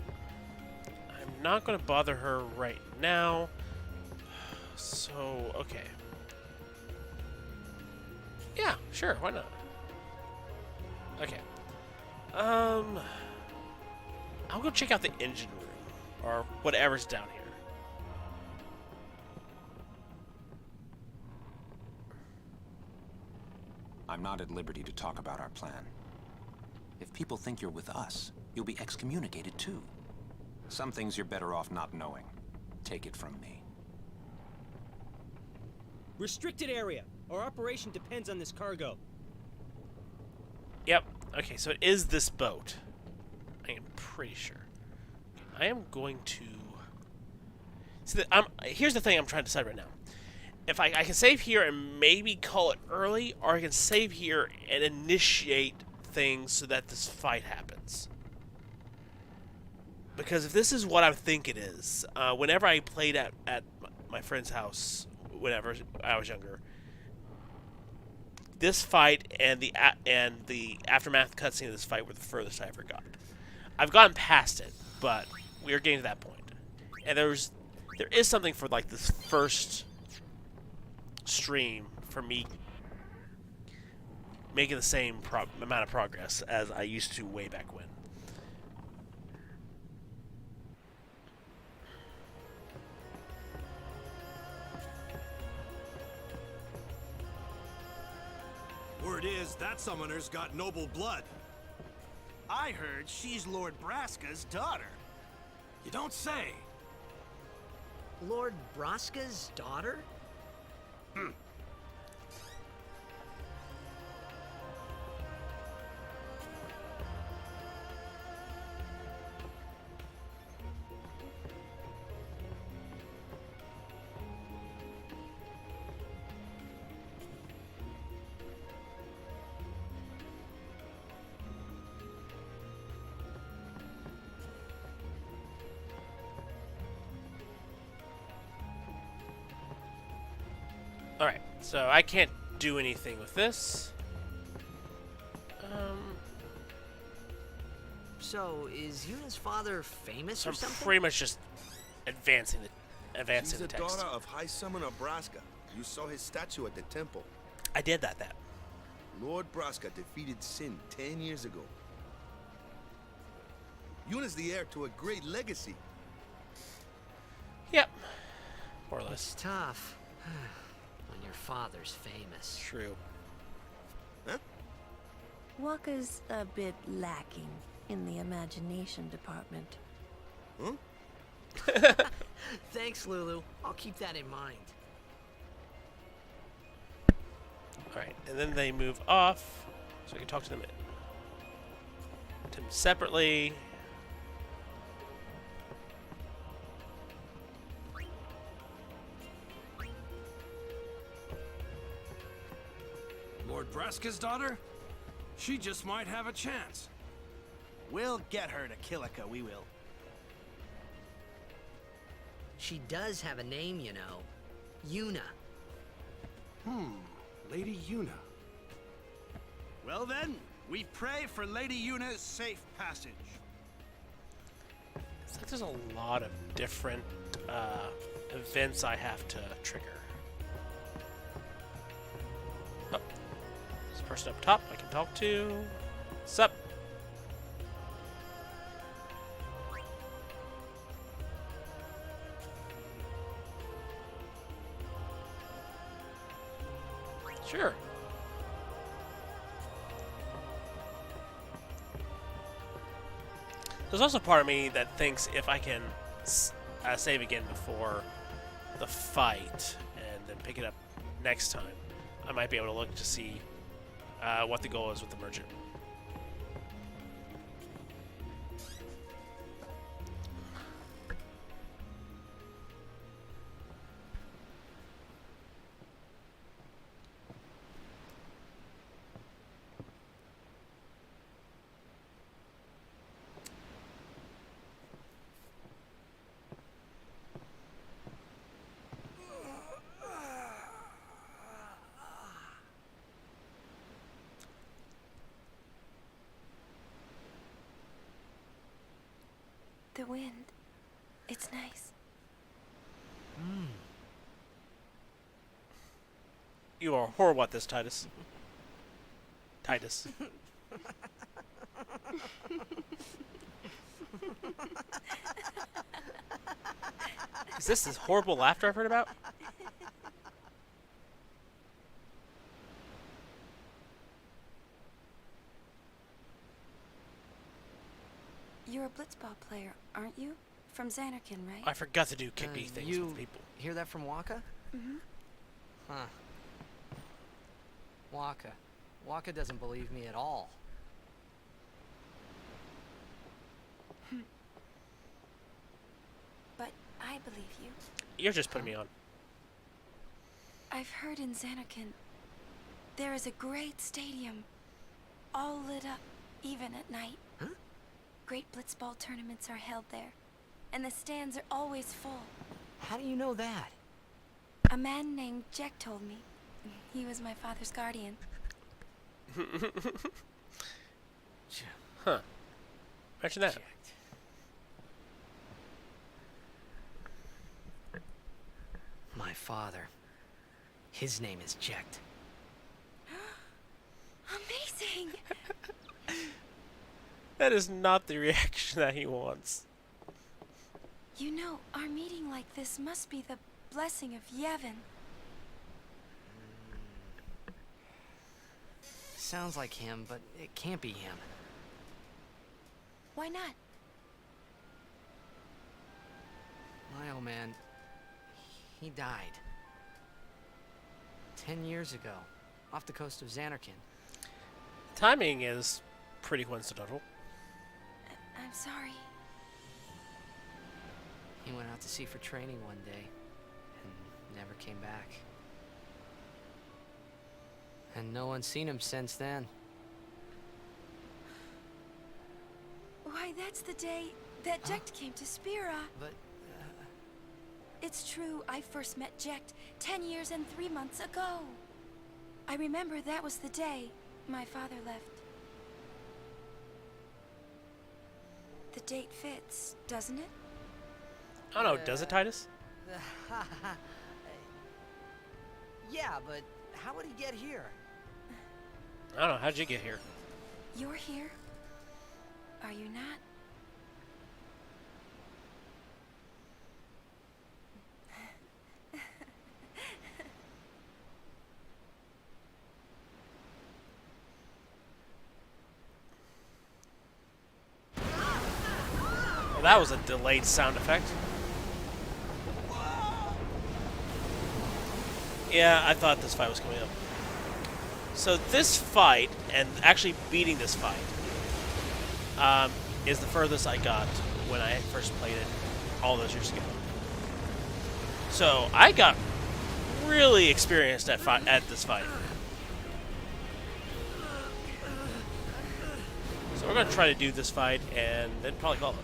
I'm not going to bother her right now. So, okay. Yeah, sure, why not? Okay. I'll go check out the engine room. Or whatever's down here. I'm not at liberty to talk about our plan. If people think you're with us, you'll be excommunicated too. Some things you're better off not knowing. Take it from me. Restricted area. Our operation depends on this cargo. Yep. Okay, so it is this boat. I am pretty sure. I am going to... See, here's the thing I'm trying to decide right now. If I can save here and maybe call it early, or I can save here and initiate things so that this fight happens. Because if this is what I think it is, whenever I played at my friend's house, whenever I was younger, this fight and the aftermath cutscene of this fight were the furthest I ever got. I've gotten past it, but we are getting to that point. And there is something for like this first stream for me making the same amount of progress as I used to way back when. Word is that summoner's got noble blood. I heard she's Lord Braska's daughter. You don't say. Lord Braska's daughter? Alright, so I can't do anything with this. So, is Yuna's father famous So or I'm something? pretty much just advancing She's the the text. daughter of High Summoner Braska. You saw his statue at the temple. I did that. Lord Braska defeated Sin 10 years ago. Yuna's the heir to a great legacy. Yep. More or less. It's tough. When your father's famous. True. Wakka's a bit lacking in the imagination department. Huh? Thanks, Lulu. I'll keep that in mind. Alright, and then they move off, so we can talk to them separately. Lord Braska's daughter? She just might have a chance. We'll get her to Kilika, we will. She does have a name, you know. Yuna. Lady Yuna. Well then, we pray for Lady Yuna's safe passage. It's like there's a lot of different events I have to trigger. Oh, this person up top I can talk to. Sup? Sure. There's also part of me that thinks if I can save again before the fight and then pick it up next time, I might be able to look to see what the goal is with the merchant. The wind. It's nice. You are horrible at this, Titus. Titus. Is this this horrible laughter I've heard about? You're a blitzball player, aren't you? From Xanarkand, right? I forgot to do kick me things with people. Hear that from Waka? Mm-hmm. Huh. Waka. Waka doesn't believe me at all. But I believe you. You're just putting me on. I've heard in Xanarkand there is a great stadium, all lit up, even at night. Huh? Great blitzball tournaments are held there, and the stands are always full. How do you know that? A man named Jack told me. He was my father's guardian. Huh. Imagine that. My father. His name is Jecht. Amazing! That is not the reaction that he wants. You know, our meeting like this must be the blessing of Yevon. Sounds like him, but it can't be him. Why not? My old man, he died. 10 years ago, off the coast of Xanarkand. Timing is pretty coincidental. I'm sorry. He went out to sea for training one day, and never came back. And no one's seen him since then. Why, that's the day that Jecht came to Spira. But, It's true, I first met Jecht 10 years and 3 months ago. I remember that was the day my father left. The date fits, doesn't it? I don't know, does it, Titus? Yeah, but how would he get here? I don't know, how'd you get here? You're here? Are you not? Well, that was a delayed sound effect. Yeah, I thought this fight was coming up. So this fight, and actually beating this fight, is the furthest I got when I first played it all those years ago. So I got really experienced at this fight. So we're gonna try to do this fight and then probably call it.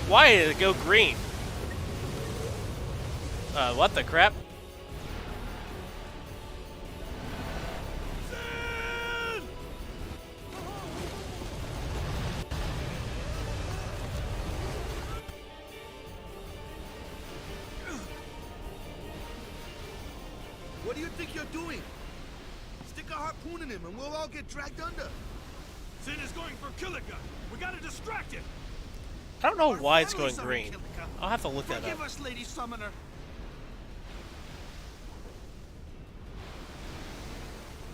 Why did it go green? What the crap? What do you think you're doing? Stick a harpoon in him and we'll all get dragged under. Sin is going for Kilika. We gotta distract him. I don't know why it's going Family's green. on Kilika. I'll have to look that Forgive up. us, Lady Summoner.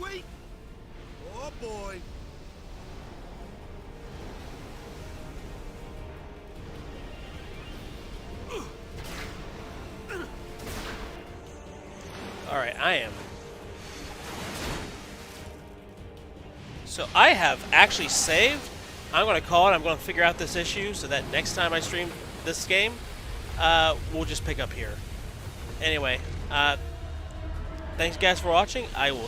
Wait! Oh boy! Alright, I am. So I have actually saved. I'm going to call it. I'm going to figure out this issue so that next time I stream this game, we'll just pick up here. Anyway, thanks guys for watching. I will